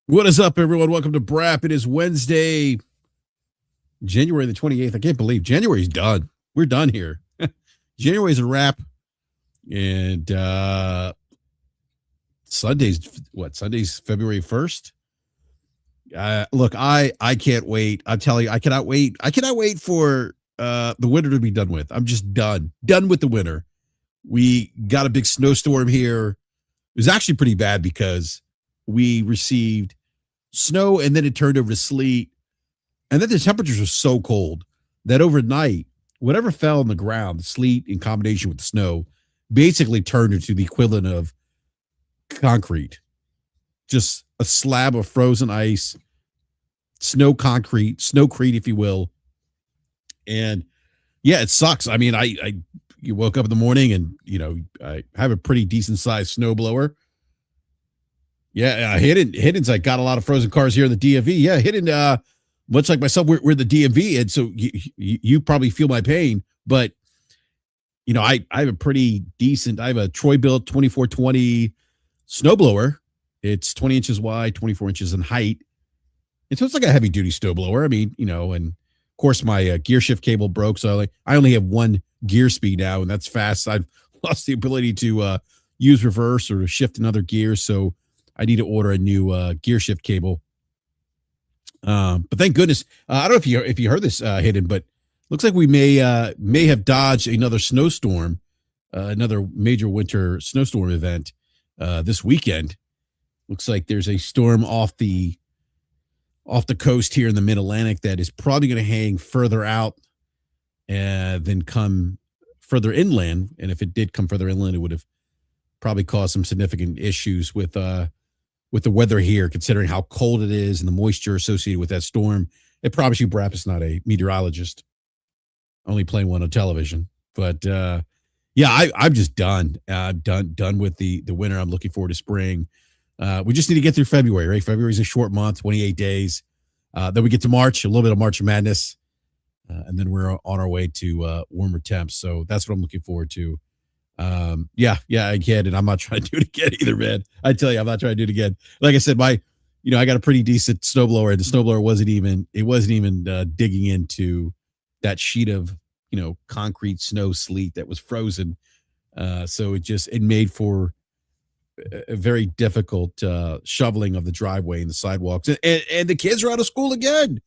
What is up, everyone? Welcome to Brap. It is Wednesday, January the 28th. I can't believe January's done. We're done here. January's a wrap. And Sunday's what? Sunday's February 1st. Look, I can't wait. I'm telling you, I cannot wait. I cannot wait for the winter to be done with. I'm just done. Done with the winter. We got a big snowstorm here. It was actually pretty bad because we received snow and then it turned over to sleet. And then the temperatures were so cold that overnight, whatever fell on the ground, the sleet in combination with the snow, basically turned into the equivalent of concrete. Just a slab of frozen ice, snow concrete, snowcrete, if you will. And yeah, it sucks. I mean, you woke up in the morning and I have a pretty decent sized snowblower. Yeah, Hidden's like got a lot of frozen cars here in the DMV. Yeah, Hidden, much like myself, we're the DMV, and so you probably feel my pain. But I have a pretty decent. I have a Troy built 2420 snowblower. It's 20 inches wide, 24 inches in height, and so it's like a heavy duty snowblower. I mean, and of course my gear shift cable broke, so I only have one gear speed now, and that's fast. I've lost the ability to use reverse or to shift another gear, so I need to order a new gear shift cable. But thank goodness, I don't know if you heard this, Hidden, but looks like we may have dodged another snowstorm, another major winter snowstorm event this weekend. Looks like there's a storm off the coast here in the Mid Atlantic that is probably going to hang further out than come further inland. And if it did come further inland, it would have probably caused some significant issues with the weather here, considering how cold it is and the moisture associated with that storm. I promise you, Brap is not a meteorologist, only playing one on television. But yeah, I'm just done. I'm done with the winter. I'm looking forward to spring. We just need to get through February, right? February is a short month, 28 days. Then we get to March, a little bit of March Madness, and then we're on our way to warmer temps. So that's what I'm looking forward to. Yeah, I get it. I'm not trying to do it again either, man. I tell you, I'm not trying to do it again. Like I said, I got a pretty decent snowblower, and the snowblower wasn't even digging into that sheet of concrete snow sleet that was frozen. So it made for a very difficult shoveling of the driveway and the sidewalks. And the kids are out of school again.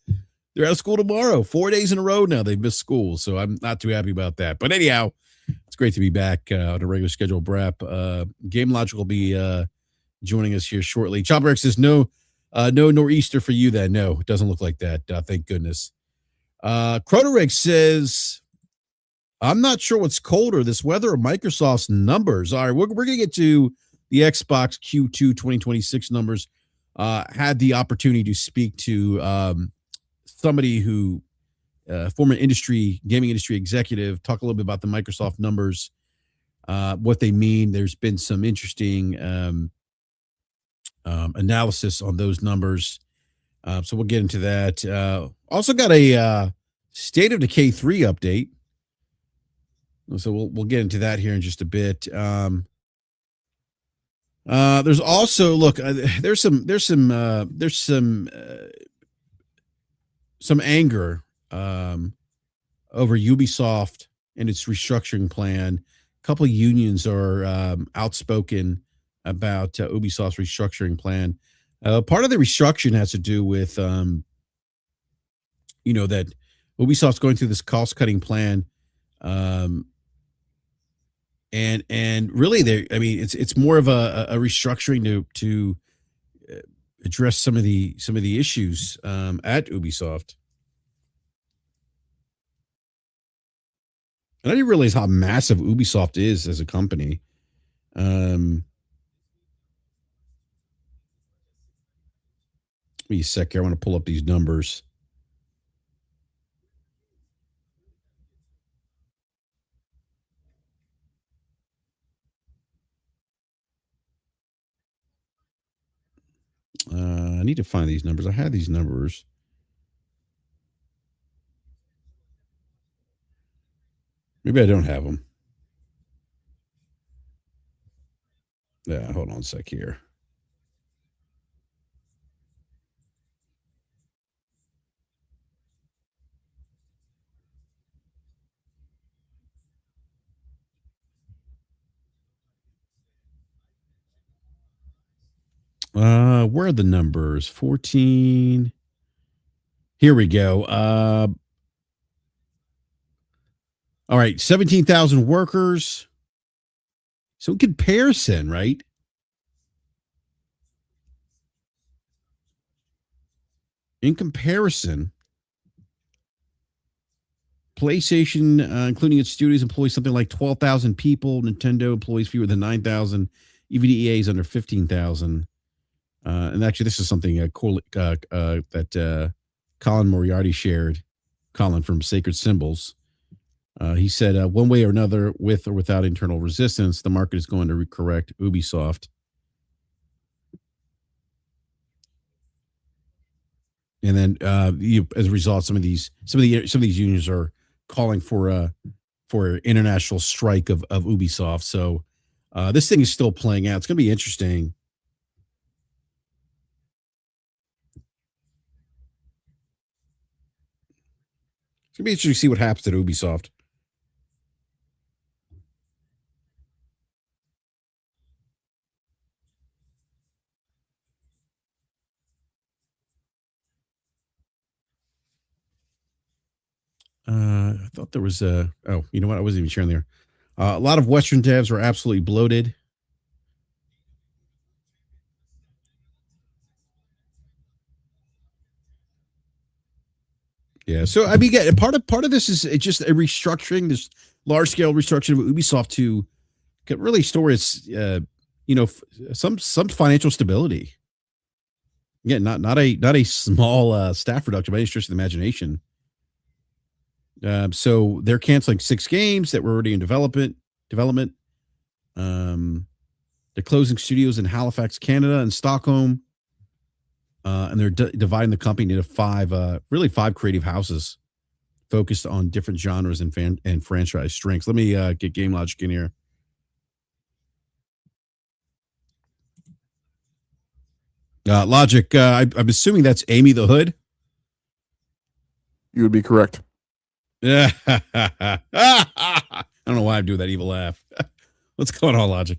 They're out of school tomorrow. 4 days in a row now they've missed school. So I'm not too happy about that. But anyhow, it's great to be back on a regular schedule, Brap. Game Logic will be joining us here shortly. Chopper X says no nor'easter for you then. No, it doesn't look like that. Thank goodness. Crotoreg says, I'm not sure what's colder, this weather or Microsoft's numbers. All right, we're going to get to the Xbox Q2 2026 numbers. Had the opportunity to speak to somebody who former gaming industry executive, talk a little bit about the Microsoft numbers, what they mean. There's been some interesting analysis on those numbers. So we'll get into that. Also got a State of Decay 3 update. So we'll get into that here in just a bit. There's also there's some anger over Ubisoft and its restructuring plan. A couple of unions are outspoken about Ubisoft's restructuring plan. Part of the restructuring has to do with, that Ubisoft's going through this cost-cutting plan, and really, it's more of a restructuring to address some of the issues at Ubisoft. And I didn't realize how massive Ubisoft is as a company. Give me a sec here. I want to pull up these numbers. I need to find these numbers. I had these numbers. Maybe I don't have them. Yeah, hold on a sec here. Where are the numbers? 14. Here we go. All right, 17,000 workers. So in comparison, right? In comparison, PlayStation, including its studios, employs something like 12,000 people. Nintendo employs fewer than 9,000. Even EA is under 15,000. And actually, this is something cool that Colin Moriarty shared. Colin from Sacred Symbols. He said, one way or another, with or without internal resistance, the market is going to correct Ubisoft. And then, as a result, some of these unions are calling for international strike of Ubisoft. So this thing is still playing out. It's going to be interesting. It's going to be interesting to see what happens at Ubisoft. I thought there was a. Oh, you know what? I wasn't even sharing there. A lot of Western devs are absolutely bloated. Yeah. So I mean, yeah, part of this is it's just a restructuring, this large scale restructuring of Ubisoft to really store its, some financial stability. Yeah, not a small staff reduction by any stretch of the imagination. So they're canceling 6 games that were already in development. They're closing studios in Halifax, Canada, and Stockholm. And they're dividing the company into 5 creative houses focused on different genres and franchise strengths. Let me get Game Logic in here. Logic, I'm assuming that's Amy the Hood. You would be correct. Yeah. I don't know why I'm doing that evil laugh. What's going on, Logic?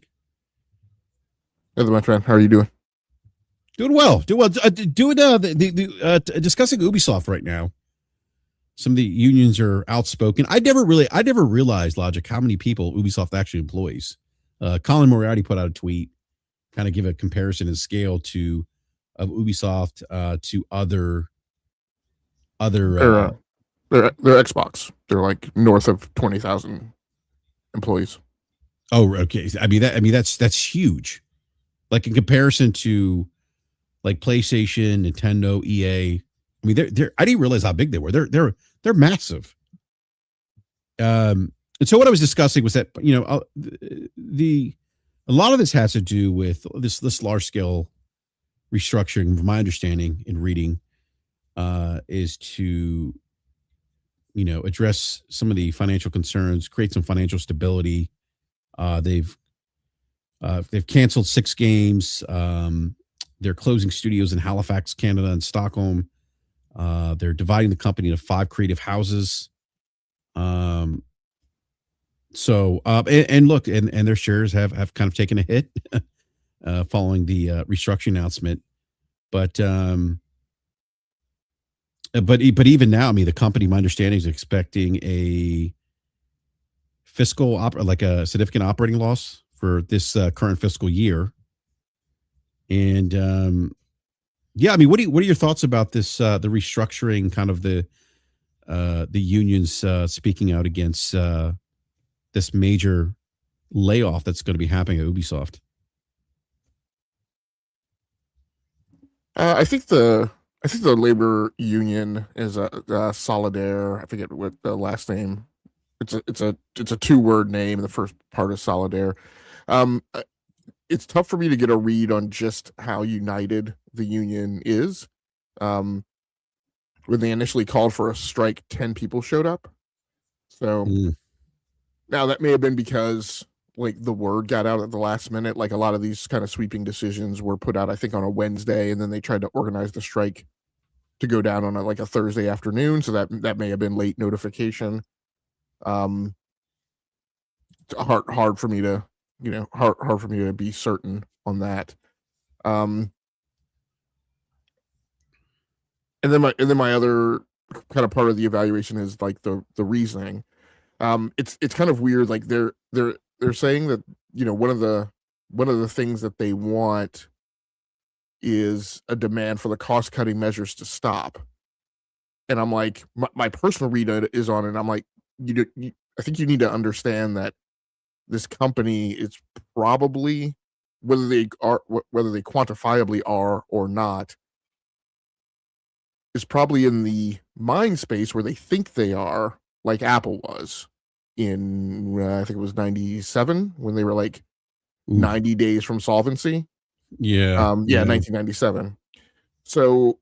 Hey, my friend. How are you doing? Doing well. Discussing Ubisoft right now. Some of the unions are outspoken. I never realized, Logic, how many people Ubisoft actually employs. Colin Moriarty put out a tweet, kind of give a comparison and scale of Ubisoft to other They're Xbox. They're like north of 20,000 employees. Oh, okay. I mean that's huge. Like in comparison to like PlayStation, Nintendo, EA. I mean, they're I didn't realize how big they were. They're massive. And so what I was discussing was that a lot of this has to do with this large scale restructuring. From my understanding in reading, is to address some of the financial concerns, create some financial stability. They've canceled 6 games. They're closing studios in Halifax, Canada, and Stockholm. They're dividing the company into 5 creative houses. So and look, and their shares have kind of taken a hit following the restructuring announcement. But even now, I mean, the company, my understanding, is expecting a like a significant operating loss for this current fiscal year. And yeah, I mean, what are your thoughts about this? The restructuring, kind of the unions speaking out against this major layoff that's going to be happening at Ubisoft. I think the labor union is a Solidaire. I forget what the last name. It's a 2-word name. The first part is Solidaire. It's tough for me to get a read on just how united the union is. When they initially called for a strike, 10 people showed up. So now that may have been because like the word got out at the last minute. Like a lot of these kind of sweeping decisions were put out, I think, on a Wednesday, and then they tried to organize the strike to go down on a Thursday afternoon. So that may have been late notification. Hard for me to hard for me to be certain on that. and then my other kind of part of the evaluation is like the reasoning. It's kind of weird. Like they're saying that one of the things that they want is a demand for the cost cutting measures to stop. And I'm like, my personal read is on it. I'm like, I think you need to understand that this company is probably whether they quantifiably are or not is probably in the mind space where they think they are, like Apple was in I think it was 97 when they were like Ooh, 90 days from solvency. yeah, Yeah, yeah. 1997. So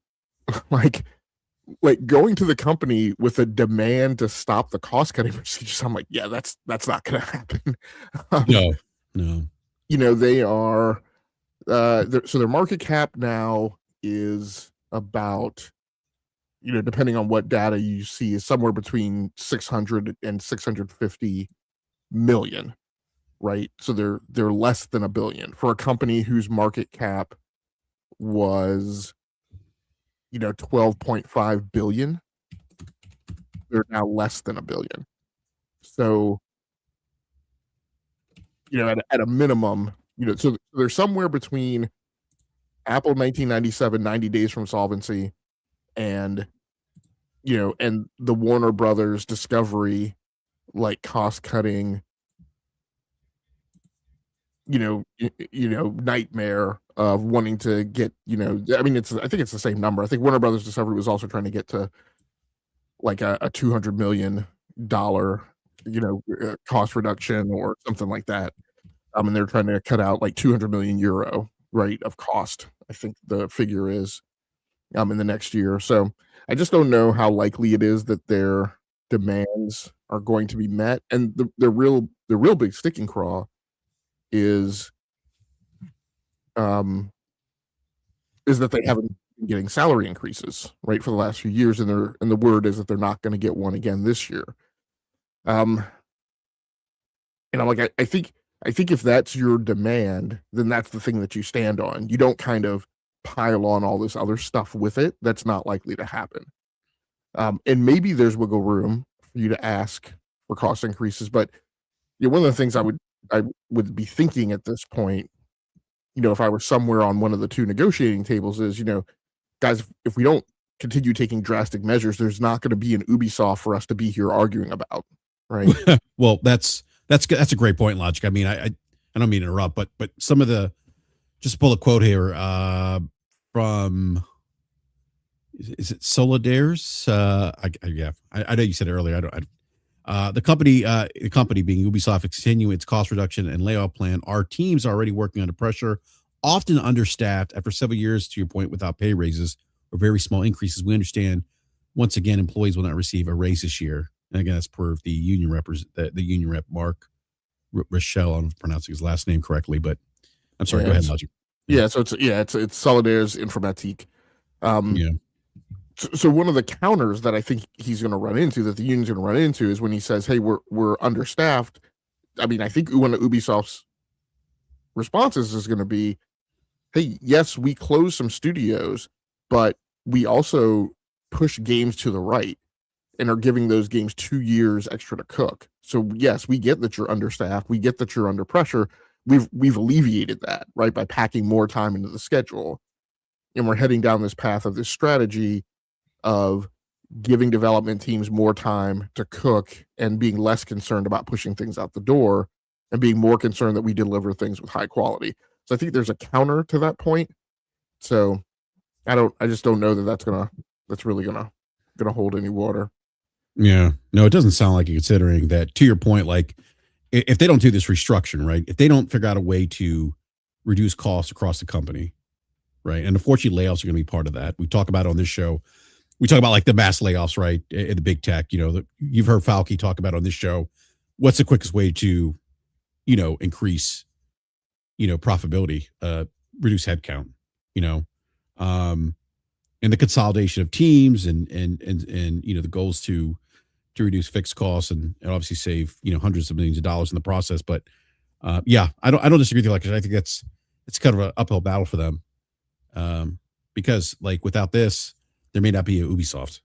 like going to the company with a demand to stop the cost cutting procedures, I'm like, yeah, that's not going to happen. um, No, no. they are so their market cap now is about, depending on what data you see, is somewhere between 600 and 650 million, right? So they're less than a billion for a company whose market cap was 12.5 billion. They're now less than a billion. So, at a minimum, so they're somewhere between Apple 1997, 90 days from solvency, and and the Warner Brothers Discovery, like, cost cutting, nightmare of wanting to get, I mean, I think it's the same number. I think Warner Brothers Discovery was also trying to get to like a $200 million, cost reduction or something like that. And they're trying to cut out like 200 million euro, right, of cost. I think the figure is in the next year. So I just don't know how likely it is that their demands are going to be met. And the real big sticking craw is um is that they haven't been getting salary increases, right, for the last few years, and the word is that they're not going to get one again this year. Um, and I'm like, I think if that's your demand, then that's the thing that you stand on. You don't kind of pile on all this other stuff with it. That's not likely to happen. And maybe there's wiggle room for you to ask for cost increases, but one of the things I would be thinking at this point, if I were somewhere on one of the two negotiating tables, is, guys, if we don't continue taking drastic measures, there's not going to be an Ubisoft for us to be here arguing about, right? Well, that's a great point, Logic. I mean, I don't mean to interrupt, but some of the, just to pull a quote here from, is it Solidaire's? I know you said it earlier. The company being Ubisoft, is continuing its cost reduction and layoff plan. Our teams are already working under pressure, often understaffed after several years, to your point, without pay raises or very small increases. We understand, once again, employees will not receive a raise this year. And again, that's per the union the union rep, Mark Rochelle. I don't know if I'm pronouncing his last name correctly, but I'm sorry. Go ahead, Logic. Yeah, so it's Solidaire's Informatique. Yeah. So one of the counters that I think he's going to run into, that the union's going to run into, is when he says, "Hey, we're understaffed." I mean, I think one of Ubisoft's responses is going to be, "Hey, yes, we closed some studios, but we also push games to the right and are giving those games 2 years extra to cook. So yes, we get that you're understaffed. We get that you're under pressure. We've alleviated that, right, by packing more time into the schedule, and we're heading down this path of this strategy of giving development teams more time to cook and being less concerned about pushing things out the door and being more concerned that we deliver things with high quality." So I think there's a counter to that point. So I just don't know that that's really gonna hold any water. Yeah. No, it doesn't sound like it, considering that, to your point, like, if they don't do this restructuring, right? If they don't figure out a way to reduce costs across the company, right? And unfortunately, layoffs are going to be part of that. We talk about it on this show. We talk about like the mass layoffs, right? In the big tech, you've heard Falke talk about on this show. What's the quickest way to, increase, profitability, reduce headcount, you know, um, and the consolidation of teams and the goals to reduce fixed costs and obviously save hundreds of millions of dollars in the process. But yeah, I don't disagree with you. Like, I think it's kind of an uphill battle for them, because like without this, there may not be a Ubisoft.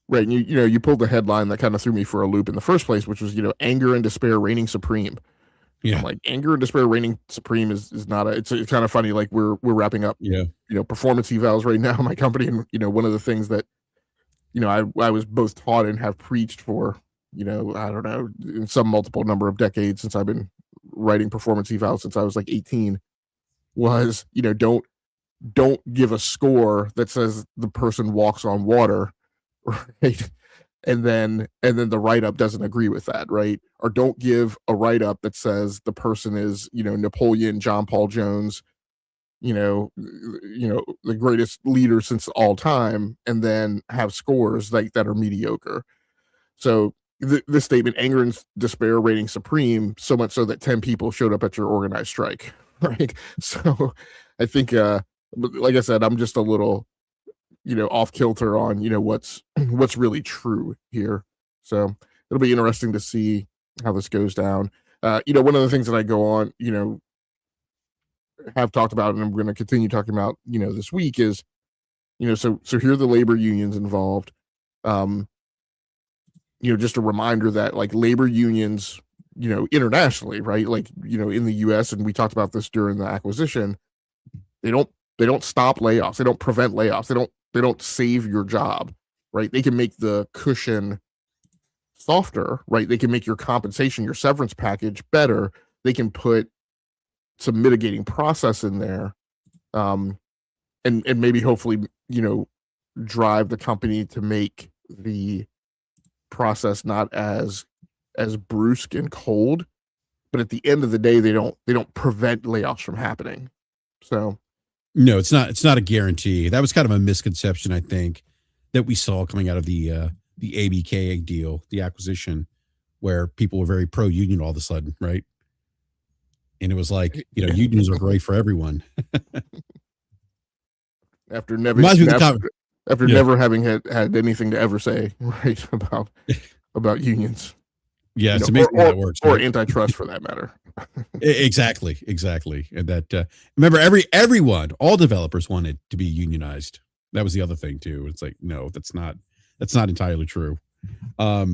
Right. And you pulled the headline that kind of threw me for a loop in the first place, which was, anger and despair reigning supreme. Yeah. I'm like, anger and despair reigning supreme is not it's kind of funny. Like we're wrapping up, Yeah. Performance evals right now in my company. And, one of the things that, I was both taught and have preached for, I don't know, in some multiple number of decades since I've been writing performance evals since I was like 18 was, don't give a score that says the person walks on water, right? And then the write-up doesn't agree with that, right? Or don't give a write-up that says the person is, Napoleon, John Paul Jones, the greatest leader since all time, and then have scores like that are mediocre. So this statement, anger and despair reigning supreme, so much so that 10 people showed up at your organized strike, right? So I think, like I said, I'm just a little, off kilter on, what's really true here. So it'll be interesting to see how this goes down. One of the things that I go on, have talked about, and I'm going to continue talking about, this week is, so here are the labor unions involved. Just a reminder that like labor unions, internationally, right? Like, in the US, and we talked about this during the acquisition, they don't stop layoffs. They don't prevent layoffs. They don't save your job, right? They can make the cushion softer, right? They can make your compensation, your severance package better. They can put some mitigating process in there, and maybe hopefully, drive the company to make the process not as brusque and cold. But at the end of the day, they don't prevent layoffs from happening. So no, it's not a guarantee. That was kind of a misconception, I think, that we saw coming out of the ABK deal, the acquisition, where people were very pro union all of a sudden, right? And it was like, unions are great for everyone. After never having had anything to ever say right about unions. Yeah, it's amazing how that works. Or antitrust for that matter. Exactly. And that remember everyone, all developers wanted to be unionized. That was the other thing too. It's like, no, that's not entirely true. All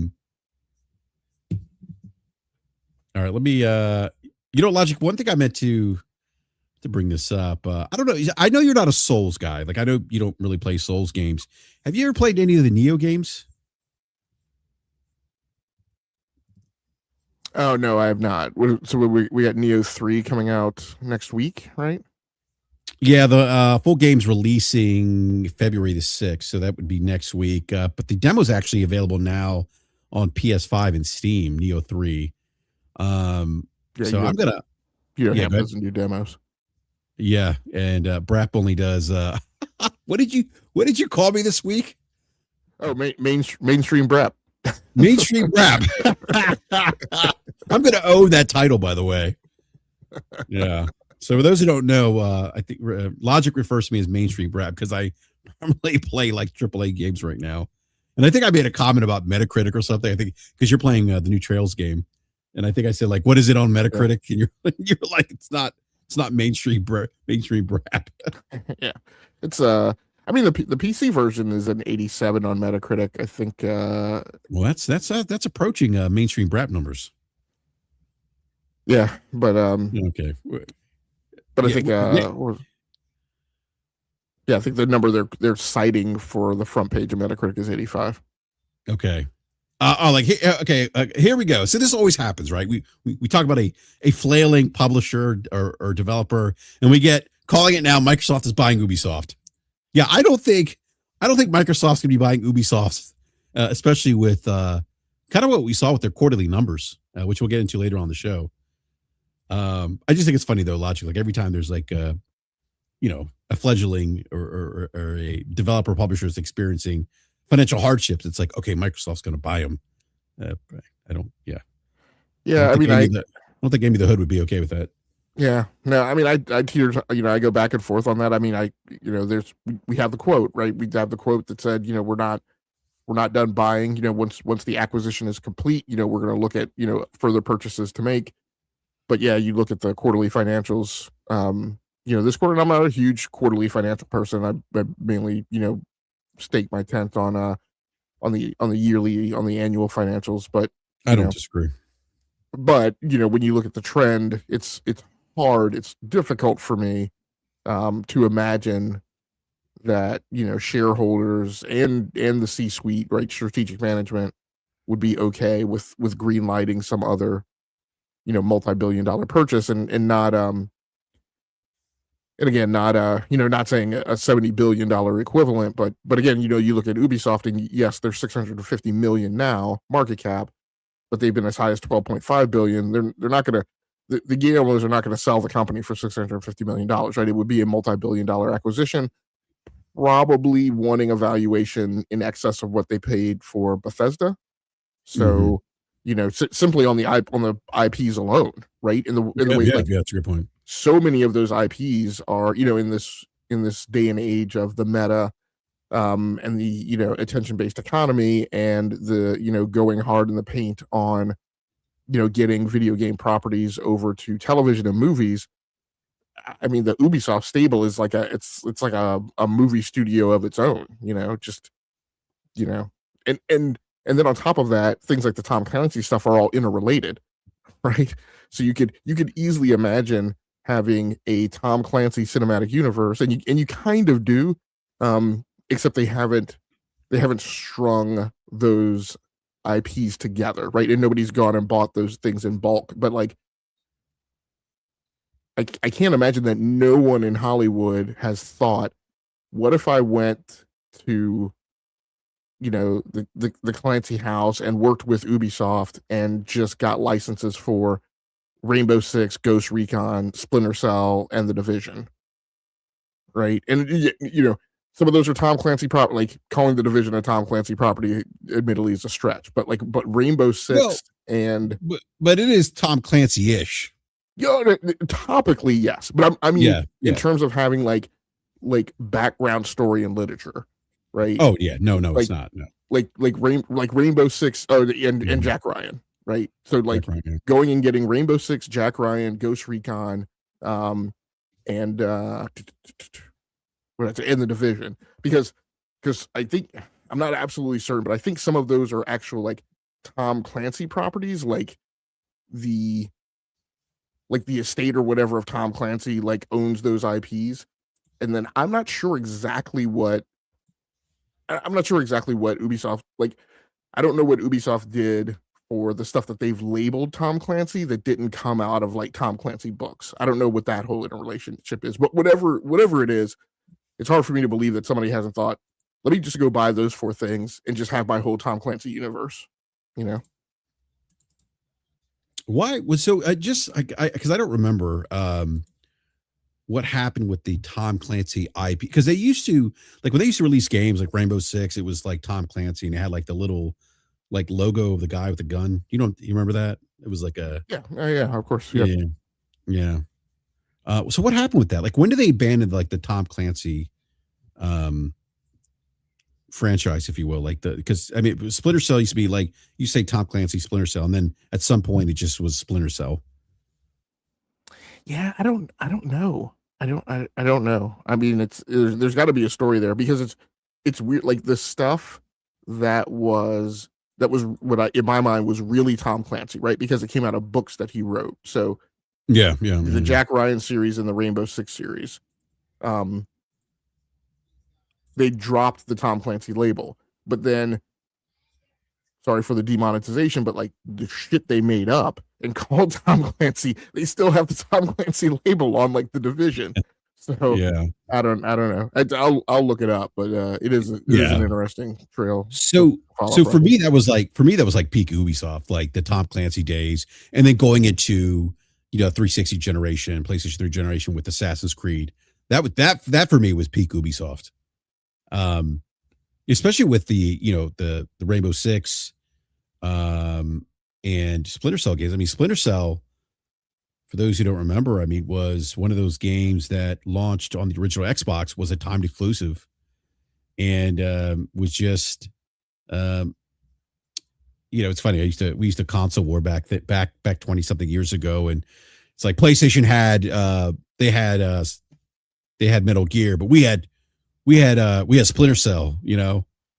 right, let me Logic, one thing I meant to bring this up. I don't know. I know you're not a Souls guy. Like I know you don't really play Souls games. Have you ever played any of the Neo games? Oh no, I have not. So we got Neo 3 coming out next week, right? Yeah, the full game's releasing February the 6th, so that would be next week. But the demo's actually available now on PS5 and Steam, Neo 3. So I'm gonna doesn't do demos. Yeah, and Brap only does what did you call me this week? Oh, mainstream Brap. Mainstream Brap. I'm gonna own that title, by the way. Yeah. So for those who don't know, I think Logic refers to me as mainstream Brap because I normally play like AAA games right now. And I think I made a comment about Metacritic or something. I think because you're playing the new Trails game, and I think I said like, "What is it on Metacritic?" Yeah. And you're like, "It's not mainstream Brap." Yeah, it's I mean the PC version is an 87 on Metacritic. I think. Well, that's approaching mainstream Brap numbers. Yeah, but okay. But I think I think the number they're citing for the front page of Metacritic is 85. Okay. Here we go. So this always happens, right? We talk about a flailing publisher or developer, and we get calling it now Microsoft is buying Ubisoft. Yeah, I don't think Microsoft's gonna be buying Ubisoft, especially with kind of what we saw with their quarterly numbers, which we'll get into later on the show. I just think it's funny though, Logic. Like every time there's like a fledgling or a developer publisher is experiencing financial hardships, it's like, okay, Microsoft's going to buy them. I don't think Amy the Hood would be okay with that. Yeah, no, I mean, I go back and forth on that. I mean, we have the quote, right? We have the quote that said, we're not done buying. Once the acquisition is complete, we're going to look at further purchases to make. But yeah, you look at the quarterly financials, this quarter, I'm not a huge quarterly financial person. I mainly, stake my tent on the yearly, on the annual financials. But I don't disagree. when you look at the trend, it's hard, it's difficult for me to imagine that shareholders and the C-suite, right, strategic management, would be okay with green lighting some other multi-billion-dollar purchase, and not and again, not saying a $70 billion equivalent, but again, you look at Ubisoft, and yes, they're 650 million now market cap, but they've been as high as 12.5 billion. They're not going to, the game owners are not going to sell the company for $650 million, right? It would be a multi-billion-dollar acquisition, probably wanting a valuation in excess of what they paid for Bethesda. So, simply on the IPs alone, right? In the way, like, that's a good point. so many of those IPs are, in this day and age of the meta, and the attention-based economy, and the going hard in the paint on getting video game properties over to television and movies. I mean, the Ubisoft stable is like it's like a movie studio of its own, just and then on top of that, things like the Tom Clancy stuff are all interrelated, right? So you could easily imagine having a Tom Clancy cinematic universe, and you kind of do, except they haven't strung those IPs together, right? And nobody's gone and bought those things in bulk. But like, I can't imagine that no one in Hollywood has thought, what if I went to the Clancy house and worked with Ubisoft and just got licenses for Rainbow Six, Ghost Recon, Splinter Cell, and The Division, right? And some of those are Tom Clancy property. Like, calling The Division a Tom Clancy property, admittedly, is a stretch. But Rainbow Six, but it is Tom Clancy-ish. Topically, yes. But I mean, in terms of having like background story and literature, right? Oh yeah, no, it's not. No, like Rainbow Six, and Jack Ryan, right? So going and getting Rainbow Six, Jack Ryan, Ghost Recon, and The Division, because I think, I'm not absolutely certain, but I think some of those are actual like Tom Clancy properties, like the estate or whatever of Tom Clancy owns those IPs, and then I'm not sure exactly what Ubisoft, I don't know what Ubisoft did for the stuff that they've labeled Tom Clancy that didn't come out of Tom Clancy books. I don't know what that whole interrelationship is, but whatever it is, it's hard for me to believe that somebody hasn't thought, let me just go buy those 4 things and just have my whole Tom Clancy universe, Why was so? Because I don't remember what happened with the Tom Clancy IP, because they used to, when they used to release games like Rainbow Six, it was like Tom Clancy, and it had the little logo of the guy with the gun. You remember that? It was like a yeah, of course, yeah. So what happened with that? When did they abandon the Tom Clancy franchise, if you will? Because I mean, Splinter Cell used to be you say Tom Clancy, Splinter Cell, and then at some point it just was Splinter Cell. Yeah, I don't know. I don't know. I mean, there's got to be a story there, because it's weird. The stuff that was what in my mind was really Tom Clancy, right? Because it came out of books that he wrote. So the Jack Ryan series and the Rainbow Six series, they dropped the Tom Clancy label, but then, sorry for the demonetization, but the shit they made up and called Tom Clancy, they still have the Tom Clancy label on The Division. So yeah, I don't know. I'll look it up, but it is an interesting trail. So for me that was like peak Ubisoft, the Tom Clancy days, and then going into 360 generation, PlayStation 3 generation with Assassin's Creed. That for me was peak Ubisoft. Especially with the Rainbow Six and Splinter Cell games. I mean, Splinter Cell, for those who don't remember, I mean, was one of those games that launched on the original Xbox, was a timed exclusive, and was just it's funny. We used to console war back 20 something years ago, and it's PlayStation had they had Metal Gear, but we had Splinter Cell, a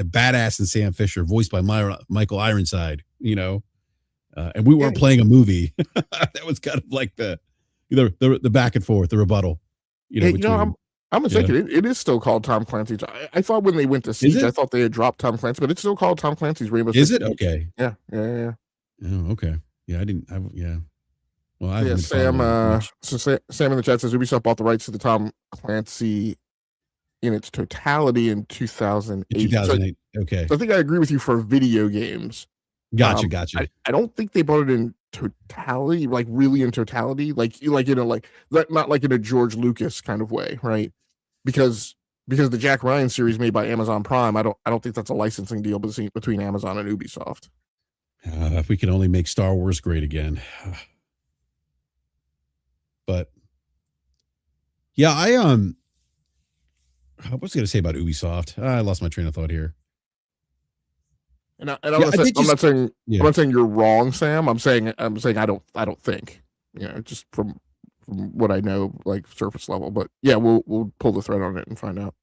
badass and Sam Fisher, voiced by Michael Ironside, and we Yeah, weren't playing a movie. That was kind of like the back and forth, the rebuttal, between. I'm Yeah. mistaken. It is still called Tom Clancy's. I thought when they went to Siege, I thought they had dropped Tom Clancy, but it's still called Tom Clancy's Rainbow Six Is it? Siege. Okay. Yeah. Oh, okay. Yeah, I didn't. Yeah. Well, I Yeah, haven't been following it much. Sam in the chat says Ubisoft bought the rights to the Tom Clancy in its totality in 2008. In 2008. Okay. So I think I agree with you for video games. Gotcha. I don't think they bought it in totality, like really in totality, like not like in a George Lucas kind of way, right? Because the Jack Ryan series made by Amazon Prime, I don't think that's a licensing deal between Amazon and Ubisoft. If we could only make Star Wars great again. But yeah, I was going to say about Ubisoft. I lost my train of thought here. And I'm not saying you're wrong, Sam. I'm saying I don't think, just from what I know, like surface level. But yeah, we'll pull the thread on it and find out.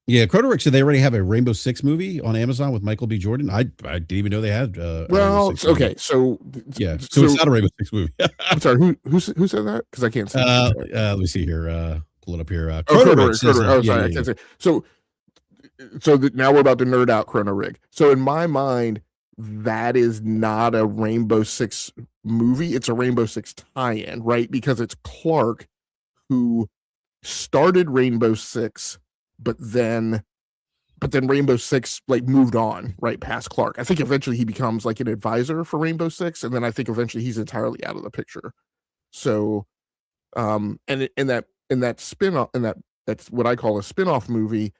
Yeah, Chrono Rick said they already have a Rainbow Six movie on Amazon with Michael B. Jordan. I didn't even know they had. Well, okay, so it's not a Rainbow Six movie. I'm sorry, who said that? Because I can't see. Let me see here. Pull it up here. Chrono Rig. Sorry, I can't say. So now we're about to nerd out Chrono Rig. So in my mind, that is not a Rainbow Six movie. It's a Rainbow Six tie-in, right? Because it's Clark who started Rainbow Six, but then Rainbow Six like moved on right past Clark. I think eventually he becomes like an advisor for Rainbow Six, and then I think eventually he's entirely out of the picture. So, and in that spin-off, that's what I call a spin-off movie.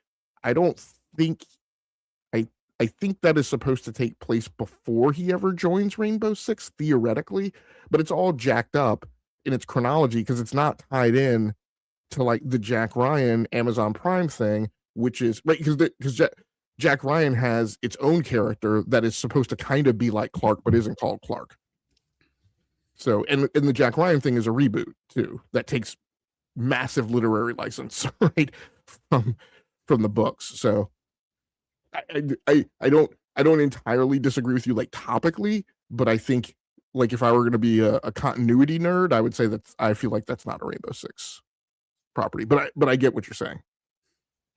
I don't think I think that is supposed to take place before he ever joins Rainbow Six, theoretically, but it's all jacked up in its chronology because it's not tied in to like the Jack Ryan Amazon Prime thing, which is right because Jack Ryan has its own character that is supposed to kind of be like Clark but isn't called Clark. So and the Jack Ryan thing is a reboot too that takes massive literary license right from the books. So I don't entirely disagree with you like topically, but I think like if I were going to be a continuity nerd, I would say that I feel like that's not a Rainbow Six property. But I get what you're saying.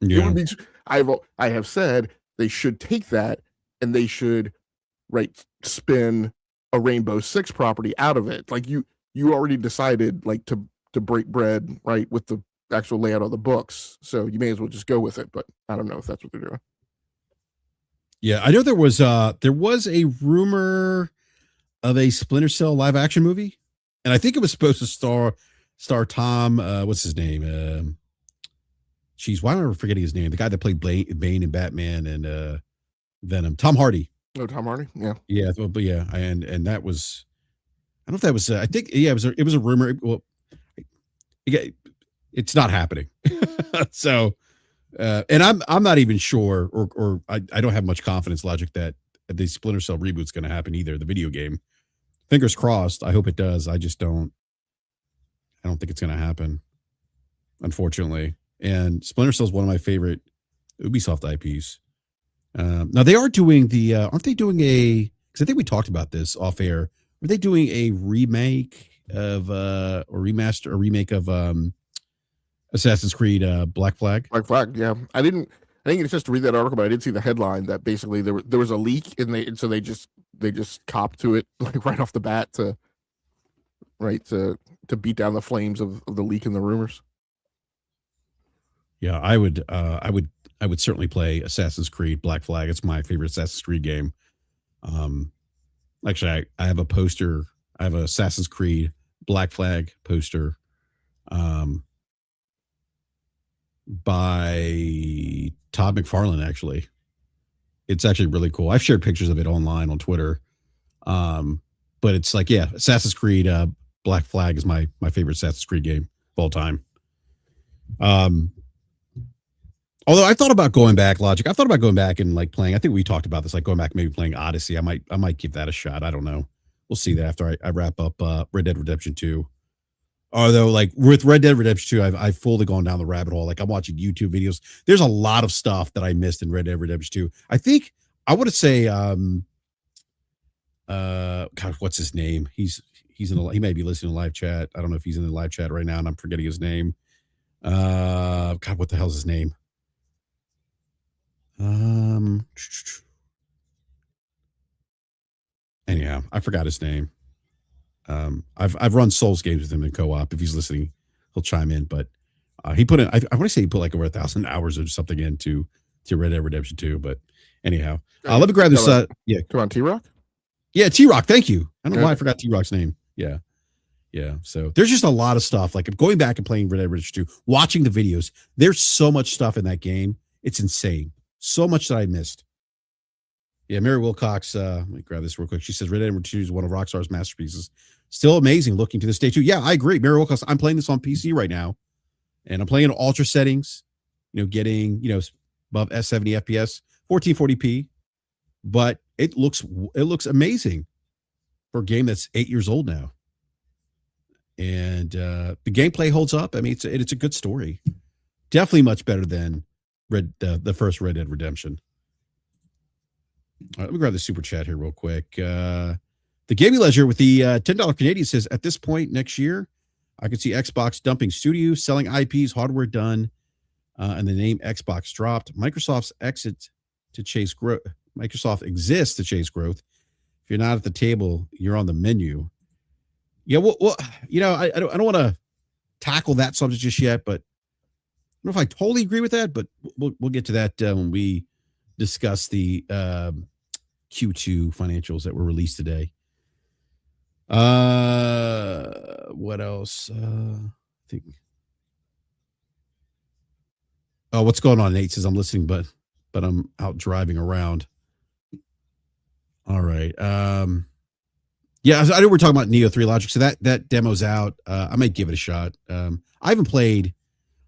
Yeah. It would be, I have said they should take that and they should spin a Rainbow Six property out of it. Like you already decided like to break bread right with the actual layout of the books, so you may as well just go with it. But I don't know if that's what they're doing. Yeah, I know there was a rumor of a Splinter Cell live action movie, and I think it was supposed to star Tom. What's his name? Why am I forgetting his name? The guy that played Bane in Batman and Venom. Tom Hardy. No, Tom Hardy. Yeah. Yeah, but yeah, and that was. I don't know if that was. I think it was a rumor. Well, it's not happening. So. And I'm not even sure, or I don't have much confidence, Logic, that the Splinter Cell reboot's going to happen either. The video game, fingers crossed. I hope it does. I just don't. I don't think it's going to happen, unfortunately. And Splinter Cell is one of my favorite Ubisoft IPs. Now they are doing aren't they doing a? Because I think we talked about this off air. Are they doing a remake of or remake of Assassin's Creed Black Flag? Black Flag, yeah. I didn't get a chance to read that article, but I did see the headline that basically there was a leak and so they just copped to it like right off the bat to beat down the flames of the leak and the rumors. Yeah, I would certainly play Assassin's Creed Black Flag. It's my favorite Assassin's Creed game. Actually, I have a poster. I have an Assassin's Creed Black Flag poster. By Todd McFarlane, actually. It's actually really cool. I've shared pictures of it online on Twitter. But it's like, yeah, Assassin's Creed Black Flag is my favorite Assassin's Creed game of all time. Although I thought about going back, Logic. I thought about going back and like playing. I think we talked about this, like going back, maybe playing Odyssey. I might give that a shot. I don't know. We'll see that after I wrap up Red Dead Redemption 2. Although, like with Red Dead Redemption 2, I've fully gone down the rabbit hole. Like I'm watching YouTube videos. There's a lot of stuff that I missed in Red Dead Redemption 2. I think I would say God, what's his name? He's in he may be listening to live chat. I don't know if he's in the live chat right now, and I'm forgetting his name. God, what the hell's his name? Anyhow, I forgot his name. I've run Souls games with him in co-op. If he's listening, he'll chime in. But he put in, I want to say he put like over 1,000 hours or something into Red Dead Redemption 2. But anyhow, let me grab this. Yeah, come on, T-Rock. Yeah, T-Rock. Thank you. I don't know why I forgot T-Rock's name. Yeah. Yeah. So there's just a lot of stuff. Like going back and playing Red Dead Redemption 2, watching the videos. There's so much stuff in that game. It's insane. So much that I missed. Yeah, Mary Wilcox, let me grab this real quick. She says Red Dead Redemption 2 is one of Rockstar's masterpieces. Still amazing looking to this day, too. Yeah, I agree. Mary Wilcox, I'm playing this on PC right now, and I'm playing ultra settings, getting, above S70 FPS, 1440p, but it looks amazing for a game that's 8 years old now. And the gameplay holds up. I mean, it's a good story. Definitely much better than the first Red Dead Redemption. All right, let me grab the super chat here real quick. The Gaming Ledger with the $10 Canadian says, at this point next year, I could see Xbox dumping studios, selling IPs, hardware done, and the name Xbox dropped. Microsoft's exit to chase growth. Microsoft exists to chase growth. If you're not at the table, you're on the menu. Yeah, well, I don't want to tackle that subject just yet, but I don't know if I totally agree with that, but we'll get to that when we discuss the Q2 financials that were released today. What else? I think. Oh, what's going on? Nate says I'm listening, but I'm out driving around. All right. Yeah, I know we're talking about Neo 3 Logic, so that demo's out. I might give it a shot. I haven't played.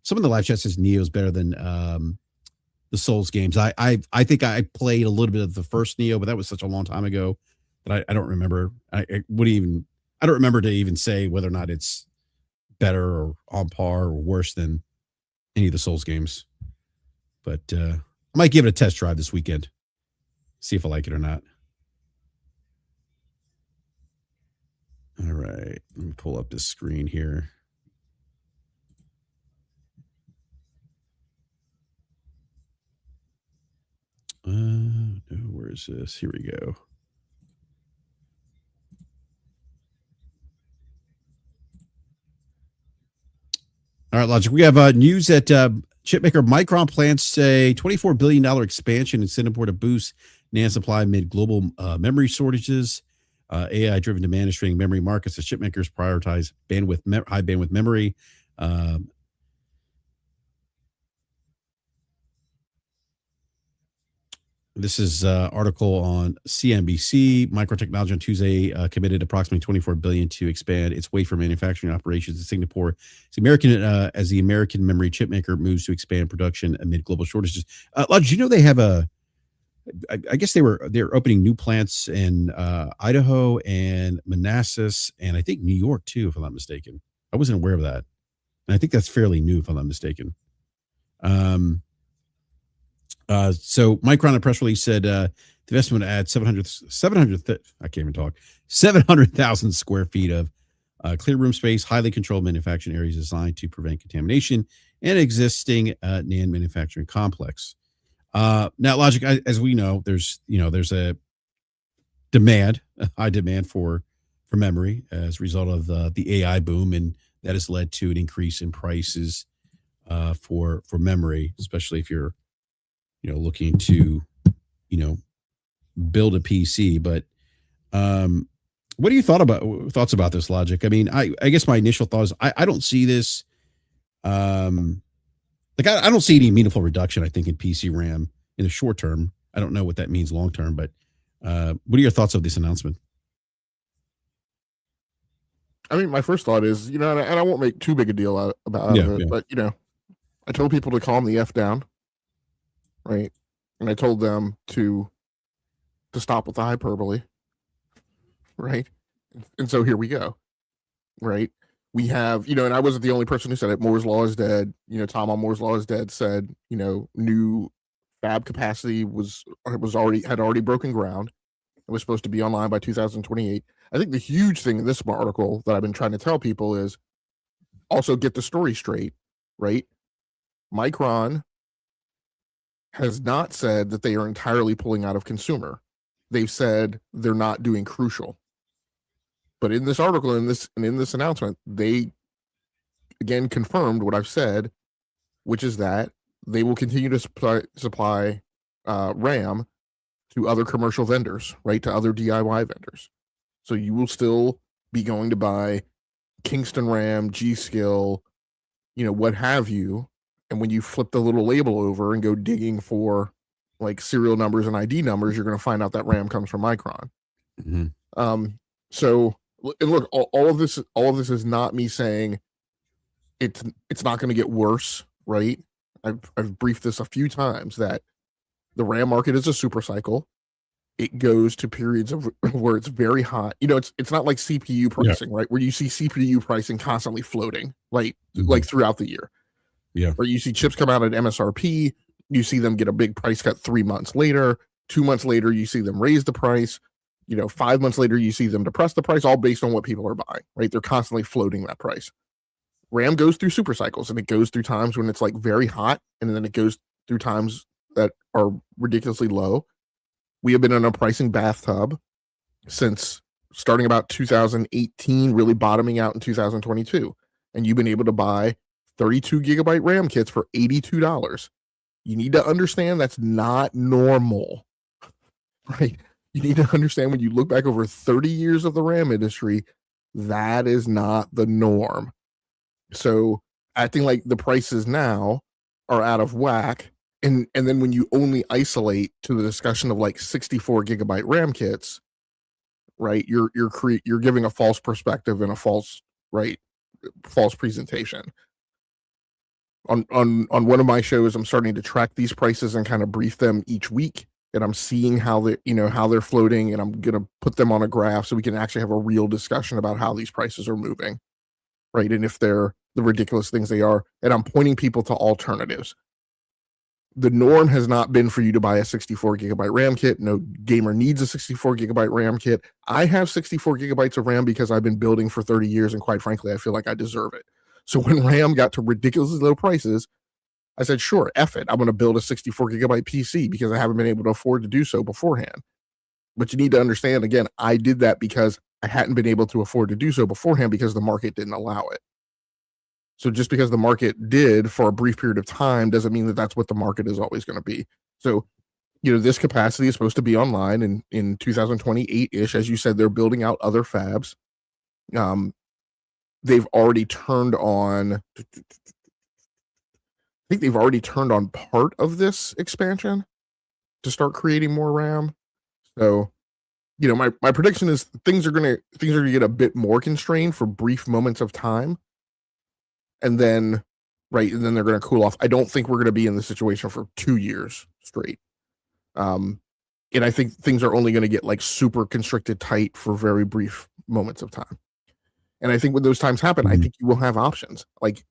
Some of the live chat says Neo's better than the Souls games. I think I played a little bit of the first Neo, but that was such a long time ago that I don't remember. I don't remember to even say whether or not it's better or on par or worse than any of the Souls games. But I might give it a test drive this weekend. See if I like it or not. All right, let me pull up this screen here. No, where is this? Here we go. All right, Logic. We have news that chipmaker Micron plans a $24 billion expansion in Singapore to boost NAND supply amid global memory shortages. AI-driven demand is straining memory markets as chipmakers prioritize high bandwidth memory. This is an article on CNBC. Microtechnology on Tuesday committed approximately $24 billion to expand its wafer manufacturing operations in Singapore. As the American memory chipmaker moves to expand production amid global shortages. Did you know they have I guess they're opening new plants in Idaho and Manassas and I think New York too, if I'm not mistaken. I wasn't aware of that, and I think that's fairly new, if I'm not mistaken. So Micron in a press release said the investment would add 700,000 square feet of clear room space, highly controlled manufacturing areas designed to prevent contamination, and existing NAND manufacturing complex. Now, Logic, as we know, there's a high demand for memory as a result of the AI boom, and that has led to an increase in prices for memory, especially if you're looking to build a PC. But what are your thoughts about this, Logic? I mean, I guess my initial thought is I don't see this. I don't see any meaningful reduction, I think, in PC RAM in the short term. I don't know what that means long term, but what are your thoughts of this announcement? I mean, my first thought is, and I won't make too big a deal out of it, but I told people to calm the F down, right? And I told them to stop with the hyperbole, right? And so here we go, right? we have, and I wasn't the only person who said it. Moore's Law is dead. Tom on Moore's Law is dead said, new fab capacity had already broken ground. It was supposed to be online by 2028. I think the huge thing in this article that I've been trying to tell people is also get the story straight, right? Micron has not said that they are entirely pulling out of consumer. They've said they're not doing crucial. But in this article, in this announcement, they again confirmed what I've said, which is that they will continue to supply RAM to other commercial vendors, right? To other DIY vendors. So you will still be going to buy Kingston RAM, G-Skill, what have you. And when you flip the little label over and go digging for like serial numbers and ID numbers, you're going to find out that RAM comes from Micron. Mm-hmm. So, and look, all of this is not me saying it's not going to get worse, right? I've briefed this a few times that the RAM market is a super cycle. It goes to periods of where it's very hot. It's not like CPU pricing, right? Where you see CPU pricing constantly floating, like throughout the year. Yeah. Where you see chips come out at MSRP, you see them get a big price cut 3 months later. 2 months later, you see them raise the price. 5 months later, you see them depress the price, all based on what people are buying, right? They're constantly floating that price. RAM goes through super cycles, and it goes through times when it's like very hot, and then it goes through times that are ridiculously low. We have been in a pricing bathtub since starting about 2018, really bottoming out in 2022. And you've been able to buy 32 gigabyte RAM kits for $82. You need to understand that's not normal, right? You need to understand when you look back over 30 years of the RAM industry, that is not the norm. So acting like the prices now are out of whack. And then when you only isolate to the discussion of like 64 gigabyte RAM kits, right, you're giving a false perspective and a false presentation. On one of my shows, I'm starting to track these prices and kind of brief them each week, and I'm seeing how they're floating, and I'm gonna put them on a graph so we can actually have a real discussion about how these prices are moving, right, and if they're the ridiculous things they are, and I'm pointing people to alternatives. The norm has not been for you to buy a 64 gigabyte RAM kit. No gamer needs a 64 gigabyte RAM kit. I have 64 gigabytes of RAM because I've been building for 30 years, and quite frankly, I feel like I deserve it. So when RAM got to ridiculously low prices, I said, sure, F it. I'm going to build a 64 gigabyte PC because I haven't been able to afford to do so beforehand. But you need to understand, again, I did that because I hadn't been able to afford to do so beforehand because the market didn't allow it. So just because the market did for a brief period of time doesn't mean that that's what the market is always going to be. So, this capacity is supposed to be online in 2028-ish. As you said, they're building out other fabs. They've already turned on, I think they've already turned on part of this expansion to start creating more RAM. So, my prediction is things are gonna get a bit more constrained for brief moments of time. And then they're going to cool off. I don't think we're going to be in this situation for 2 years straight. And I think things are only going to get like super constricted tight for very brief moments of time. And I think when those times happen, I think you will have options. Like,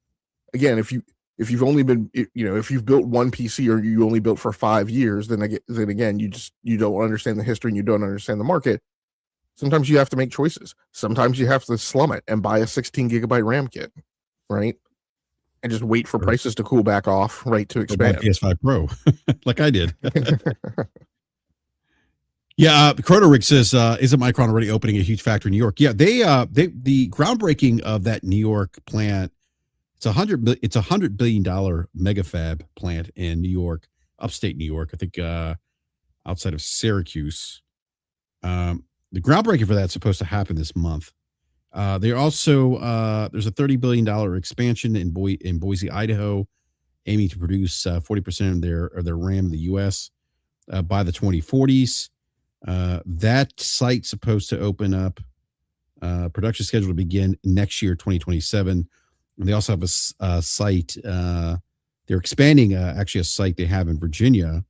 again, if you've only been, if you've built one PC or you only built for 5 years, then again, you don't understand the history and you don't understand the market. Sometimes you have to make choices. Sometimes you have to slum it and buy a 16 gigabyte RAM kit. Right, and just wait for prices to cool back off, right, to expand. PS5 Pro, like I did. Yeah, Chrono Rig says, isn't Micron already opening a huge factory in New York? Yeah, they the groundbreaking of that New York plant. It's $100 billion mega fab plant in New York, upstate New York. I think outside of Syracuse. The groundbreaking for that's supposed to happen this month. They're also there's a $30 billion expansion in Boise, Idaho, aiming to produce 40% of their RAM in the U.S. By the 2040s. That site's supposed to open up. Production schedule to begin next year, 2027. And they also have a site. They're expanding actually a site they have in Virginia,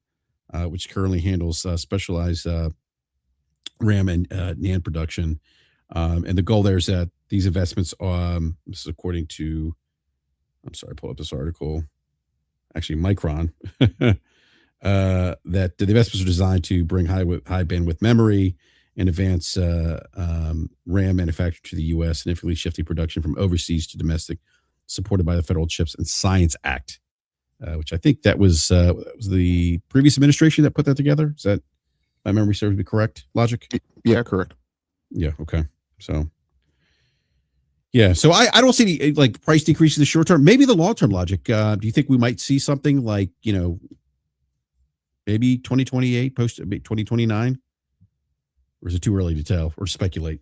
which currently handles specialized RAM and NAND production. And the goal there is that these investments, this is according to, I'm sorry, pull up this article, actually Micron, that the investments are designed to bring high bandwidth memory and advance RAM manufacture to the U.S., significantly shifting production from overseas to domestic, supported by the Federal Chips and Science Act, which I think that was the previous administration that put that together. Is that, my memory serves me correct? Logic? Yeah, correct. Yeah. Okay. So. Yeah, so I don't see any like price decrease in the short term. Maybe the long term logic. Do you think we might see something like, maybe 2028, post 2029? Or is it too early to tell or speculate?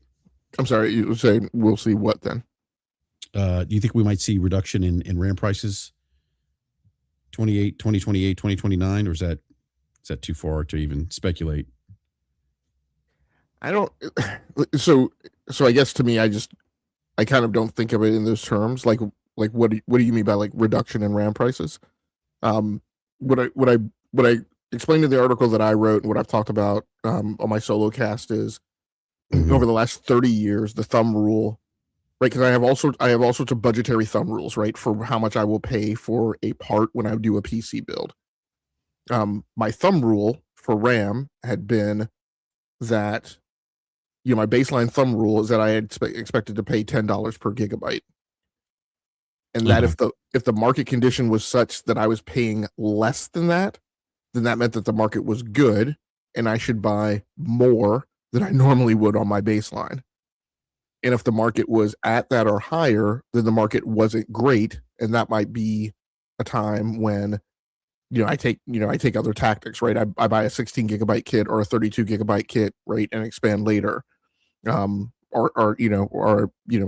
I'm sorry, you were saying we'll see what then? Do you think we might see reduction in RAM prices 2028, 2029, or is that too far to even speculate? I don't. So I guess to me, I kind of don't think of it in those terms. Like what do you mean by like reduction in RAM prices? What I explained in the article that I wrote and what I've talked about on my solo cast is over the last 30 years, the thumb rule, right? Because I have all sorts of budgetary thumb rules, right, for how much I will pay for a part when I do a PC build. My thumb rule for RAM had been that, my baseline thumb rule is that I had expected to pay $10 per gigabyte, and that if the market condition was such that I was paying less than that, then that meant that the market was good, and I should buy more than I normally would on my baseline. And if the market was at that or higher, then the market wasn't great, and that might be a time when I take other tactics, right? I buy a 16 gigabyte kit or a 32 gigabyte kit, right, and expand later. Or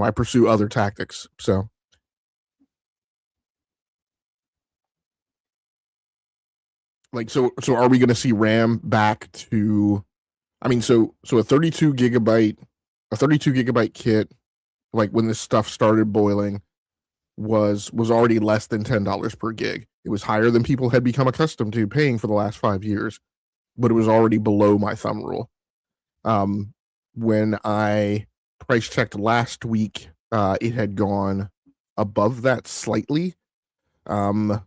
I pursue other tactics. So are we going to see RAM back to, so a 32 gigabyte kit, like when this stuff started boiling, was already less than $10 per gig. It was higher than people had become accustomed to paying for the last 5 years, but it was already below my thumb rule. When I price checked last week, it had gone above that slightly. I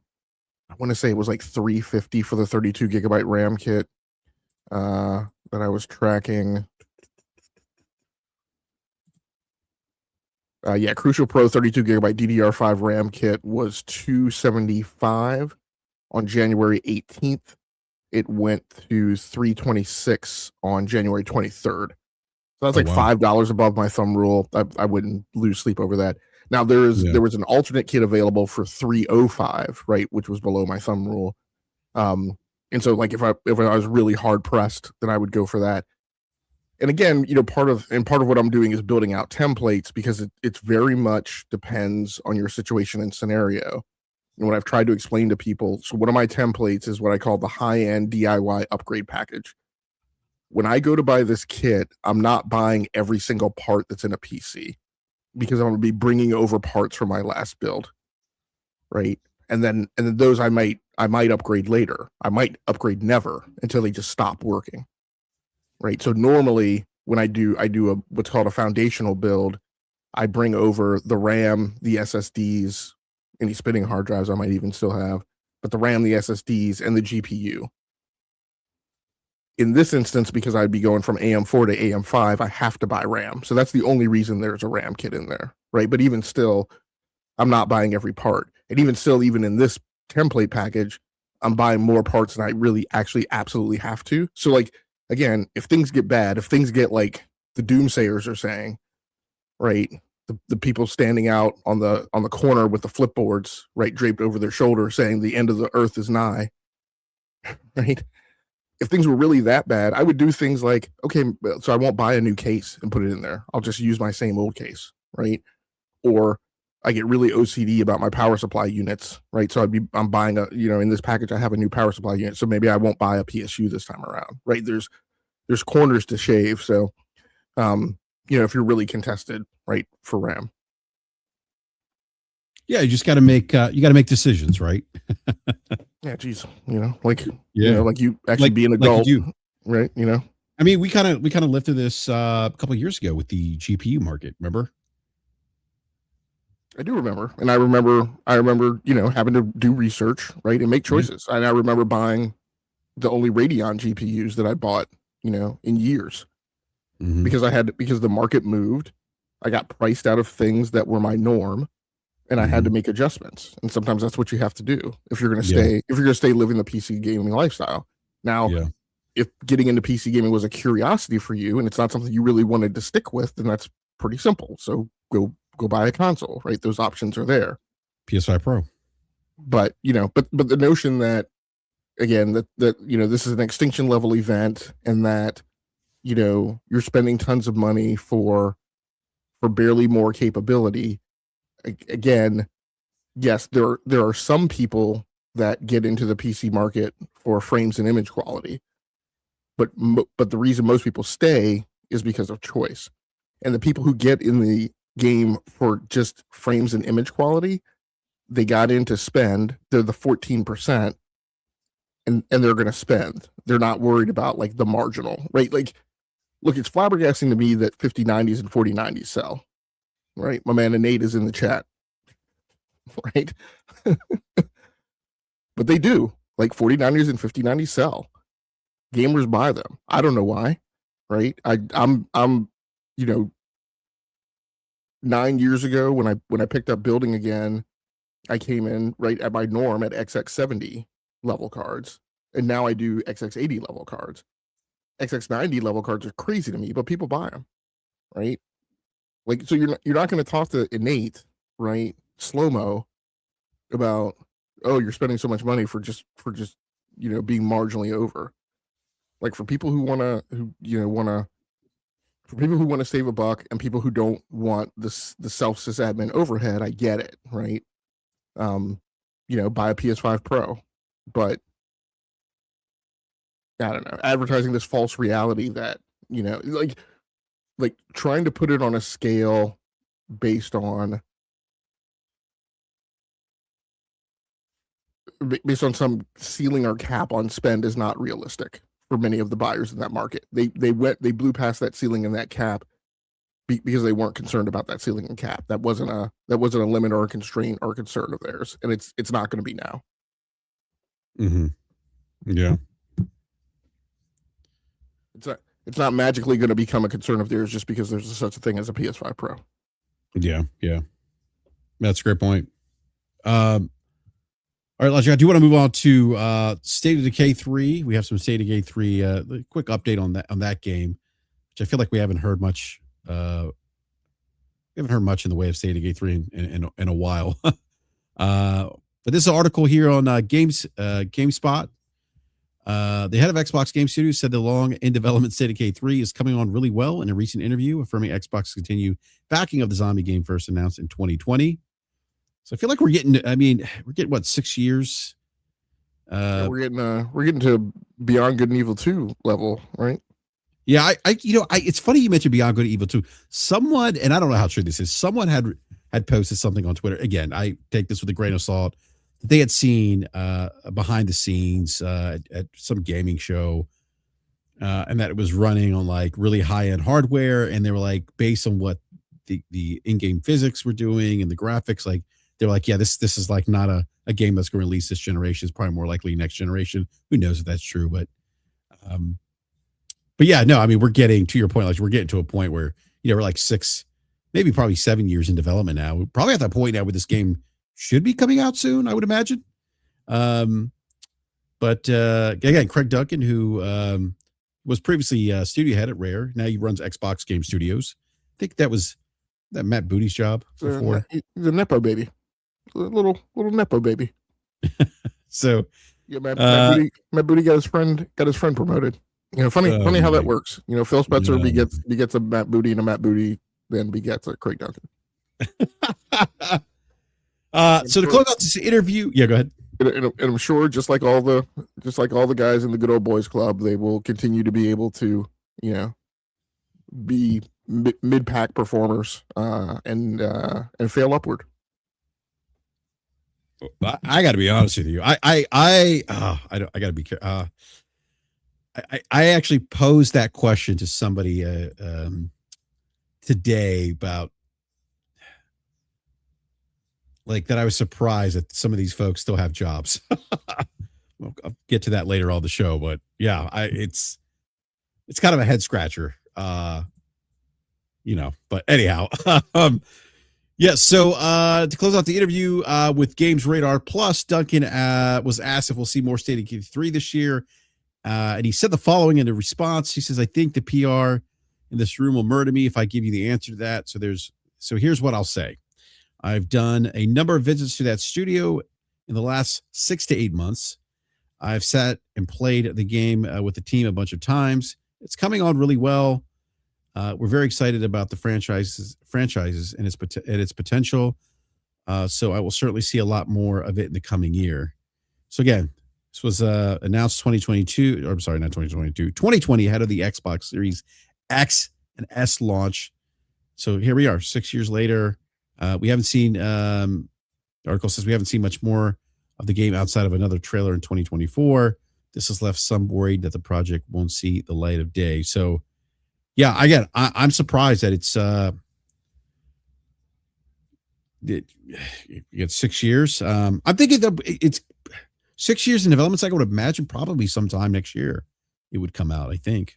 want to say it was like $350 for the 32 gigabyte RAM kit that I was tracking. Crucial Pro 32 gigabyte DDR5 RAM kit was $275 on January 18th. It went to $326 on January 23rd. So that's $5 above my thumb rule. I wouldn't lose sleep over that. Now there was an alternate kit available for $305, right, which was below my thumb rule. And so like if I was really hard pressed, then I would go for that. And again, part of what I'm doing is building out templates because it's very much depends on your situation and scenario. And what I've tried to explain to people, so one of my templates is what I call the high-end DIY upgrade package. When I go to buy this kit, I'm not buying every single part that's in a PC because I'm going to be bringing over parts from my last build, right? And then those I might upgrade later. I might upgrade never until they just stop working, right? So normally when I do what's called a foundational build, I bring over the RAM, the SSDs, any spinning hard drives I might even still have, but the RAM, the SSDs, and the GPU. In this instance, because I'd be going from AM4 to AM5, I have to buy RAM. So that's the only reason there's a RAM kit in there, right? But even still, I'm not buying every part. And even still, even in this template package, I'm buying more parts than I really actually absolutely have to. So like, again, if things get bad, if things get like the doomsayers are saying, right, the people standing out on the corner with the flipboards, right, draped over their shoulder saying the end of the earth is nigh, right? If things were really that bad, I would do things like, okay, so I won't buy a new case and put it in there. I'll just use my same old case, right? Or I get really OCD about my power supply units, right? So I'm buying in this package, I have a new power supply unit. So maybe I won't buy a PSU this time around, right? There's corners to shave. So, if you're really contested, right, for RAM. Yeah, you just got to make decisions, right? Yeah, geez, like you actually be an adult, right? I mean, we kind of lived through this a couple of years ago with the GPU market. Remember? I do remember, and I remember, having to do research, right, and make Yeah. choices. And I remember buying the only Radeon GPUs that I bought, in years, Mhm. because the market moved. I got priced out of things that were my norm, and I had to Mhm. make adjustments. And sometimes that's what you have to do if you're going to Yeah. stay living the PC gaming lifestyle. Now, Yeah. if getting into PC gaming was a curiosity for you and it's not something you really wanted to stick with, then that's pretty simple. So go buy a console, right? Those options are there. PS5 Pro. But but the notion that, again, that this is an extinction level event, and that you're spending tons of money for barely more capability. Again, yes, there are some people that get into the PC market for frames and image quality, but the reason most people stay is because of choice. And the people who get in the game for just frames and image quality, they got in to spend. They're the 14%, and they're going to spend. They're not worried about like the marginal, right? Like, look, it's flabbergasting to me that 5090s and 4090s sell, right? My man Nate is in the chat, right? But they do. Like, 4090s and 5090s sell. Gamers buy them. I don't know why, right? I'm 9 years ago, when I picked up building again, I came in right at my norm at XX70 level cards, and now I do XX80 level cards. XX90 level cards are crazy to me, but people buy them, right? Like, so you're not going to talk to Innate, right? Slow mo about, oh, you're spending so much money for just being marginally over. Like, for people who want to save a buck, and people who don't want the self sysadmin overhead, I get it, right? Buy a PS5 Pro, but I don't know, advertising this false reality that, like trying to put it on a scale based on some ceiling or cap on spend is not realistic for many of the buyers in that market. They blew past that ceiling and that cap because they weren't concerned about that ceiling and cap. That wasn't a limit or a constraint or a concern of theirs, and it's not going to be now. Mm-hmm. Yeah. It's not magically going to become a concern of theirs just because there's such a thing as a PS5 Pro. Yeah. Yeah. That's a great point. All right, Elijah, I do want to move on to State of Decay 3. We have some State of Decay 3, quick update on that game, which I feel like we haven't heard much. We haven't heard much in the way of State of Decay 3 in a while. But this is an article here on GameSpot. The head of Xbox Game Studios said the long in development State of Decay 3 is coming on really well in a recent interview, affirming Xbox continue backing of the zombie game first announced in 2020. So I feel like we're getting what, 6 years? We're getting to Beyond Good and Evil 2 level, right? Yeah, it's funny you mentioned Beyond Good and Evil 2. Someone, and I don't know how true this is, someone had posted something on Twitter. Again, I take this with a grain of salt. They had seen behind the scenes at some gaming show, and that it was running on like really high end hardware, and they were like, based on what the in game physics were doing and the graphics, like they're like, yeah, this is like not a game that's going to release this generation. It's probably more likely next generation. Who knows if that's true, but yeah, no, I mean, we're getting to your point, like we're getting to a point where we're like 6, maybe probably 7 years in development now. We're probably at that point now where this game should be coming out soon, I would imagine. But again, Craig Duncan, who was previously studio head at Rare, now he runs Xbox Game Studios. I think that was Matt Booty's job before. He's a nepo baby, a little nepo baby. So yeah, Matt Booty got his friend promoted. Funny how that works. Phil Spencer begets a Matt Booty, and a Matt Booty then begets a Craig Duncan. So to close out this interview, yeah, go ahead. And I'm sure, just like all the guys in the Good Old Boys Club, they will continue to be able to, be mid-pack performers and fail upward. I got to be honest with you. I got to be. I actually posed that question to somebody today about like that. I was surprised that some of these folks still have jobs. Well, I'll get to that later on the show, but yeah, it's kind of a head scratcher. But anyhow, yeah. So to close out the interview with Games Radar Plus, Duncan was asked if we'll see more State of Decay 3 this year. And he said the following in the response. He says, I think the PR in this room will murder me if I give you the answer to that. So here's what I'll say. I've done a number of visits to that studio in the last 6 to 8 months. I've sat and played the game with the team a bunch of times. It's coming on really well. We're very excited about the franchises and its potential. So I will certainly see a lot more of it in the coming year. So again, this was announced 2022, or I'm sorry, not 2022, 2020 ahead of the Xbox Series X and S launch. So here we are, 6 years later. We haven't seen, the article says we haven't seen much more of the game outside of another trailer in 2024. This has left some worried that the project won't see the light of day. So yeah, I'm surprised that it's 6 years. I'm thinking that it's 6 years in development cycle. I would imagine probably sometime next year it would come out. I think.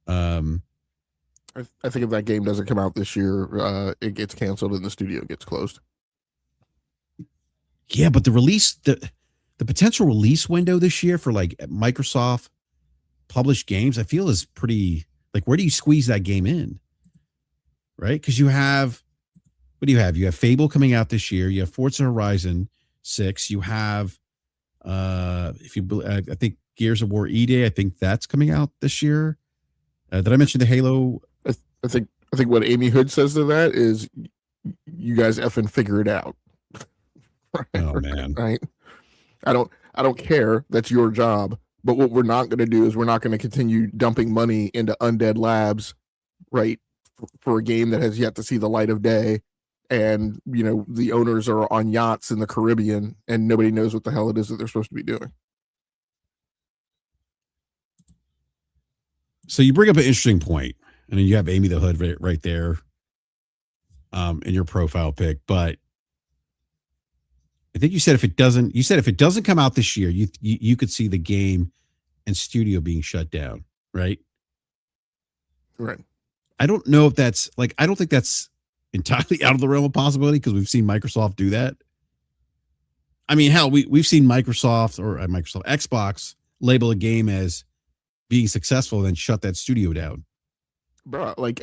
I think if that game doesn't come out this year, it gets canceled and the studio gets closed. Yeah, but the potential release window this year for like Microsoft published games, I feel is pretty like, where do you squeeze that game in? Right? Because you have, what do you have? You have Fable coming out this year. You have Forza Horizon 6. You have, I think Gears of War E-Day, I think that's coming out this year. Did I mention the Halo? I think what Amy Hood says to that is, you guys effing figure it out. Oh man. Right. I don't care. That's your job. But what we're not going to do is we're not going to continue dumping money into Undead Labs, right, for a game that has yet to see the light of day. And, the owners are on yachts in the Caribbean and nobody knows what the hell it is that they're supposed to be doing. So you bring up an interesting point, and then you have Amy the Hood right there in your profile pic. But I think you said if it doesn't come out this year, you could see the game and studio being shut down, right? Right. I don't know if that's like, I don't think that's entirely out of the realm of possibility because we've seen Microsoft do that. I mean, hell, we've seen Microsoft Xbox label a game as being successful and then shut that studio down. Bro, like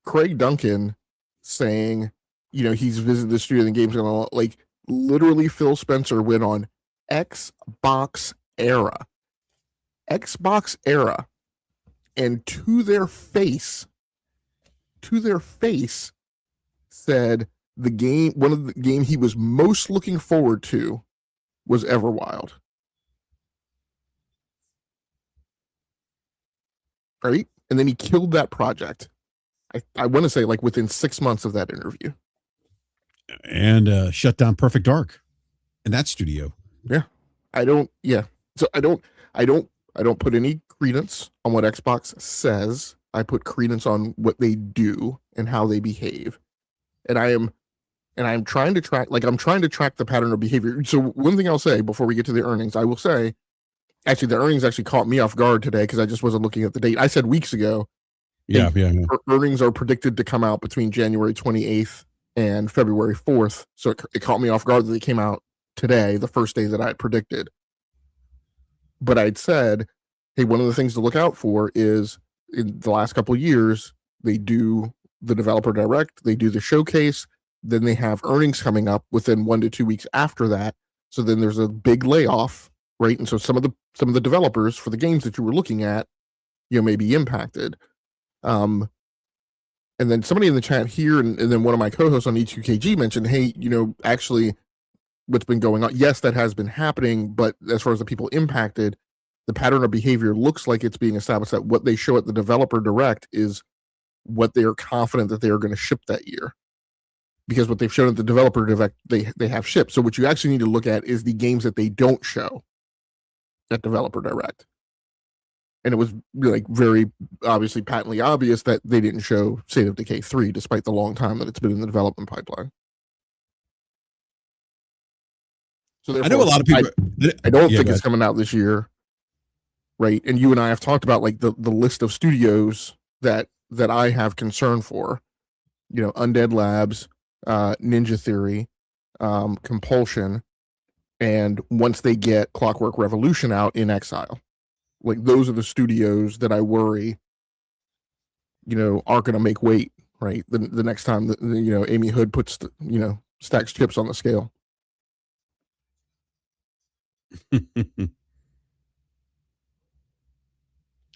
Craig Duncan saying, he's visited the studio and the game's gonna, like, literally Phil Spencer went on Xbox Era, and to their face said one of the game he was most looking forward to was Everwild. Right? And then he killed that project. I want to say like within 6 months of that interview. And shut down Perfect Dark in that studio. Yeah. So I don't put any credence on what Xbox says. I put credence on what they do and how they behave. And I'm trying to track the pattern of behavior. So one thing I'll say before we get to the earnings, I will say, actually, the earnings actually caught me off guard today because I just wasn't looking at the date. I said weeks ago. Yeah. Earnings are predicted to come out between January 28th and February 4th. So it caught me off guard that they came out today, the first day that I had predicted. But I'd said, hey, one of the things to look out for is in the last couple of years, they do the developer direct, they do the showcase, then they have earnings coming up within 1 to 2 weeks after that. So then there's a big layoff, right? And so some of the developers for the games that you were looking at, may be impacted. And then somebody in the chat here, and then one of my co-hosts on E2KG mentioned, hey, actually what's been going on, yes, that has been happening, but as far as the people impacted, the pattern of behavior looks like it's being established that what they show at the developer direct is what they are confident that they are going to ship that year. Because what they've shown at the developer direct, they have shipped. So what you actually need to look at is the games that they don't show at developer direct. And it was like very obviously patently obvious that they didn't show State of Decay 3, despite the long time that it's been in the development pipeline. So I know a therefore, lot of people. I don't Yeah, think go it's ahead. coming out this year, right? And you and I have talked about like the list of studios that I have concern for. You know, Undead Labs, Ninja Theory, Compulsion, and once they get Clockwork Revolution out, In Exile. Like those are the studios that I worry, you know, aren't going to make weight, right? The next time that, you know, Amy Hood puts, you know, stacks chips on the scale.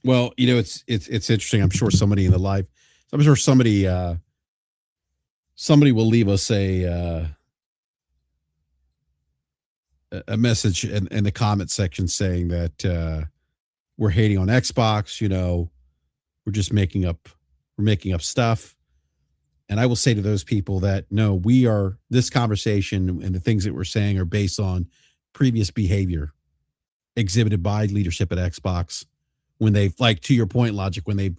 Well, you know, it's interesting. I'm sure somebody in the live, I'm sure somebody will leave us a message in the comment section saying that we're hating on Xbox. You know, we're making up stuff. And I will say to those people that no, this conversation and the things that we're saying are based on previous behavior exhibited by leadership at Xbox when they, like, to your point, Logic, when they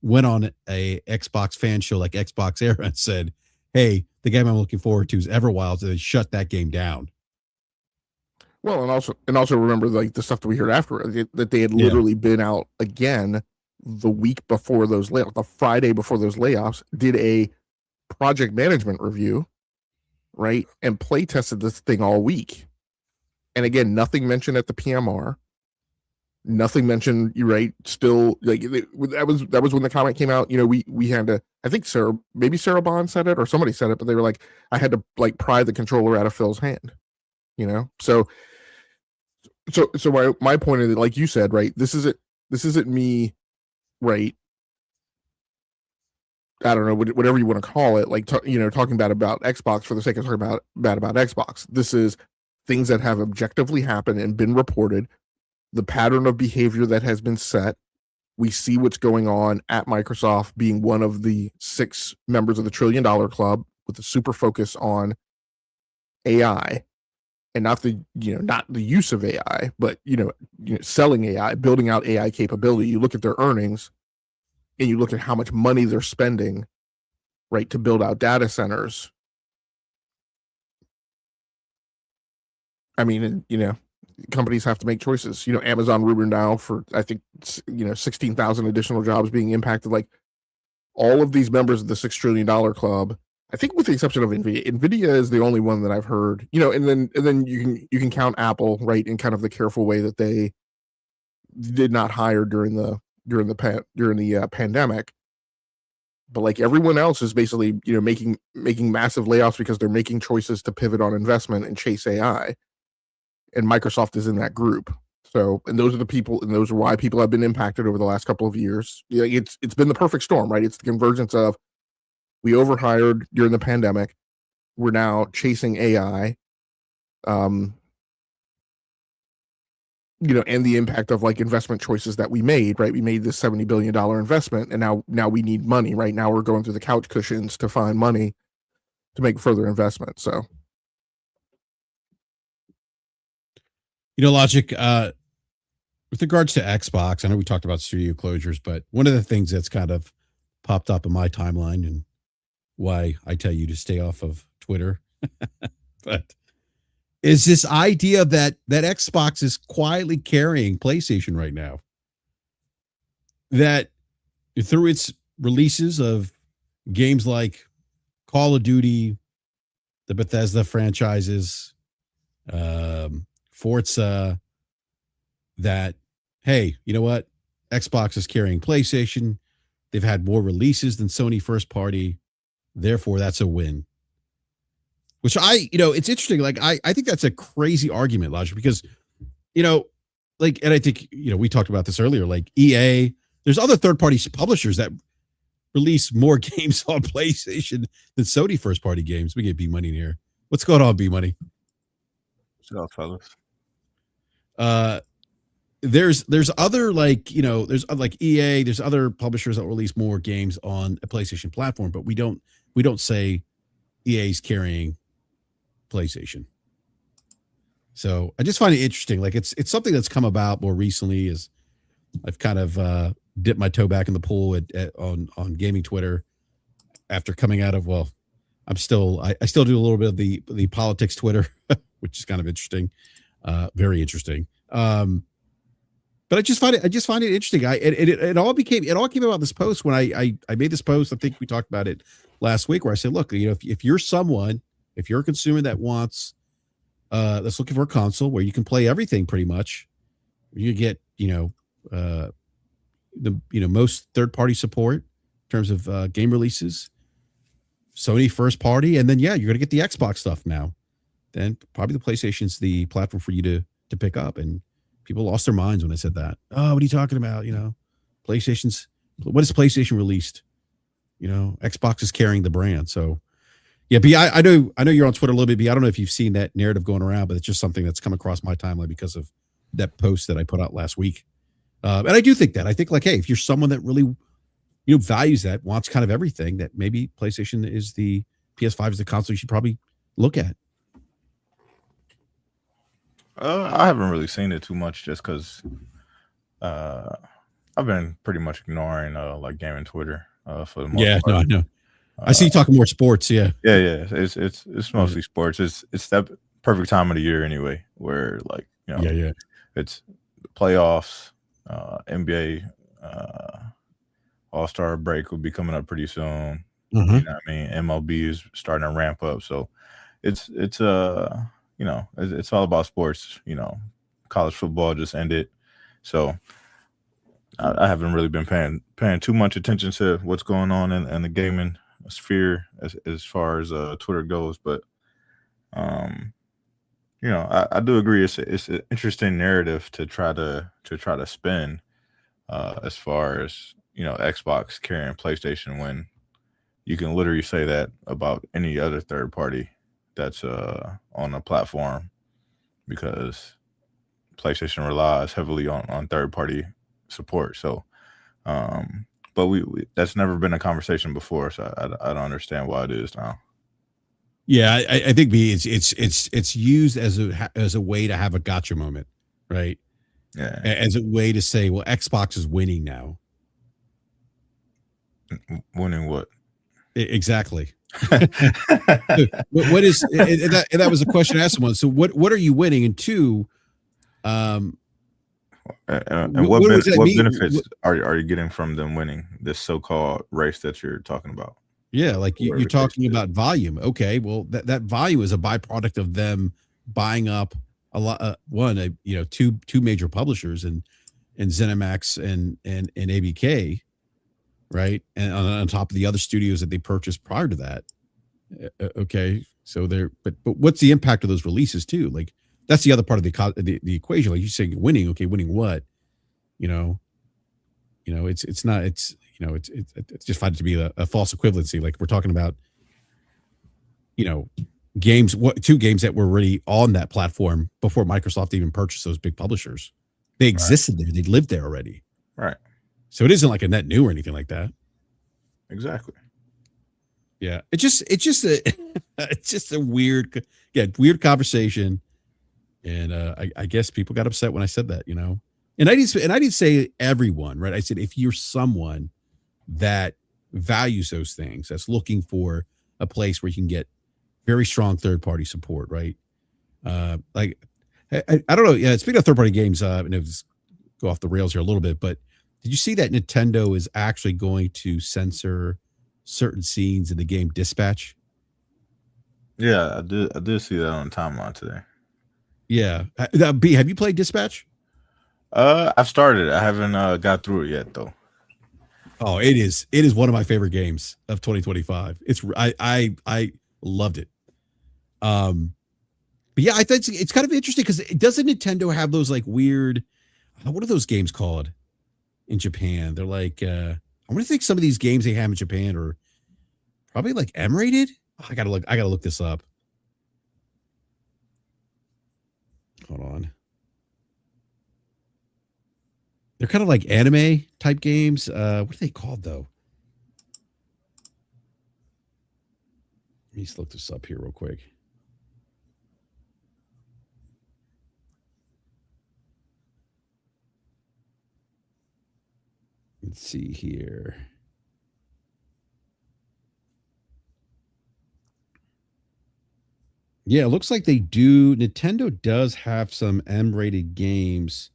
went on a Xbox fan show like Xbox Era and said, hey, the game I'm looking forward to is Everwild, so they shut that game down. Well, and also remember like the stuff that we heard after that they had literally been out again the week before those layoffs, the Friday before those layoffs, did a project management review, right, and play tested this thing all week. And again, nothing mentioned at the PMR. Nothing mentioned. You right? Still, like that was when the comment came out. You know, we had to. I think Sarah Bond said it or somebody said it, but they were like, I had to like pry the controller out of Phil's hand. You know, so my point is, like you said, right? This isn't me, right? I don't know, whatever you want to call it, like you know, talking bad about Xbox for the sake of talking bad about Xbox. This is things that have objectively happened and been reported. The pattern of behavior that has been set. We see what's going on at Microsoft, being one of the 6 members of the $1 trillion club with a super focus on AI, and not the use of AI, but you know selling AI, building out AI capability. You look at their earnings, and you look at how much money they're spending, right, to build out data centers. I mean, you know, companies have to make choices. You know, Amazon rumored now for, I think, you know, 16,000 additional jobs being impacted. Like all of these members of the $6 trillion club, I think with the exception of Nvidia. Nvidia is the only one that I've heard, you know, and then you can count Apple, right, in kind of the careful way that they did not hire during the pandemic. But like everyone else is basically, you know, making massive layoffs because they're making choices to pivot on investment and chase AI. And Microsoft is in that group. So, and those are the people, and those are why people have been impacted over the last couple of years. Yeah, it's been the perfect storm, right? It's the convergence of we overhired during the pandemic. We're now chasing AI. You know, and the impact of like investment choices that we made, right? We made this $70 billion investment, and now we need money. Right now, we're going through the couch cushions to find money to make further investment. So, You know, Logic, with regards to Xbox, I know we talked about studio closures, but one of the things that's kind of popped up in my timeline and why I tell you to stay off of Twitter, but is this idea that Xbox is quietly carrying PlayStation right now. That through its releases of games like Call of Duty, the Bethesda franchises, Forza, that, hey, you know what? Xbox is carrying PlayStation. They've had more releases than Sony first party. Therefore, that's a win. Which it's interesting. Like, I think that's a crazy argument, Logic, because, you know, like, and I think, you know, we talked about this earlier, like EA, there's other third party publishers that release more games on PlayStation than Sony first party games. We get B Money in here. What's going on, B Money? What's up, fellas? There's other, like, you know, there's like EA, there's other publishers that release more games on a PlayStation platform, but we don't say EA's carrying PlayStation. So I just find it interesting. Like it's something that's come about more recently, is I've kind of dipped my toe back in the pool on gaming Twitter after coming out of I still do a little bit of the politics Twitter, which is kind of interesting, very interesting. But I just find it interesting. It all came about this post when I made this post. I think we talked about it last week where I said, look, if you're a consumer that wants that's looking for a console where you can play everything pretty much, you get most third-party support in terms of game releases, Sony first party, and then you're gonna get the Xbox stuff now. Then probably the PlayStation's the platform for you to pick up. And people lost their minds when I said that. Oh, what are you talking about? What is PlayStation released? Xbox is carrying the brand. So yeah, B, I know you're on Twitter a little bit, B. I don't know if you've seen that narrative going around, but it's just something that's come across my timeline because of that post that I put out last week. And I do think that. I think hey, if you're someone that really values that, wants kind of everything, that maybe PlayStation is PS5 is the console you should probably look at. I haven't really seen it too much just because I've been pretty much ignoring like gaming Twitter for the most part. No, I know. I see you talking more sports. Yeah. It's mostly sports. It's that perfect time of the year anyway, where like it's the playoffs, NBA All-Star break will be coming up pretty soon. You know what I mean? MLB is starting to ramp up, so it's it's all about sports. College football just ended, so I haven't really been paying too much attention to what's going on in the gaming sphere as far as Twitter goes. But I do agree it's an interesting narrative to try to spin as far as Xbox carrying PlayStation when you can literally say that about any other third party that's on a platform, because PlayStation relies heavily on third party support. So but we that's never been a conversation before, so I don't understand why it is now. Yeah, I think it's used as a way to have a gotcha moment, right? Yeah. As a way to say, well, Xbox is winning now. Winning what? Exactly. What is and that was a question I asked someone. So what are you winning? And two, and what does that what mean? benefits are you getting from them winning this so-called race that you're talking about? Yeah, like you're Whatever the case talking is. about volume. Okay, well that volume is a byproduct of them buying up a lot. Two major publishers and ZeniMax and ABK, right? And on top of the other studios that they purchased prior to that. Okay, so but what's the impact of those releases too? Like that's the other part of the equation. Like you say, winning. Okay, winning what? It's just find it to be a false equivalency. Like we're talking about, games. Two games that were already on that platform before Microsoft even purchased those big publishers. They existed there. They lived there already. Right. So it isn't like a net new or anything like that. Exactly. Yeah, it's just a weird conversation, and I guess people got upset when I said that, and I didn't say everyone, right? I said if you're someone that values those things, that's looking for a place where you can get very strong third party support, right? Like I don't know. Yeah, speaking of third party games, just go off the rails here a little bit, but did you see that Nintendo is actually going to censor certain scenes in the game Dispatch? Yeah, I did see that on the timeline today. Yeah. B, have you played Dispatch? I've started. I haven't got through it yet though. Oh, it is one of my favorite games of 2025. I loved it. But yeah, I think it's kind of interesting because doesn't Nintendo have those like weird, what are those games called in Japan? They're like I want to think some of these games they have in Japan are probably like M-rated. Oh, I gotta look this up. Hold on. They're kind of like anime type games. What are they called though? Let me just look this up here real quick. Let's see here. Yeah, it looks like they do. Nintendo does have some M-rated games.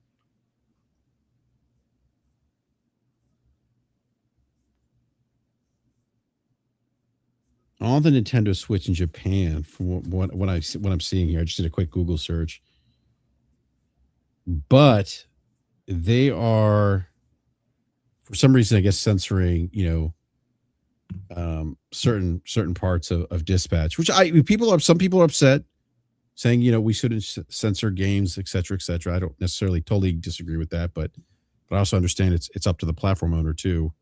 On the Nintendo Switch in Japan, from what I'm seeing here, I just did a quick Google search. But they are, for some reason, I guess, censoring, certain parts of Dispatch, which some people are upset, saying, we shouldn't censor games, et cetera, et cetera. I don't necessarily totally disagree with that, but I also understand it's up to the platform owner too,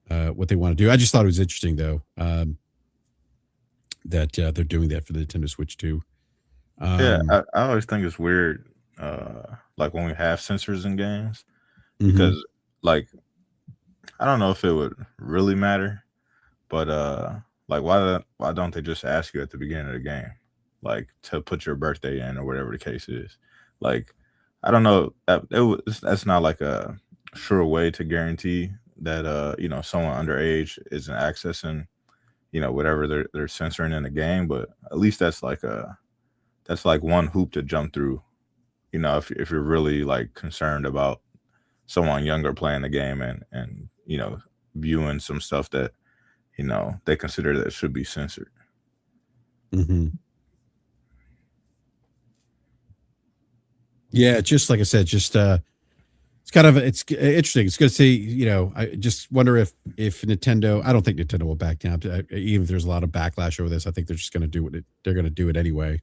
what they want to do. I just thought it was interesting though, that they're doing that for the Nintendo Switch too. Yeah, I always think it's weird, like when we have censors in games, Mhm. because like I don't know if it would really matter, but like why don't they just ask you at the beginning of the game, like to put your birthday in or whatever the case is? Like I don't know, that's not like a sure way to guarantee that someone underage isn't accessing whatever they're censoring in the game, but at least that's like one hoop to jump through, if you're really like concerned about someone younger playing the game and viewing some stuff that they consider that should be censored. Mm-hmm. Yeah, just like I said, just it's kind of it's interesting. It's good to see. I just wonder if Nintendo. I don't think Nintendo will back down. Even if there's a lot of backlash over this, I think they're just going to do it. They're going to do it anyway.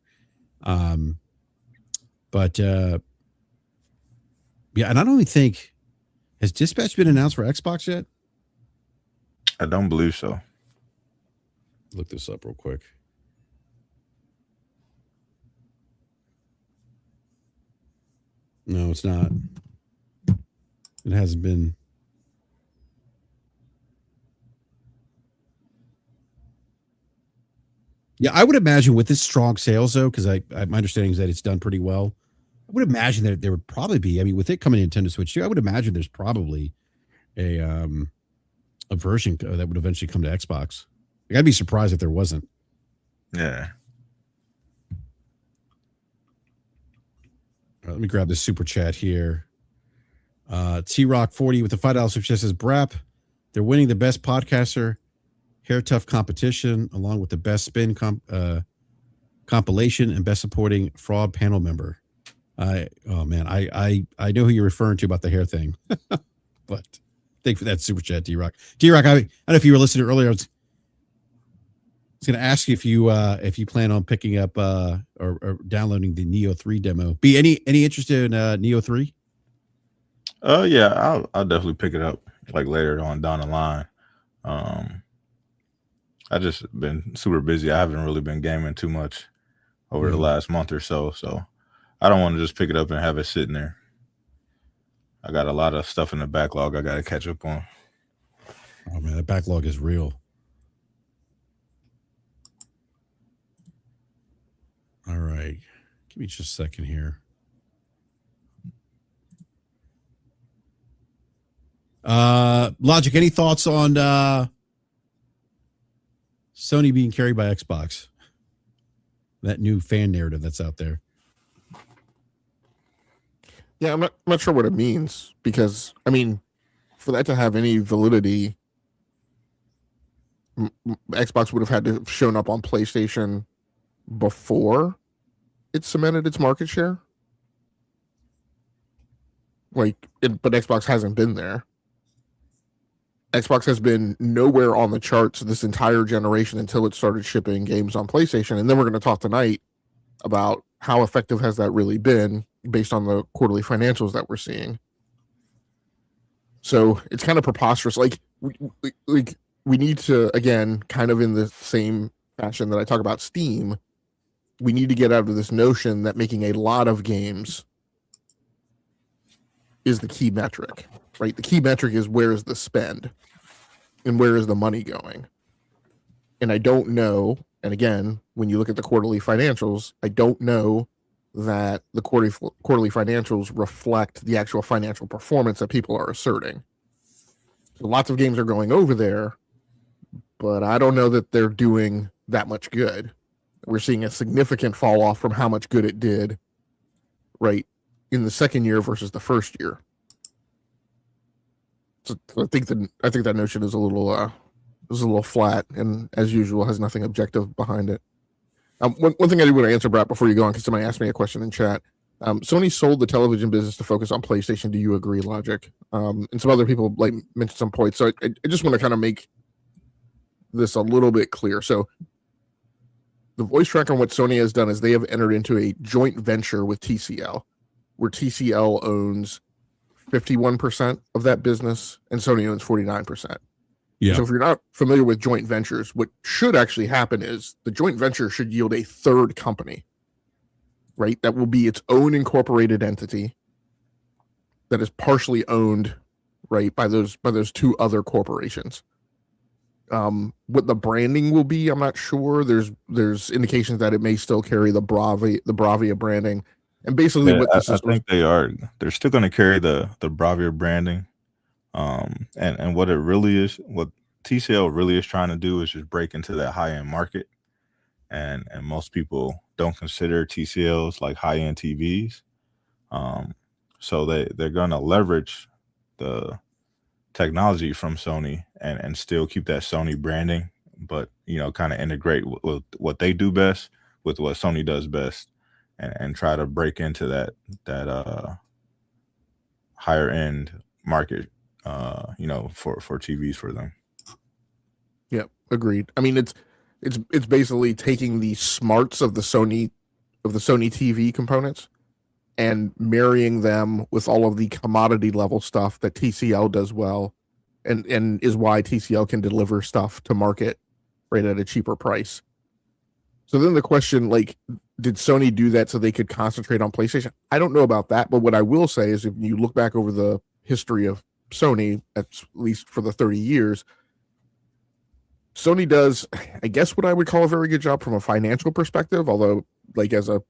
But yeah, and I don't even think, has Dispatch been announced for Xbox yet? I don't believe so. Look this up real quick. No, it's not. It hasn't been. Yeah, I would imagine with this strong sales though, because my understanding is that it's done pretty well. I would imagine that there would probably be. I mean, with it coming to Nintendo Switch too, I would imagine there's probably a version that would eventually come to Xbox. Like, I'd be surprised if there wasn't. Yeah. Let me grab this super chat here. T-Rock 40 with the $5 super chat says, Brap, they're winning the best podcaster hair tough competition along with the best spin compilation and best supporting fraud panel member. I know who you're referring to about the hair thing. But thank you for that super chat, T-Rock. T-Rock, I don't know if you were listening earlier. I was going to ask you if you plan on picking up or downloading the Neo 3 demo. Be any interest in Neo 3? Yeah, I'll definitely pick it up like later on down the line. I just been super busy. I haven't really been gaming too much over the last month or so I don't want to just pick it up and have it sitting there. I got a lot of stuff in the backlog I got to catch up on. Oh man, that backlog is real. All right, give me just a second here. Logic, any thoughts on Sony being carried by Xbox? That new fan narrative that's out there. Yeah, I'm not sure what it means, because I mean, for that to have any validity, Xbox would have had to have shown up on PlayStation before it cemented its market share. But Xbox hasn't been there. Xbox has been nowhere on the charts this entire generation until it started shipping games on PlayStation. And then we're going to talk tonight about how effective has that really been based on the quarterly financials that we're seeing. So it's kind of preposterous. Like we need to, again, kind of in the same fashion that I talk about Steam, we need to get out of this notion that making a lot of games is the key metric, right? The key metric is where is the spend and where is the money going? And I don't know. And again, when you look at the quarterly financials, I don't know that the quarterly financials reflect the actual financial performance that people are asserting. lots of games are going over there, but I don't know that they're doing that much good. We're seeing a significant fall off from how much good it did right in the second year versus the first year. So I think that notion is a little flat, and as usual has nothing objective behind it. One thing I do want to answer, Brett, before you go on, because somebody asked me a question in chat. Sony sold the television business to focus on PlayStation. Do you agree, Logic? And some other people like mentioned some points. So I just want to kind of make this a little bit clear. So the voice tracker on what Sony has done is they have entered into a joint venture with TCL, where TCL owns 51% of that business and Sony owns 49%. Yeah. So if you're not familiar with joint ventures, what should actually happen is the joint venture should yield a third company, right? That will be its own incorporated entity that is partially owned, right, by those two other corporations. What the branding will be, I'm not sure. There's indications that it may still carry the Bravia branding. And basically what this is, I think they're still going to carry the Bravia branding. And what it really is, what TCL really is trying to do is just break into that high-end market. And most people don't consider TCLs like high-end TVs. So they're going to leverage the technology from Sony and still keep that Sony branding, but kind of integrate with what they do best with what Sony does best, and try to break into that higher end market, for TVs for them. Yeah, agreed. I mean, it's basically taking the smarts of the Sony TV components and marrying them with all of the commodity level stuff that TCL does well, and is why TCL can deliver stuff to market right at a cheaper price. So then the question, like, did Sony do that so they could concentrate on PlayStation? I don't know about that, but what I will say is if you look back over the history of Sony, at least for the 30 years, Sony does, I guess, what I would call a very good job from a financial perspective, although, like, as a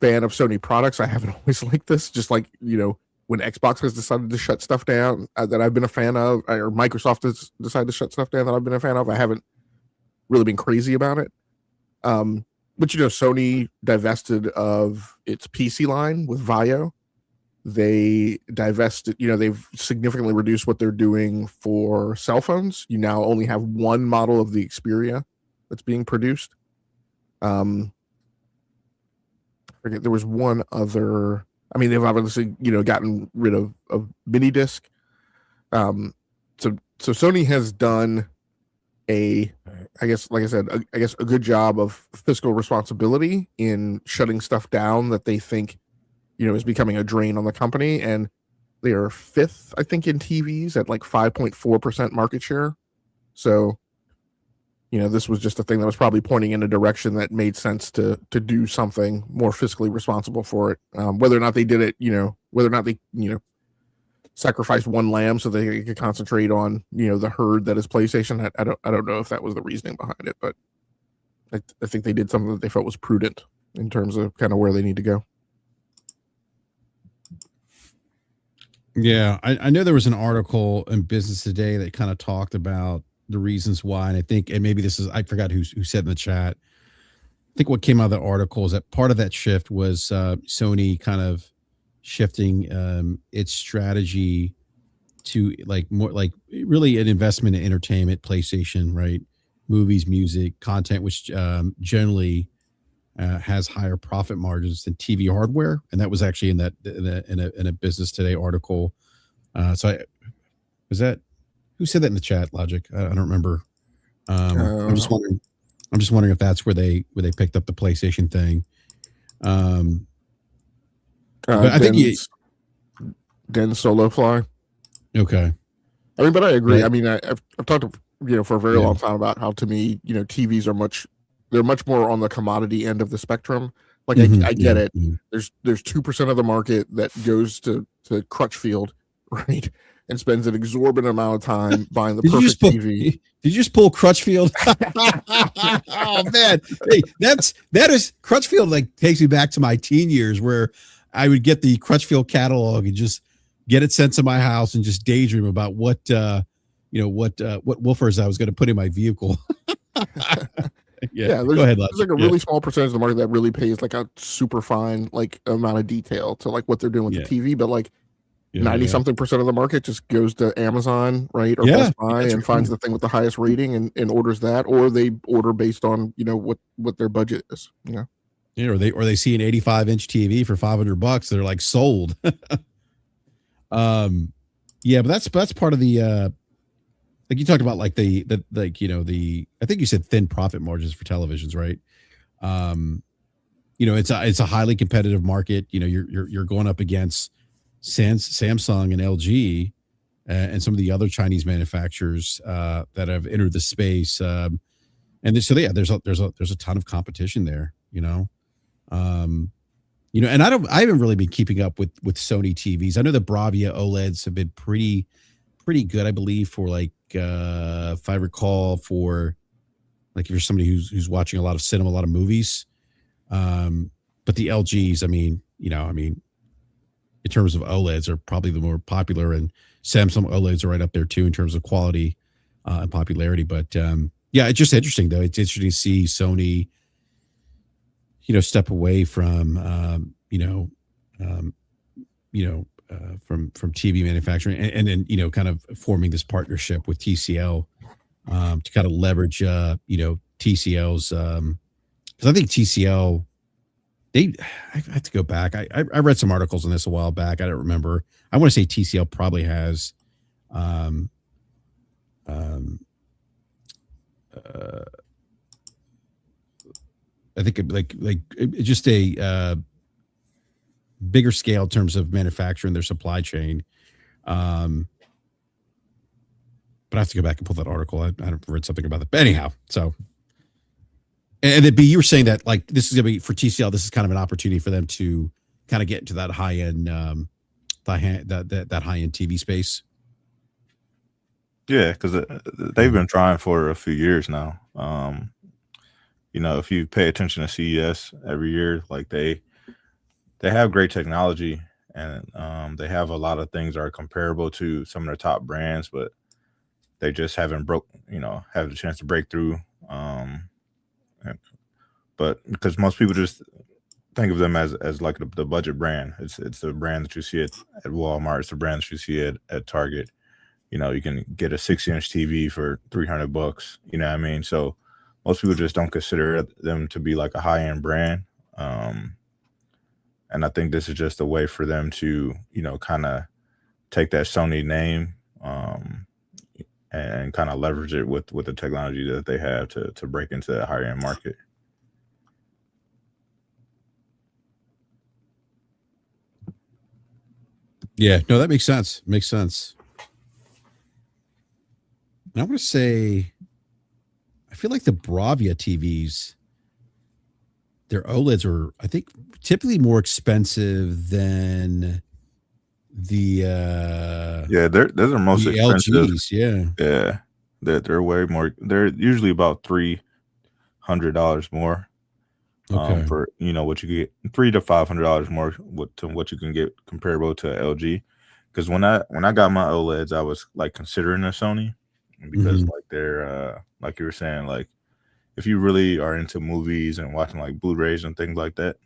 fan of Sony products, I haven't always liked this. Just like, when Xbox has decided to shut stuff down that I've been a fan of, or Microsoft has decided to shut stuff down that I've been a fan of, I haven't really been crazy about it. But Sony divested of its PC line with Vaio. They divested, they've significantly reduced what they're doing for cell phones. You now only have one model of the Xperia that's being produced. I forget, there was one other. I mean, they've obviously, gotten rid of mini disc. So Sony has done a good job of fiscal responsibility in shutting stuff down that they think, is becoming a drain on the company. And they are fifth, I think, in TVs at like 5.4% market share. So, this was just a thing that was probably pointing in a direction that made sense to do something more fiscally responsible for it. Whether or not they did it, whether or not they, sacrificed one lamb so they could concentrate on, the herd that is PlayStation. I don't know if that was the reasoning behind it, but I think they did something that they felt was prudent in terms of kind of where they need to go. Yeah, I know there was an article in Business Today that kind of talked about the reasons why, and I think, and maybe this is, I forgot who said in the chat. I think what came out of the article is that part of that shift was Sony kind of shifting its strategy to more really an investment in entertainment, PlayStation, right? Movies, music, content, which generally has higher profit margins than TV hardware, and that was actually in a Business Today article. Was that who said that in the chat? Logic? I don't remember. I'm just wondering if that's where they picked up the PlayStation thing. But I think Den Solo Fly. Okay. I mean, but I agree. Yeah. I mean, I've talked for a very long time about how, to me, TVs are much more on the commodity end of the spectrum. Like, I get it. There's 2% of the market that goes to Crutchfield, right, and spends an exorbitant amount of time buying the perfect TV. Did you just pull Crutchfield? Oh man, hey, that is Crutchfield. Like, takes me back to my teen years where I would get the Crutchfield catalog and just get it sent to my house, and just daydream about what woofers I was going to put in my vehicle. Yeah, Go ahead, there's like a really small percentage of the market that really pays like a super fine like amount of detail to like what they're doing with the TV, but like 90-something% of the market just goes to Amazon, right, or Best Buy, and finds the thing with the highest rating and orders that, or they order based on what their budget is. Or they see an 85-inch TV for $500. They're like sold. But that's part of the like you talked about, like the I think you said thin profit margins for televisions, right? It's a highly competitive market. You're going up against Samsung and LG and some of the other Chinese manufacturers that have entered the space. And there's a ton of competition there, and I haven't really been keeping up with Sony TVs. I know the Bravia OLEDs have been pretty good, I believe, for like, if I recall, for like if you're somebody who's watching a lot of cinema, a lot of movies. But the LGs, in terms of OLEDs, are probably the more popular, and Samsung OLEDs are right up there too in terms of quality and popularity. But it's just interesting though. It's interesting to see Sony, step away from from TV manufacturing, and then kind of forming this partnership with TCL to kind of leverage TCL's, because I think TCL, I have to go back. I read some articles on this a while back. I don't remember. I want to say TCL probably has I think like just a bigger scale in terms of manufacturing their supply chain. But I have to go back and pull that article. I read something about that. But anyhow, so. And then B, you were saying that like this is going to be for TCL. This is kind of an opportunity for them to kind of get into that high end, that high end TV space. Yeah, because they've been trying for a few years now. If you pay attention to CES every year, like they have great technology, and they have a lot of things that are comparable to some of their top brands, but they just haven't have the chance to break through. But because most people just think of them as like the budget brand. It's the brand that you see at Walmart. It's the brand that you see at Target. You can get a 60-inch TV for $300. You know what I mean? So most people just don't consider them to be like a high-end brand. And I think this is just a way for them to, kind of take that Sony name and kind of leverage it with the technology that they have to break into that higher end market. Yeah, no, that makes sense. Makes sense. And I want to say, I feel like the Bravia TVs, their OLEDs are, I think, typically more expensive than the those are most expensive. LGs, they're way more. They're usually about $300 more. Okay. For what you get, $300 to $500 more to what you can get comparable to LG. Because when I got my OLEDs, I was like considering a Sony, because like they're like you were saying, like if you really are into movies and watching like Blu-rays and things like that,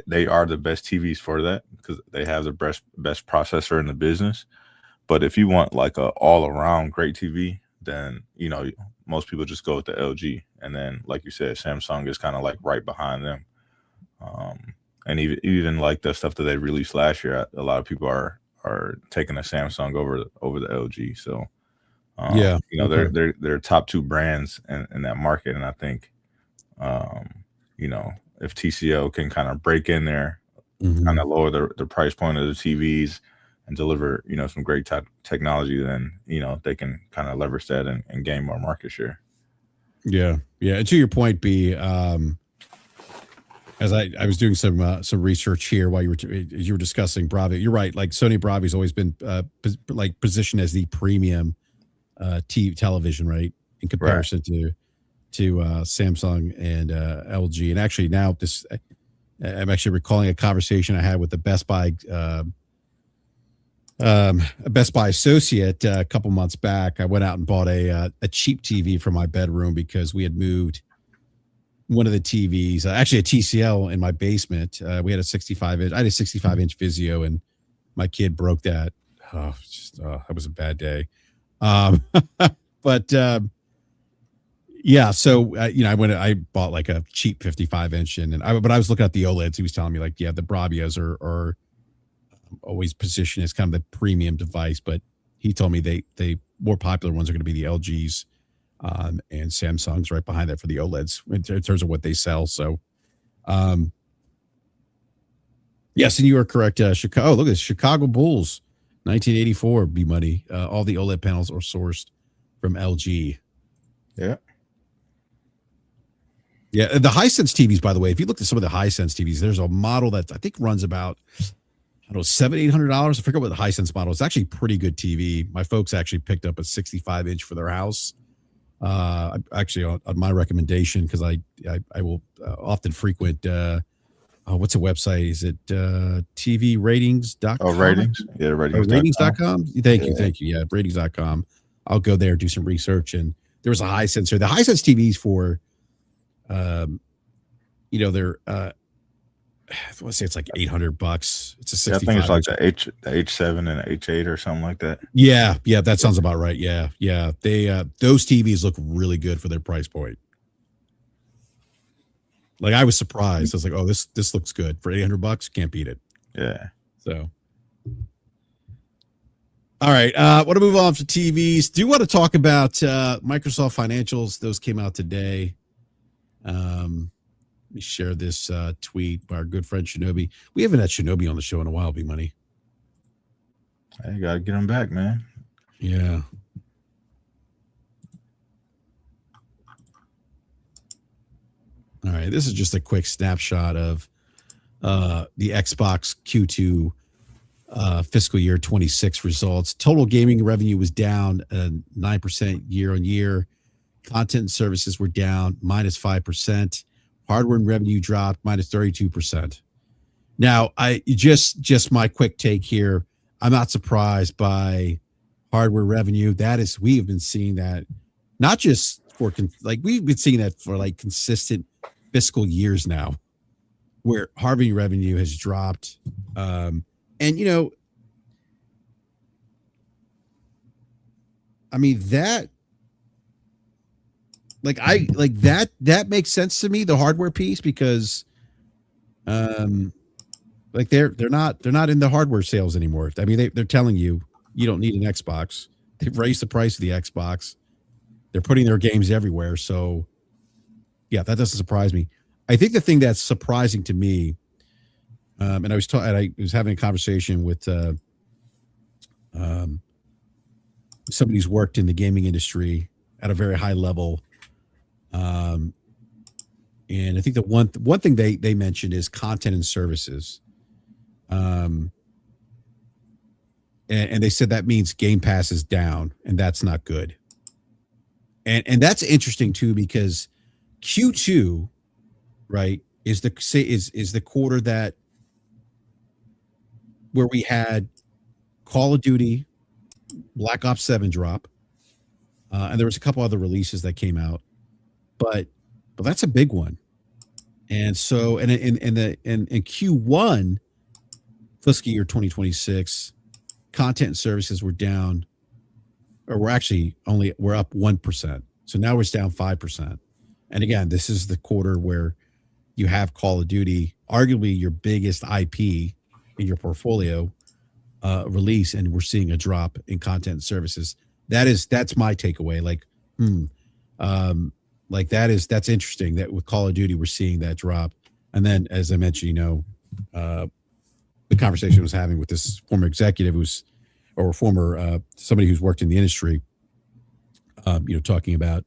they are the best TVs for that, because they have the best processor in the business. But if you want like a all around great TV, then most people just go with the LG, and then like you said, Samsung is kind of like right behind them. And even like the stuff that they released last year, a lot of people are taking the Samsung over the LG. So they're top two brands in that market, and I think if TCL can kind of break in there, kind of lower the price point of the TVs and deliver some great technology, then they can kind of leverage that and gain more market share. Yeah. And to your point, B, as I was doing some research here while you were discussing Bravia, you're right. Like Sony Bravia's always been positioned as the premium television, right, in comparison to Samsung and LG. And actually now I'm actually recalling a conversation I had with the Best Buy a Best Buy associate a couple months back. I went out and bought a cheap TV for my bedroom because we had moved one of the TVs, actually a TCL in my basement. We had a 65 inch. I had a 65-inch Vizio, and my kid broke that. That was a bad day. But yeah, so I bought like a cheap 55-inch, but I was looking at the OLEDs. He was telling me like, yeah, the Bravios are always positioned as kind of the premium device, but he told me they more popular ones are going to be the LGs and Samsung's right behind that for the OLEDs in terms of what they sell. So, yes, and you are correct. Chicago. Oh, look at this, Chicago Bulls, 1984 B money. All the OLED panels are sourced from LG. Yeah. Yeah, the Hisense TVs, by the way, if you look at some of the Hisense TVs, there's a model that I think runs about, I don't know, $700-800. I forget what the Hisense model is. It's actually pretty good TV. My folks actually picked up a 65-inch for their house. Actually, on my recommendation, because I will often frequent. What's the website? Is it tvratings.com? Oh, ratings. Yeah, ratings.com. Ratings.com. Thank you. Yeah, ratings.com. I'll go there, do some research, and there was a Hisense. The Hisense TVs for. They're I want to say it's like $800. It's a 65. I think it's like the H7 and the H8 or something like that. Yeah, that sounds about right. Yeah. They those TVs look really good for their price point. Like I was surprised. I was like, oh, this looks good for $800. Can't beat it. Yeah. So. All right. Want to move on to TVs. Do you want to talk about Microsoft financials? Those came out today. Let me share this tweet by our good friend Shinobi. We haven't had Shinobi on the show in a while, B Money. I gotta get him back, man. Yeah. All right. This is just a quick snapshot of the Xbox Q2 fiscal year 26 results. Total gaming revenue was down 9% year on year. Content and services were down minus 5%. Hardware and revenue dropped minus 32%. Now, I just my quick take here. I'm not surprised by hardware revenue. We have been seeing that not just for we've been seeing that for like consistent fiscal years now, where hardware revenue has dropped. I mean that. That makes sense to me, the hardware piece, because they're not in the hardware sales anymore. I mean, they're telling you don't need an Xbox. They've raised the price of the Xbox. They're putting their games everywhere. So yeah, that doesn't surprise me. I think the thing that's surprising to me, and I was having a conversation with somebody who's worked in the gaming industry at a very high level. And I think the one thing they mentioned is content and services. And they said that means Game Pass is down, and that's not good. And that's interesting too, because Q2, right, is the quarter where we had Call of Duty, Black Ops 7 drop, and there was a couple other releases that came out, but that's a big one. And so, and in Q1 fiscal year 2026, content and services were down, or we're up 1%. So now it's down 5%. And again, this is the quarter where you have Call of Duty, arguably your biggest IP in your portfolio, release, and we're seeing a drop in content and services. That's my takeaway. That's interesting that with Call of Duty we're seeing that drop. And then, as I mentioned, the conversation I was having with this former executive somebody who's worked in the industry, talking about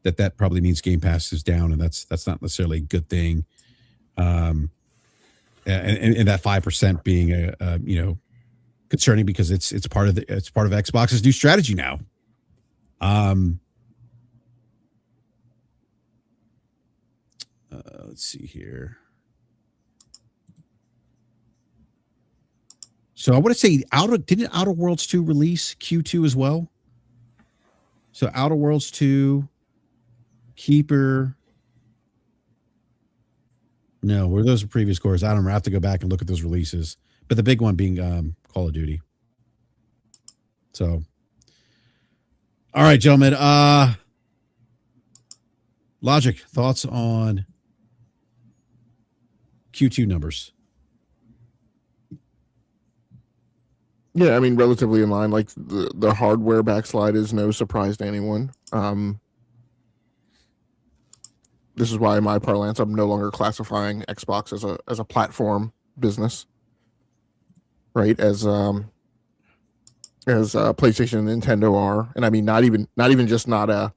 that probably means Game Pass is down, and that's not necessarily a good thing. And that 5% being concerning, because it's part of Xbox's new strategy now. Let's see here. So I want to say didn't Outer Worlds 2 release Q2 as well? So Outer Worlds 2, Keeper. No, were those previous cores? I don't remember. I have to go back and look at those releases. But the big one being Call of Duty. So, all right, gentlemen. Logic, thoughts on Q2 numbers? Yeah, I mean, relatively in line. Like the hardware backslide is no surprise to anyone. This is why in my parlance, I'm no longer classifying Xbox as a platform business, right? As PlayStation and Nintendo are, and I mean not even just not a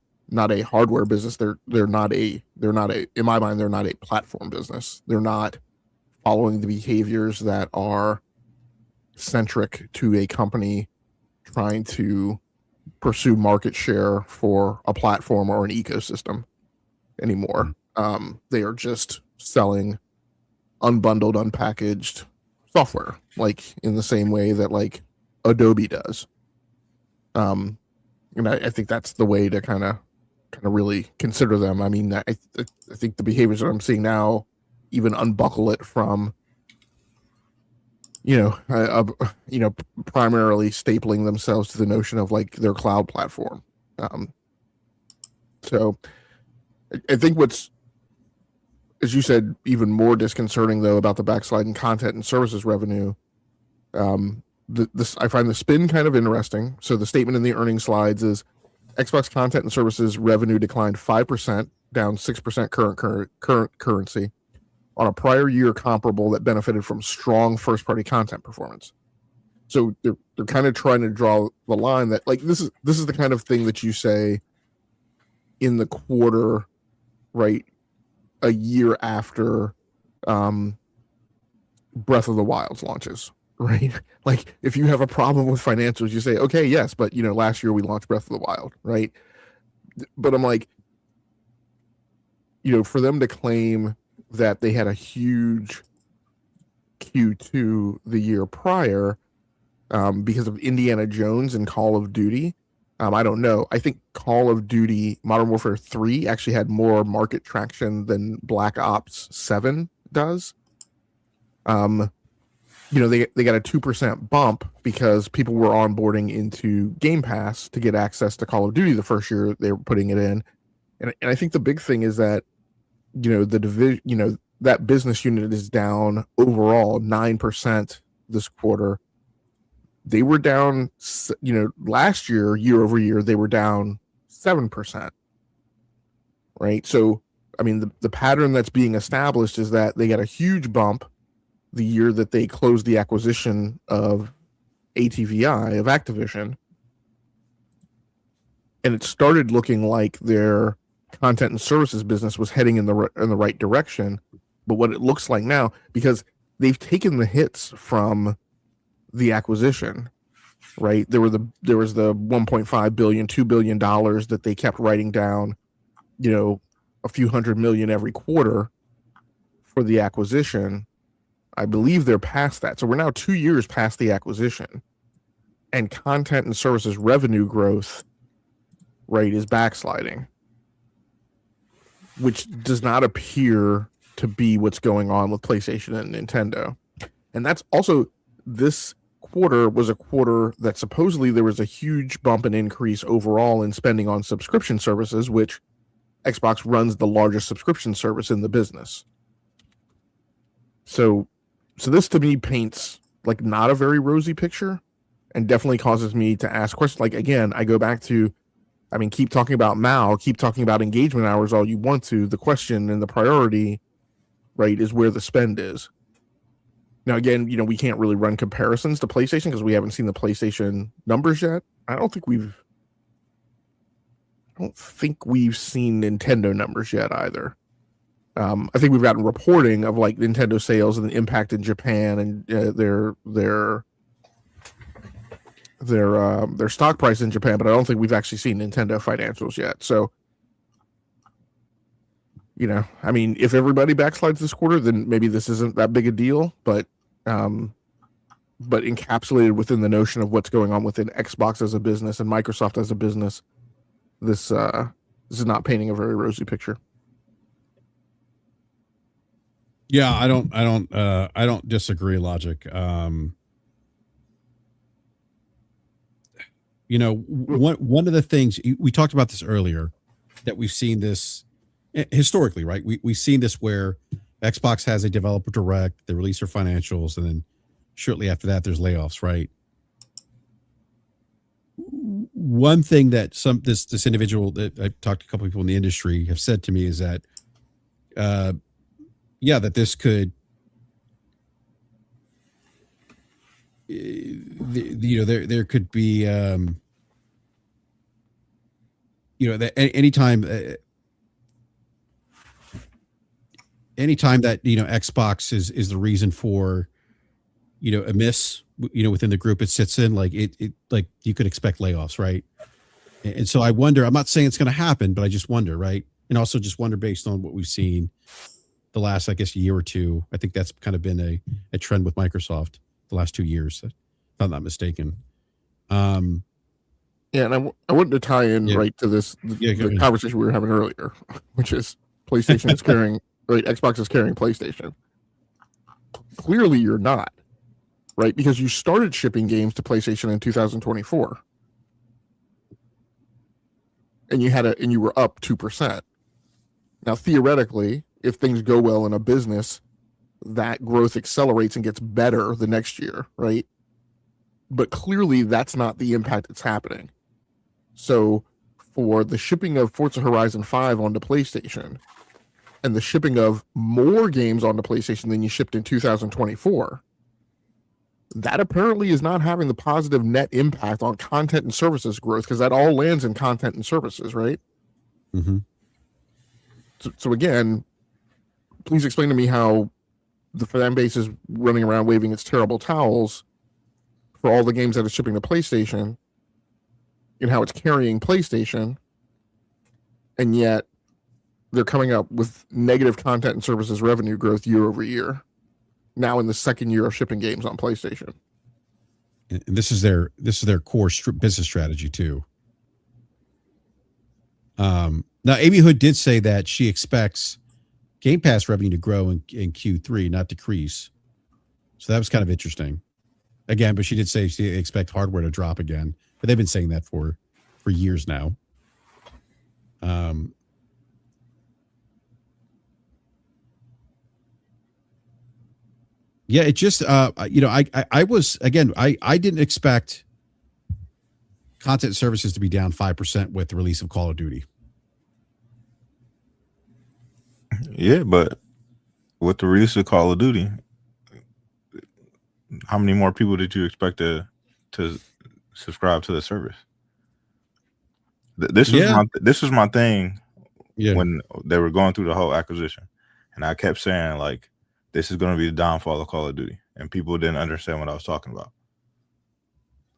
hardware business. They're not a in my mind they're not a platform business. They're not following the behaviors that are centric to a company trying to pursue market share for a platform or an ecosystem anymore. They are just selling unbundled, unpackaged software, like in the same way that like Adobe does. And I think that's the way to kind of really consider them. I mean, I think the behaviors that I'm seeing now even unbuckle it from primarily stapling themselves to the notion of like their cloud platform. So I think what's, as you said, even more disconcerting though about the backslide in content and services revenue. I find the spin kind of interesting. So the statement in the earnings slides is Xbox content and services revenue declined 5%, down 6% current currency, on a prior year comparable that benefited from strong first party content performance. So they're kind of trying to draw the line that like this is the kind of thing that you say in the quarter, right, a year after Breath of the Wild's launches, right? Like if you have a problem with financials, you say, okay, yes, but last year we launched Breath of the Wild, right? But I'm like, for them to claim that they had a huge Q2 the year prior because of Indiana Jones and Call of Duty, I don't know. I think Call of Duty Modern Warfare 3 actually had more market traction than Black Ops 7 does. They got a 2% bump because people were onboarding into Game Pass to get access to Call of Duty the first year they were putting it in. And I think the big thing is that, the division, that business unit is down overall 9% this quarter. They were down, last year over year, they were down 7%. Right. So, I mean, the pattern that's being established is that they got a huge bump the year that they closed the acquisition of ATVI, of Activision. And it started looking like their content and services business was heading in the right direction. But what it looks like now, because they've taken the hits from the acquisition, right? There was the $1.5 billion, $2 billion that they kept writing down, a few hundred million every quarter for the acquisition. I believe they're past that. So we're now 2 years past the acquisition, and content and services revenue growth rate is backsliding, which does not appear to be what's going on with PlayStation and Nintendo. And that's also, this quarter was a quarter that supposedly there was a huge bump and increase overall in spending on subscription services, which Xbox runs the largest subscription service in the business. So this to me paints like not a very rosy picture, and definitely causes me to ask questions. Like, again, I go back to, I mean, keep talking about MAU, keep talking about engagement hours all you want to. The question and the priority, right, is where the spend is. Now, again, we can't really run comparisons to PlayStation because we haven't seen the PlayStation numbers yet. I don't think we've seen Nintendo numbers yet either. I think we've gotten reporting of like Nintendo sales and the impact in Japan and their stock price in Japan, but I don't think we've actually seen Nintendo financials yet. So, I mean, if everybody backslides this quarter, then maybe this isn't that big a deal. But but encapsulated within the notion of what's going on within Xbox as a business and Microsoft as a business, this is not painting a very rosy picture. Yeah, I don't disagree, Logic. You know, one of the things we talked about this earlier, that we've seen this historically, right? We've seen this where Xbox has a developer direct, they release their financials, and then shortly after that, there's layoffs, right? One thing that this individual that I've talked to a couple of people in the industry have said to me is that, yeah, that this could, there could be, that anytime that Xbox is the reason for a miss within the group it sits in, like it like you could expect layoffs, right? And so I wonder, I'm not saying it's going to happen, but I just wonder, right? And also just wonder, based on what we've seen the last, I guess, year or two, I think that's kind of been a trend with Microsoft the last 2 years, if I'm not mistaken. Yeah, and I wanted to tie in right to this the conversation we were having earlier, which is PlayStation is carrying, right? Xbox is carrying PlayStation. Clearly, you're not, right? Because you started shipping games to PlayStation in 2024, and you were up 2%. Now, theoretically, if things go well in a business, that growth accelerates and gets better the next year, right? But clearly, that's not the impact that's happening. So for the shipping of Forza Horizon 5 onto PlayStation and the shipping of more games onto PlayStation than you shipped in 2024, that apparently is not having the positive net impact on content and services growth, because that all lands in content and services, right? Mm-hmm. So again, please explain to me how the fan base is running around waving its terrible towels for all the games that it's shipping to PlayStation, and how it's carrying PlayStation, and yet they're coming up with negative content and services revenue growth year over year, now in the second year of shipping games on PlayStation. And this is their core business strategy too. Now, Amy Hood did say that she expects Game Pass revenue to grow in Q3, not decrease. So that was kind of interesting. Again, but she did say she expects hardware to drop again. But they've been saying that for years now. Yeah, it just I was, again, I didn't expect content services to be down 5% with the release of Call of Duty. Yeah, but with the release of Call of Duty, how many more people did you expect to subscribe to the service? This was my thing when they were going through the whole acquisition, and I kept saying, like, this is going to be the downfall of Call of Duty, and people didn't understand what I was talking about.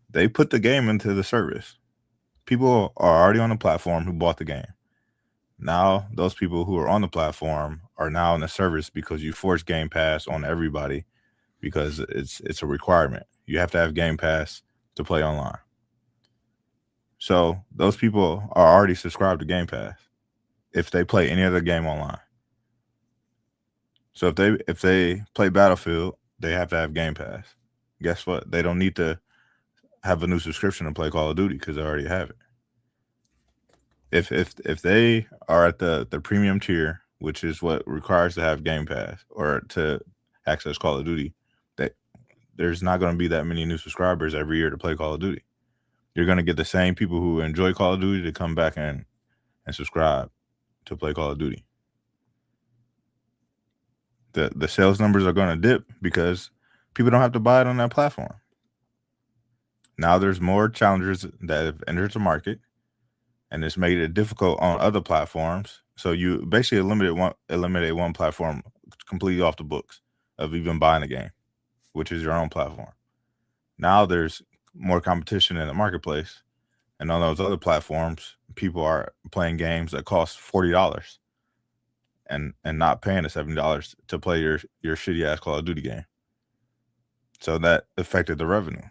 They put the game into the service. People are already on the platform who bought the game. Now those people who are on the platform are now in the service because you force Game Pass on everybody, because it's a requirement. You have to have Game Pass to play online. So those people are already subscribed to Game Pass if they play any other game online. So if they play Battlefield, they have to have Game Pass. Guess what? They don't need to have a new subscription to play Call of Duty because they already have it. If they are at the premium tier, which is what requires to have Game Pass or to access Call of Duty, there's not going to be that many new subscribers every year to play Call of Duty. You're going to get the same people who enjoy Call of Duty to come back and subscribe to play Call of Duty. The sales numbers are going to dip because people don't have to buy it on that platform. Now there's more challengers that have entered the market, and it's made it difficult on other platforms. So you basically eliminate one platform completely off the books of even buying a game, which is your own platform. Now there's more competition in the marketplace, and on those other platforms, people are playing games that cost $40 and not paying the $70 to play your shitty ass Call of Duty game. So that affected the revenue.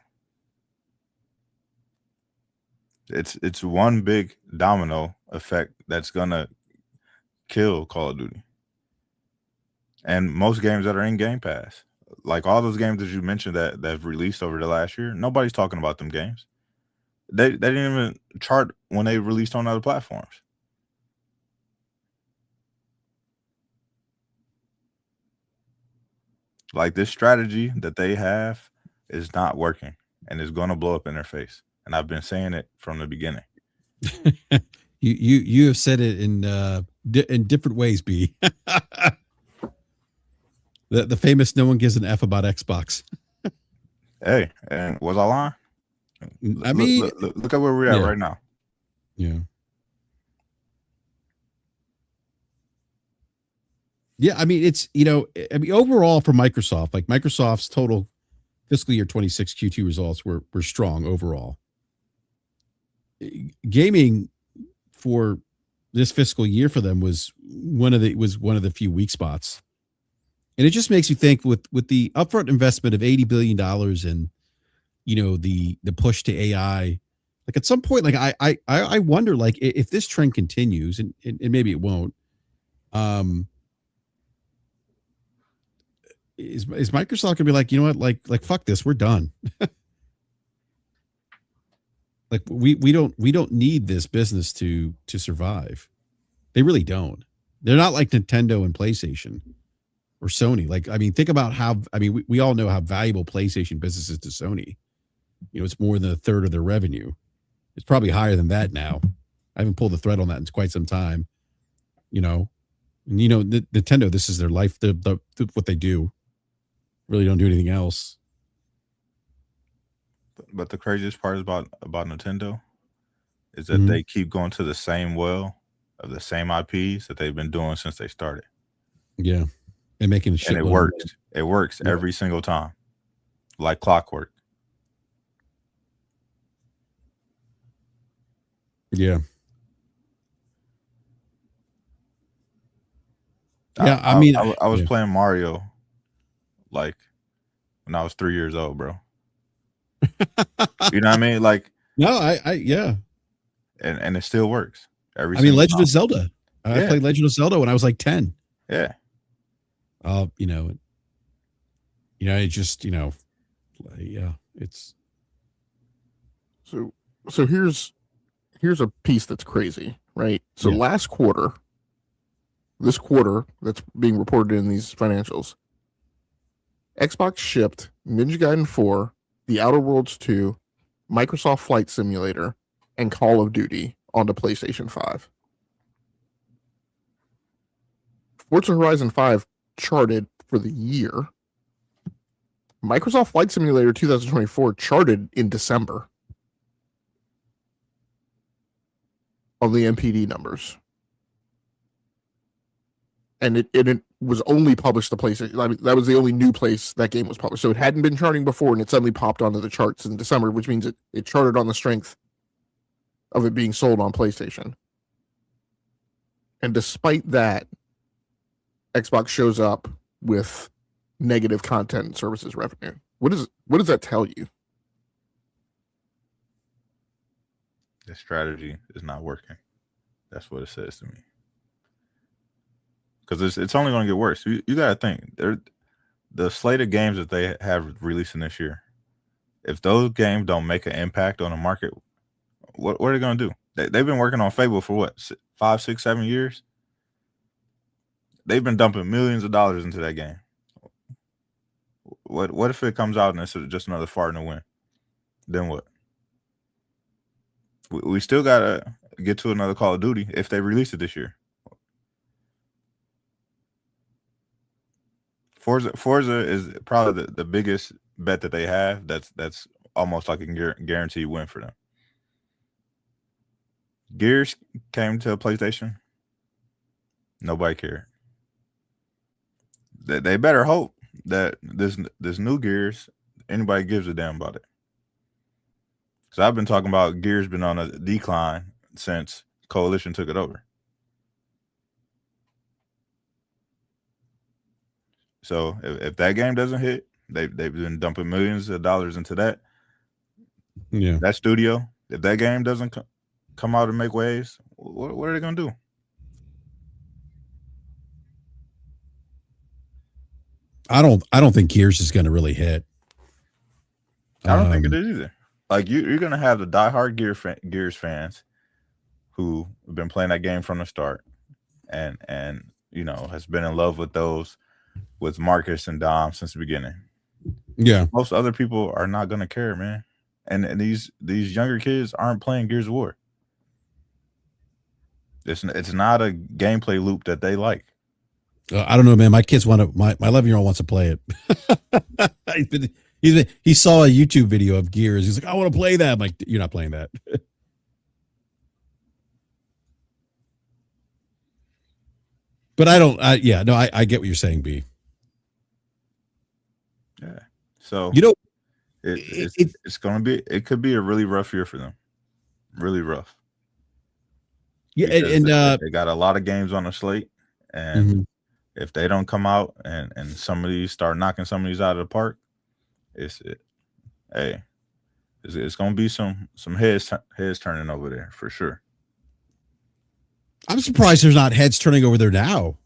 It's one big domino effect that's gonna kill Call of Duty. And most games that are in Game Pass, like all those games that you mentioned that have released over the last year, nobody's talking about them games. They didn't even chart when they released on other platforms. Like this strategy that they have is not working and is going to blow up in their face. And I've been saying it from the beginning. You have said it in different ways, B. The famous "no one gives an F about Xbox." Hey, and was I lying? I mean, look at where we're at right now. Yeah. Yeah, I mean, it's, overall for Microsoft, like Microsoft's total fiscal year 26 Q2 results were strong overall. Gaming for this fiscal year for them was one of the few weak spots. And it just makes you think with the upfront investment of $80 billion and, the push to AI, like at some point, like I wonder, like if this trend continues and maybe it won't, is Microsoft gonna be like, you know what, like fuck this, we're done. Like we don't need this business to survive. They really don't. They're not like Nintendo and PlayStation or Sony. Like, I mean, think about how, we all know how valuable PlayStation business is to Sony. It's more than a third of their revenue. It's probably higher than that now. I haven't pulled the thread on that in quite some time. Nintendo, this is their life. The what they do. Really don't do anything else. But the craziest part about Nintendo is that they keep going to the same well of the same IPs that they've been doing since they started. Yeah. And making shit. And it works. It works every single time. Like clockwork. Yeah. Yeah, I was playing Mario like when I was 3 years old, bro. You know what I mean? Like, no, yeah. And it still works. Legend of Zelda. I played Legend of Zelda when I was like 10. Yeah. It just, yeah, it's. So here's a piece that's crazy, right? So last quarter, this quarter that's being reported in these financials, Xbox shipped Ninja Gaiden 4, The Outer Worlds 2, Microsoft Flight Simulator, and Call of Duty onto PlayStation 5. Forza Horizon 5 charted for the year. Microsoft Flight Simulator 2024 charted in December on the MPD numbers. And it was only published to PlayStation. I mean, that was the only new place that game was published. So it hadn't been charting before, and it suddenly popped onto the charts in December, which means it charted on the strength of it being sold on PlayStation. And despite that, Xbox shows up with negative content and services revenue. What does that tell you? The strategy is not working. That's what it says to me. Because it's only going to get worse. You got to think, the slate of games that they have releasing this year, if those games don't make an impact on the market, what are they going to do? They've been working on Fable for what, 5, 6, 7 years? They've been dumping millions of dollars into that game. What if it comes out and it's just another fart in the wind? Then what? We still got to get to another Call of Duty if they release it this year. Forza is probably the biggest bet that they have. That's almost like a guaranteed win for them. Gears came to PlayStation. Nobody cared. They better hope that this new Gears, anybody gives a damn about it. Because I've been talking about Gears been on a decline since Coalition took it over. So if that game doesn't hit, They've been dumping millions of dollars into that. Yeah. That studio, if that game doesn't come out and make waves, what are they gonna do? I don't think Gears is going to really hit. I don't think it is either. Like you're gonna have the diehard Gears fans who have been playing that game from the start, and has been in love with Marcus and Dom since the beginning. Yeah, most other people are not gonna care, man. And these younger kids aren't playing Gears of War. It's not a gameplay loop that they like. I don't know, man. My kids my 11-year-old wants to play it. He saw a YouTube video of Gears. He's like, I want to play that. I'm like, you're not playing that. But I don't. I get what you're saying, B. Yeah. So it's gonna be. It could be a really rough year for them. Really rough. Yeah, because they got a lot of games on the slate, and mm-hmm. if they don't come out and some of these start knocking some of these out of the park, it's gonna be some heads turning over there for sure. I'm surprised there's not heads turning over there now.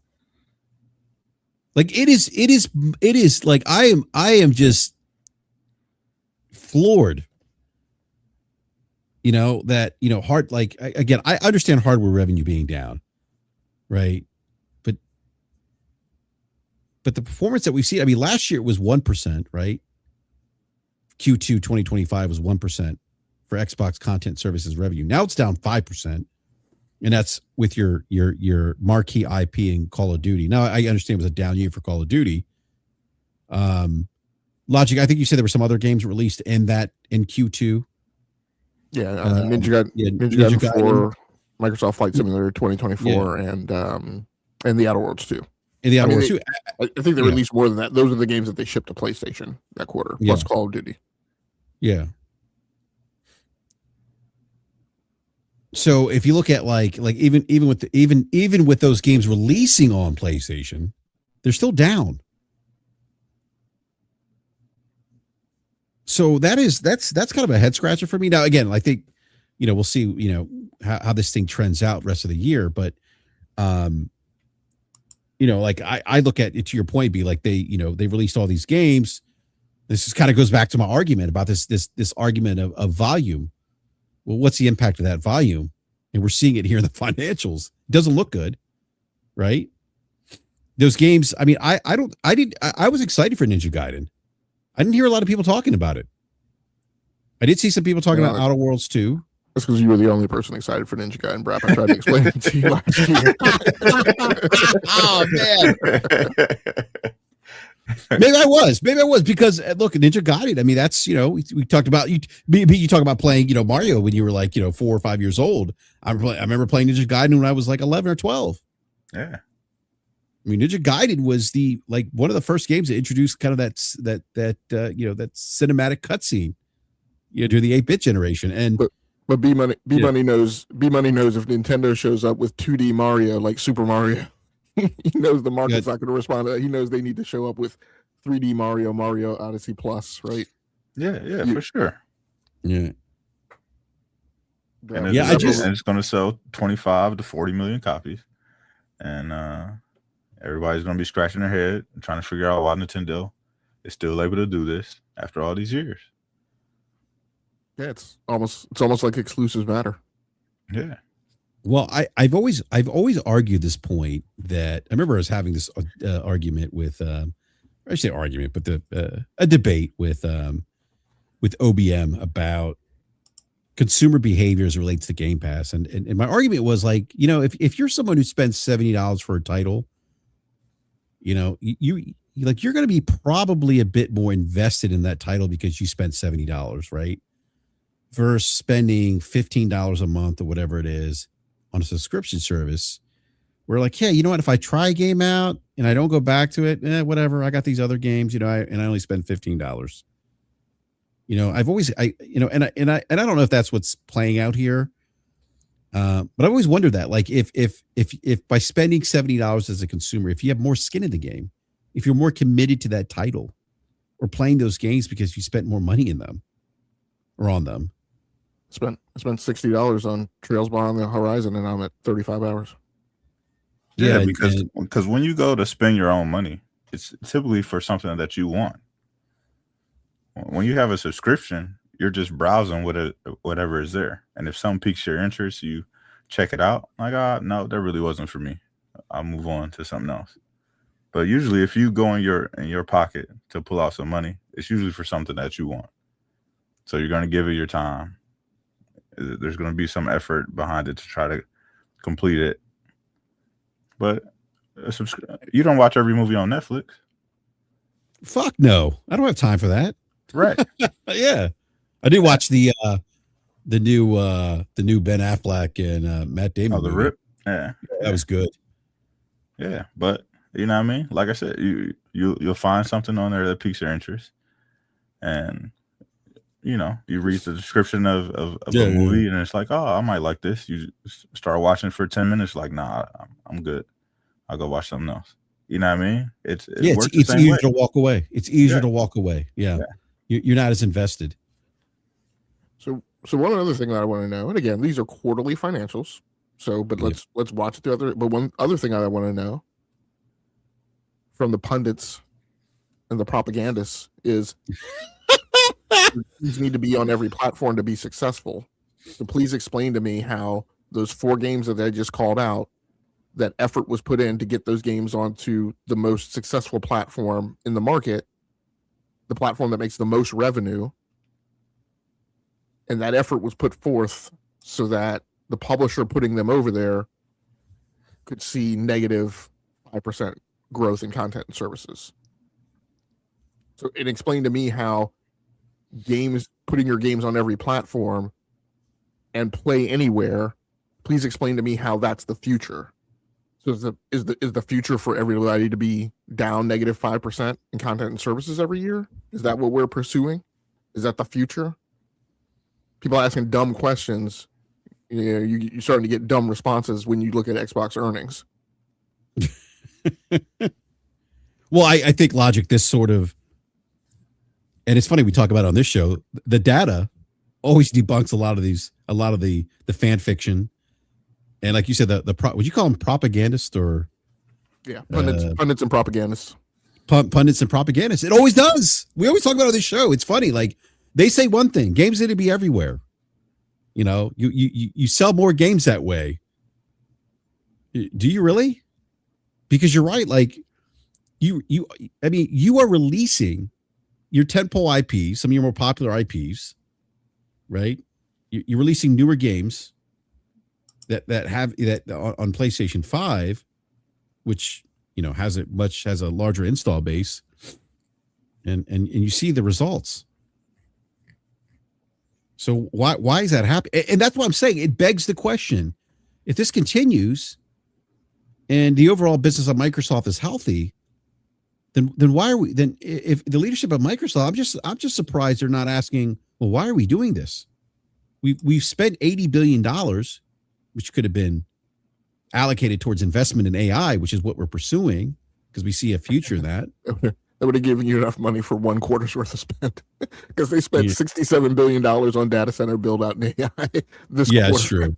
Like it is like I am just floored. That hard, like again, I understand hardware revenue being down, right? But the performance that we've seen, I mean, last year it was 1%, right? Q2 2025 was 1% for Xbox content services revenue. Now it's down 5%. And that's with your marquee IP in Call of Duty. Now I understand it was a down year for Call of Duty. Logic, I think you said there were some other games released in Q2. Yeah, Ninja Gaiden 4, Microsoft Flight Simulator 2024, and The Outer Worlds 2. In The Outer Worlds 2. I think they released more than that. Those are the games that they shipped to PlayStation that quarter, plus Call of Duty. Yeah. So if you look at like even with those games releasing on PlayStation, they're still down. So that's kind of a head scratcher for me. Now again, I think we'll see how this thing trends out rest of the year, but like I look at it, to your point, be like they released all these games. This is kind of goes back to my argument about this argument of volume. Well, what's the impact of that volume? And we're seeing it here in the financials. It doesn't look good, right? Those games. I mean, I was excited for Ninja Gaiden. I didn't hear a lot of people talking about it. I did see some people talking about Outer Worlds 2. That's because you were the only person excited for Ninja Gaiden, Brap. I tried to explain it to you last year. Oh man. Maybe I was because look, Ninja Gaiden. I mean, that's we talked about you talk about playing Mario when you were like 4 or 5 years old. I remember playing Ninja Gaiden when I was like 11 or 12. Yeah. I mean, Ninja Gaiden was one of the first games that introduced kind of that cinematic cutscene, during the 8-bit generation. And but B Money knows if Nintendo shows up with 2D Mario like Super Mario, he knows the market's not going to respond to that. He knows they need to show up with 3D Mario Odyssey Plus, right? Yeah, for sure. Yeah. And it's going to sell 25 to 40 million copies, and everybody's going to be scratching their head and trying to figure out why Nintendo is still able to do this after all these years. Yeah, it's almost like exclusives matter. Yeah. Well, I've always argued this point that I remember I was having this argument with I say argument, but a debate with OBM about consumer behavior as it relates to Game Pass, and my argument was like, if you're someone who spends $70 for a title, you're going to be probably a bit more invested in that title because you spent $70, right? Versus spending $15 a month or whatever it is on a subscription service. We're like, yeah, you know what? If I try a game out and I don't go back to it, whatever. I got these other games, and I only spend $15. I've always, and I don't know if that's what's playing out here. But I've always wondered that, like, if by spending $70 as a consumer, if you have more skin in the game, if you're more committed to that title, or playing those games because you spent more money in them or on them. I spent $60 on Trails Beyond the Horizon, and I'm at 35 hours. Yeah, because when you go to spend your own money, it's typically for something that you want. When you have a subscription, you're just browsing whatever is there, and if something piques your interest, you check it out. Like, no, that really wasn't for me. I'll move on to something else. But usually, if you go in your pocket to pull out some money, it's usually for something that you want. So you're going to give it your time. There's going to be some effort behind it to try to complete it. But you don't watch every movie on Netflix. Fuck no. I don't have time for that. Right. Yeah. I did watch the new Ben Affleck and Matt Damon. Oh, The movie. Rip? Yeah. That was good. Yeah. But you know what I mean? Like I said, you'll find something on there that piques your interest. And you read the description of a movie, and it's like, oh, I might like this. You start watching for 10 minutes, like, nah, I'm good. I'll go watch something else. You know what I mean? It's easier to walk away. It's easier to walk away. Yeah. You're not as invested. So one other thing that I want to know, and again, these are quarterly financials. So, but let's watch the other. But one other thing I want to know from the pundits and the propagandists is. These need to be on every platform to be successful. So please explain to me how those 4 games that I just called out, that effort was put in to get those games onto the most successful platform in the market, the platform that makes the most revenue, and that effort was put forth so that the publisher putting them over there could see negative 5% growth in content and services. So it explained to me how putting your games on every platform and play anywhere, please explain to me how that's the future. So is the future for everybody to be down negative 5% in content and services every year? Is that what we're pursuing? Is that the future? People asking dumb questions. You're starting to get dumb responses when you look at Xbox earnings. Well, I think Logic, this sort of, and it's funny we talk about it on this show, the data always debunks a lot of the fan fiction. And like you said, would you call them propagandists or? Yeah, pundits and propagandists. Pundits and propagandists. It always does. We always talk about it on this show. It's funny. Like they say one thing, games need to be everywhere. You sell more games that way. Do you really? Because you're right. Like you are releasing your tentpole IPs, some of your more popular IPs, right? You're releasing newer games that have that on PlayStation 5, which has a larger install base, and you see the results. So why is that happening? And that's what I'm saying. It begs the question: if this continues, and the overall business of Microsoft is healthy, then why are we? Then if the leadership of Microsoft, I'm just surprised they're not asking, well, why are we doing this? We've spent $80 billion, which could have been allocated towards investment in AI, which is what we're pursuing because we see a future in that. That would have given you enough money for 1 quarter's worth of spend, because they spent $67 billion on data center build out in AI this quarter. Yeah, it's true.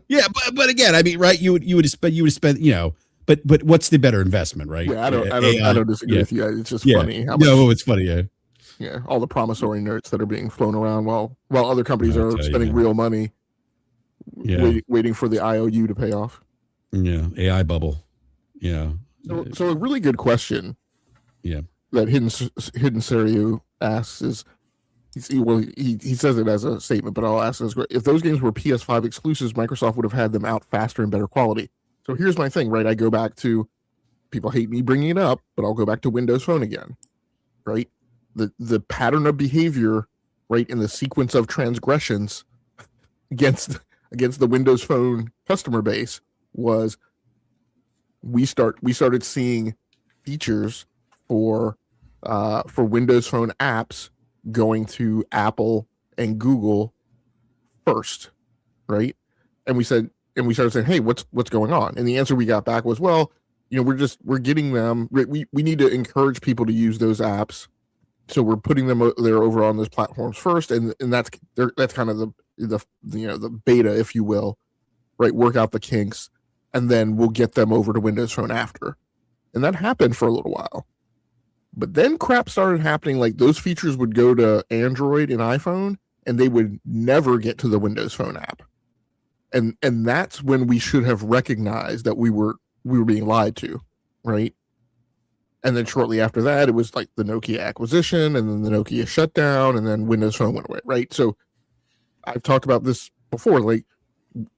Yeah, but again, I mean, right? You would have spent, but what's the better investment, right? Yeah, I don't disagree with you. It's just funny. It's funny. Yeah. Yeah, all the promissory notes that are being flown around while other companies are spending real money, waiting for the IOU to pay off. Yeah, AI bubble. Yeah. So a really good question. Yeah. That Hidden Serio asks is, he says it as a statement, but I'll ask this: if those games were PS5 exclusives, Microsoft would have had them out faster and better quality. So here's my thing, right? I go back to, people hate me bringing it up, but I'll go back to Windows Phone again, right? The pattern of behavior, right, in the sequence of transgressions against the Windows Phone customer base was we started seeing features for Windows Phone apps going to Apple and Google first, right? And we started saying, hey, what's going on? And the answer we got back was, well, we're getting them. We need to encourage people to use those apps So we're putting them there over on those platforms first, and that's kind of the beta, if you will, right? Work out the kinks, and then we'll get them over to Windows Phone after. And that happened for a little while. But then crap started happening, like those features would go to Android and iPhone, and they would never get to the Windows Phone app. And that's when we should have recognized that we were being lied to, right? And then shortly after that, it was like the Nokia acquisition, and then the Nokia shutdown, and then Windows Phone went away, right? So I've talked about this before. Like,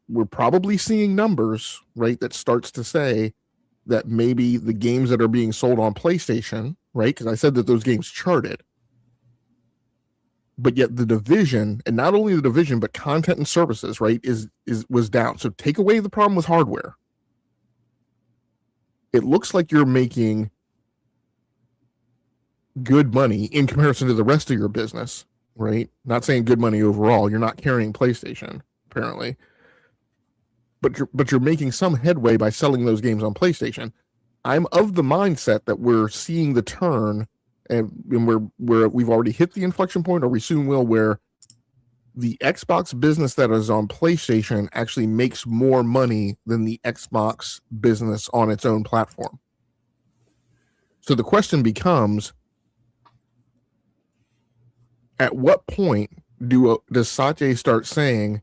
we're probably seeing numbers, right, that starts to say that maybe the games that are being sold on PlayStation, right, because I said that those games charted, but yet the division, and not only the division, but content and services, right, was down. So take away the problem with hardware. It looks like you're making good money in comparison to the rest of your business, right? Not saying good money overall. You're not carrying PlayStation, apparently. But you're making some headway by selling those games on PlayStation. I'm of the mindset that we're seeing the turn, and we've already hit the inflection point, or we soon will, where the Xbox business that is on PlayStation actually makes more money than the Xbox business on its own platform. So the question becomes, at what point does Satya start saying,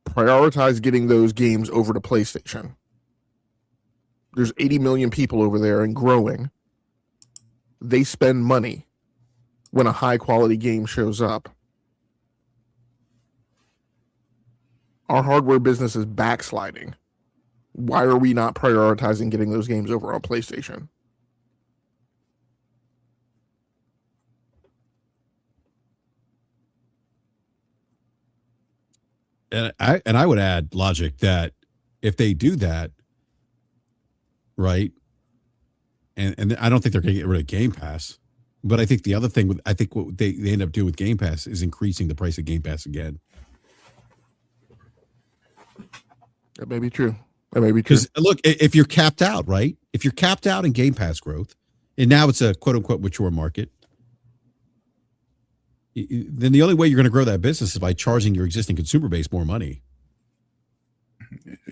prioritize getting those games over to PlayStation? There's 80 million people over there and growing. They spend money when a high quality game shows up. Our hardware business is backsliding. Why are we not prioritizing getting those games over on PlayStation? And I would add logic that if they do that, right, and I don't think they're going to get rid of Game Pass, but I think the other thing I think what they end up doing with Game Pass is increasing the price of Game Pass again. That may be true. That may be true. Because look, if you're capped out, right? If you're capped out in Game Pass growth, and now it's a quote unquote mature market, then the only way you're going to grow that business is by charging your existing consumer base more money.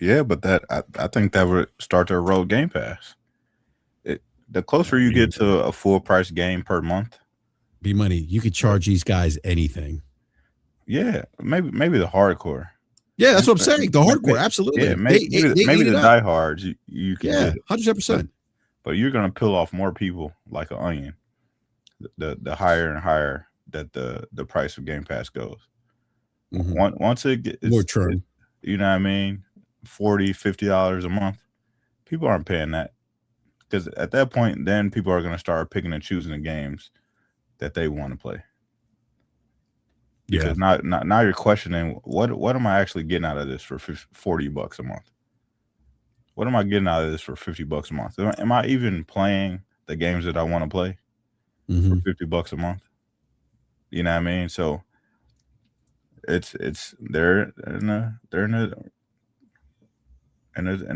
Yeah, but I think that would start to erode Game Pass. The closer you get to a full price game per month, be money. You could charge these guys anything. Yeah, maybe the hardcore. Yeah, that's what I'm saying. The hardcore, absolutely. Yeah, maybe the diehards you can. Yeah, 100%. But you're gonna peel off more people like an onion. The higher and higher that the price of Game Pass goes. Mm-hmm. Once it gets more churn, you know what I mean, $40-$50 a month, people aren't paying that, because at that point, then people are gonna start picking and choosing the games that they want to play. Because now you're questioning what am I actually getting out of this for $40 a month? What am I getting out of this for $50 a month? Am I even playing the games that I want to play for $50 a month? You know what I mean? So they're in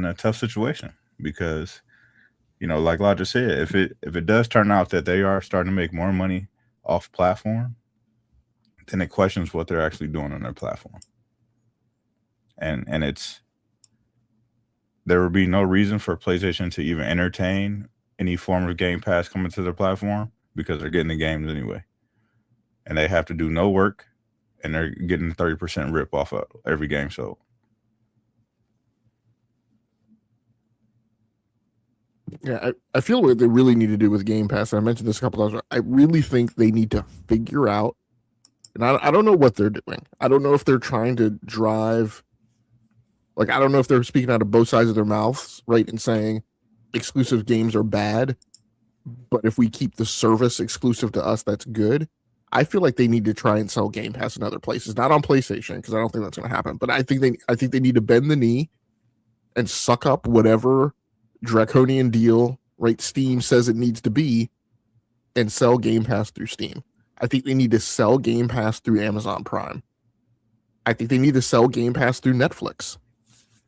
a tough situation, because, you know, like Lodger said, if it does turn out that they are starting to make more money off platform, then it questions what they're actually doing on their platform. And there would be no reason for PlayStation to even entertain any form of Game Pass coming to their platform, because they're getting the games anyway. And they have to do no work, and they're getting 30% rip off of every game sold. Yeah, I feel what they really need to do with Game Pass, and I mentioned this a couple times, I really think they need to figure out, and I don't know what they're doing. I don't know if they're trying to drive, like, I don't know if they're speaking out of both sides of their mouths, right, and saying exclusive games are bad, but if we keep the service exclusive to us, that's good. I feel like they need to try and sell Game Pass in other places, not on PlayStation, because I don't think that's going to happen. But I think they need to bend the knee and suck up whatever draconian deal, right, Steam says it needs to be, and sell Game Pass through Steam. I think they need to sell Game Pass through Amazon Prime. I think they need to sell Game Pass through Netflix.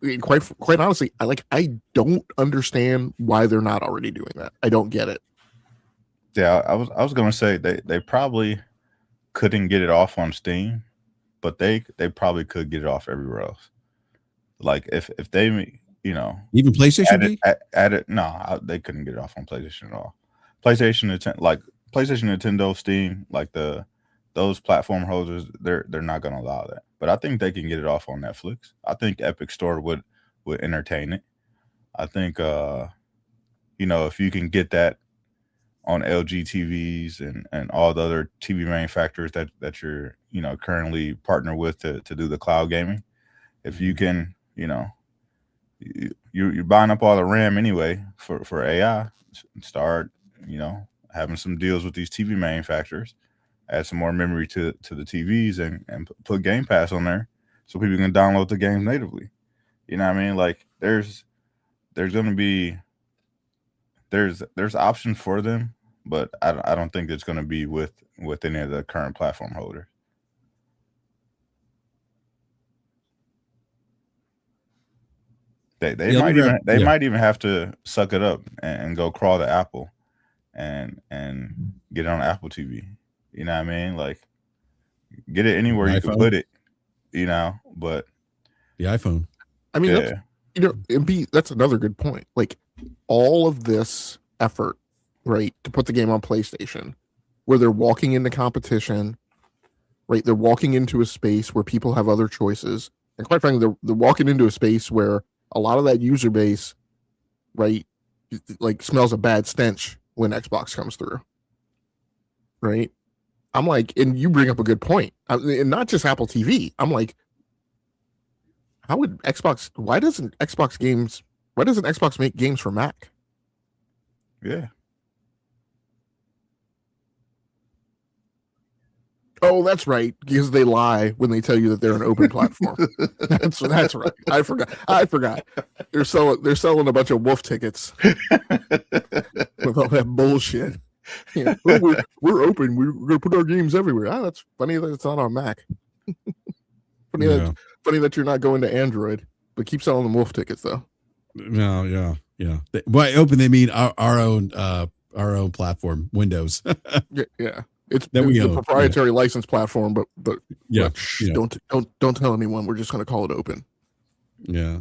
I mean, quite honestly, I don't understand why they're not already doing that. I don't get it. Yeah, I was gonna say they probably couldn't get it off on Steam, but they probably could get it off everywhere else. Like if they Even PlayStation V? added they couldn't get it off on PlayStation at all. PlayStation Nintendo, Steam, like those platform holders, they're not gonna allow that. But I think they can get it off on Netflix. I think Epic Store would entertain it. I think if you can get that on LG TVs and all the other TV manufacturers that you're currently partnered with to do the cloud gaming, if you can you're buying up all the RAM anyway for AI, start having some deals with these TV manufacturers, add some more memory to the TVs and put Game Pass on there so people can download the games natively. You know what I mean? Like there's gonna be there's options for them, but I don't think it's gonna be with any of the current platform holders. They might even have to suck it up and go crawl to Apple and get it on Apple TV. You know what I mean? Like get it anywhere you can put it, but the iPhone. I mean, that's another good point. Like all of this effort, right, to put the game on PlayStation, where they're walking into competition, right? They're walking into a space where people have other choices. And quite frankly, they're walking into a space where a lot of that user base, right, like smells a bad stench when Xbox comes through, right? I'm like, and you bring up a good point, and not just Apple TV. I'm like, why doesn't Xbox make games for Mac? Yeah. Oh, that's right, because they lie when they tell you that they're an open platform. That's right. I forgot. They're selling a bunch of wolf tickets with all that bullshit. We're open. We're gonna put our games everywhere. That's funny that it's not on Mac. Funny that you're not going to Android, but keep selling them wolf tickets though. No, yeah. By open they mean our own platform, Windows. yeah. It's a proprietary license platform, but don't tell anyone. We're just going to call it open. Yeah.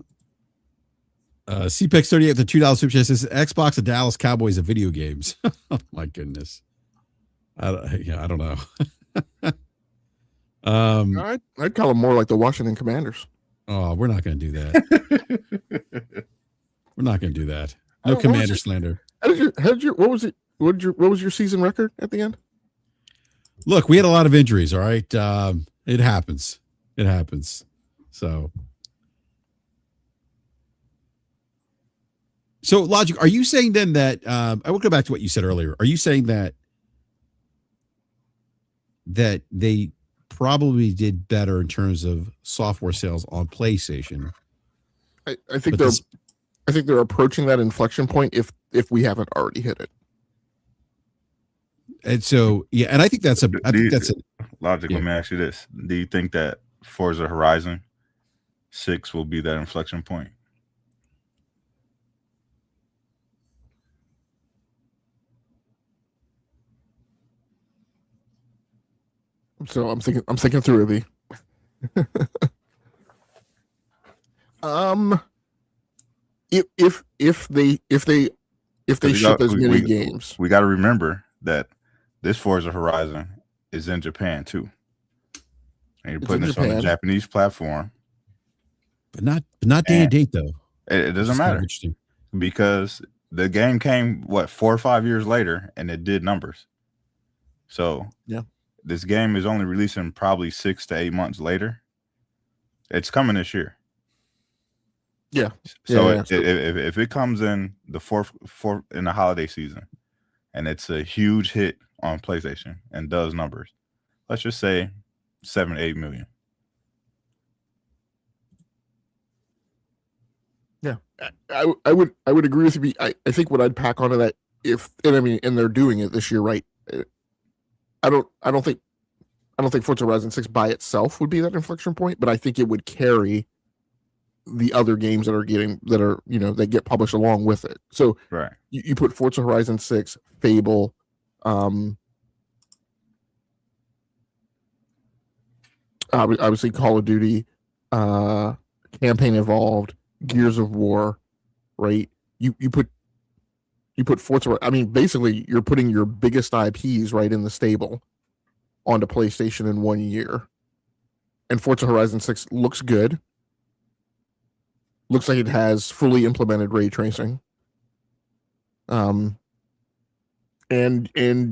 CPEX 38 the $2 super chat says Xbox and Dallas Cowboys of video games. Oh my goodness. I don't know. I'd call them more like the Washington Commanders. Oh, we're not going to do that. We're not going to do that. No Commander slander. What was your season record at the end? Look, we had a lot of injuries. All right. It happens. So Logic, are you saying then that, I will go back to what you said earlier. Are you saying that they probably did better in terms of software sales on PlayStation? I think they're approaching that inflection point if we haven't already hit it. And so, yeah, and I think that's Logic. Let me ask you this: do you think that Forza Horizon 6 will be that inflection point? So I'm thinking through it. If they ship as many games, we got to remember that this Forza Horizon is in Japan too, and you're putting this on the Japanese platform, but not day and date though. It doesn't matter because the game came 4 or 5 years later, and it did numbers. So yeah, this game is only releasing probably 6 to 8 months later. It's coming this year. Yeah. So if it comes in the fourth in the holiday season, and it's a huge hit on PlayStation and does numbers, let's just say 7-8 million. Yeah, I would agree with you. I think what I'd pack onto that and they're doing it this year, right? I don't think Forza Horizon 6 by itself would be that inflection point, but I think it would carry the other games that get published along with it. So right, you put Forza Horizon 6, Fable, Obviously Call of Duty, Campaign Evolved, Gears of War, right? You put Forza. I mean, basically, you're putting your biggest IPs right in the stable onto PlayStation in 1 year. And Forza Horizon 6 looks good. Looks like it has fully implemented ray tracing. And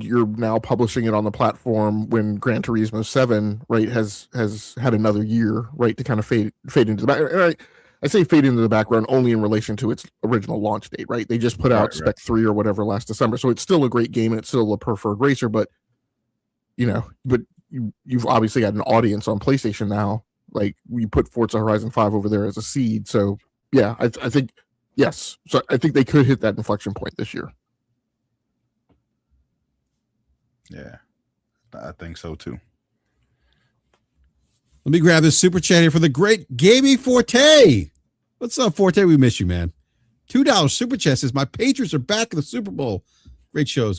you're now publishing it on the platform when Gran Turismo 7, right, has had another year, right, to kind of fade into the back. I say fade into the background only in relation to its original launch date, right? They just put out Spec 3 or whatever last December, so it's still a great game and it's still a preferred racer. But you've obviously got an audience on PlayStation now. Like, we put Forza Horizon 5 over there as a seed, so yeah, I think yes. So I think they could hit that inflection point this year. Yeah, I think so too. Let me grab this super chat here for the great Gaming Forte. What's up, Forte? We miss you, man. $2 super chat says, my Patriots are back in the Super Bowl. Great show,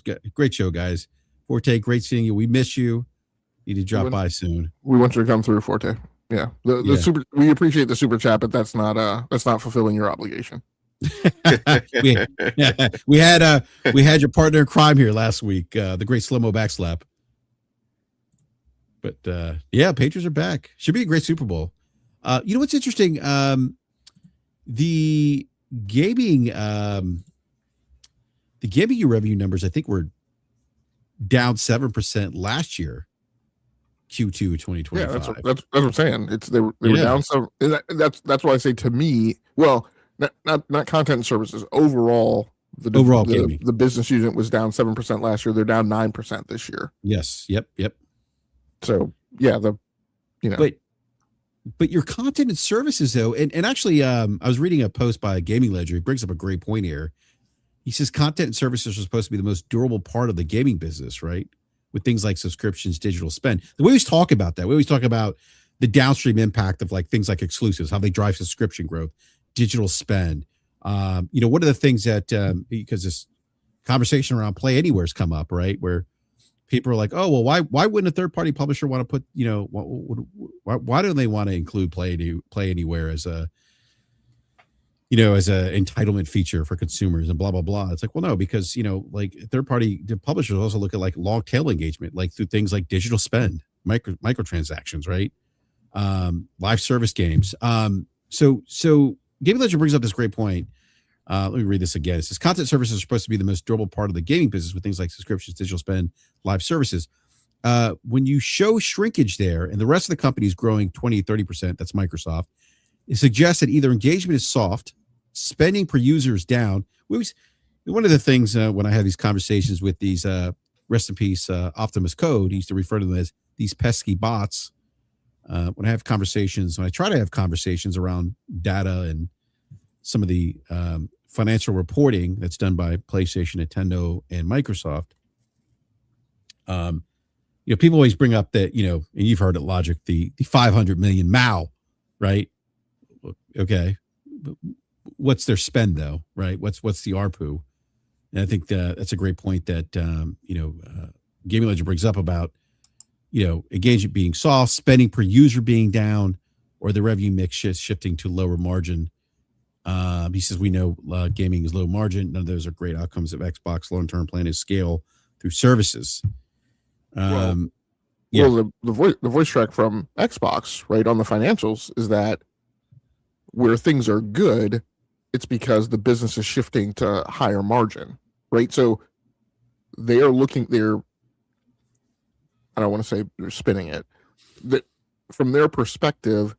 guys. Forte, great seeing you. We miss you. Need to drop by soon. We want you to come through, Forte. Yeah. Super. We appreciate the super chat, but that's not fulfilling your obligation. we had your partner in crime here last week, the great Slow-Mo Backslap. But yeah, Patriots are back. Should be a great Super Bowl. You know what's interesting? The gaming revenue numbers, I think, were down 7% last year, Q2 2025. Yeah, that's what I'm saying. They were down some. That's why I say, to me, well, not content and services, overall the business unit was down 7% last year. They're down 9% this year. Yes. Yep. So yeah, but your content and services though, and actually, I was reading a post by Gaming Ledger. He brings up a great point here. He says content and services are supposed to be the most durable part of the gaming business, right? With things like subscriptions, digital spend. We always talk about that. We always talk about the downstream impact of like things like exclusives, how they drive subscription growth, digital spend. One of the things that because this conversation around Play Anywhere has come up, right? Where people are like, oh, well, why wouldn't a third party publisher want to put, why don't they want to include Play Anywhere as a entitlement feature for consumers and blah, blah, blah. It's like, well, no, because, like third party publishers also look at like long tail engagement, like through things like digital spend, microtransactions, right? Live service games. So Gaming Ledger brings up this great point. Let me read this again. It says content services are supposed to be the most durable part of the gaming business with things like subscriptions, digital spend, live services. When you show shrinkage there and the rest of the company is growing 20, 30%, that's Microsoft, it suggests that either engagement is soft, spending per user is down. One of the things when I have these conversations with these, rest in peace, Optimus Code, he used to refer to them as these pesky bots. When I try to have conversations around data and some of the financial reporting that's done by PlayStation, Nintendo, and Microsoft, people always bring up that, and you've heard it, Logic, the 500 million MAU, right? Okay. What's their spend though, right? What's the ARPU? And I think that's a great point that, Gaming Ledger brings up about, engagement being soft, spending per user being down, or the revenue mix shifting to lower margin. He says, we know gaming is low margin. None of those are great outcomes of Xbox. Long-term plan is scale through services. The voice track from Xbox, right, on the financials is that where things are good, it's because the business is shifting to higher margin, right? So I don't want to say they're spinning it. That from their perspective,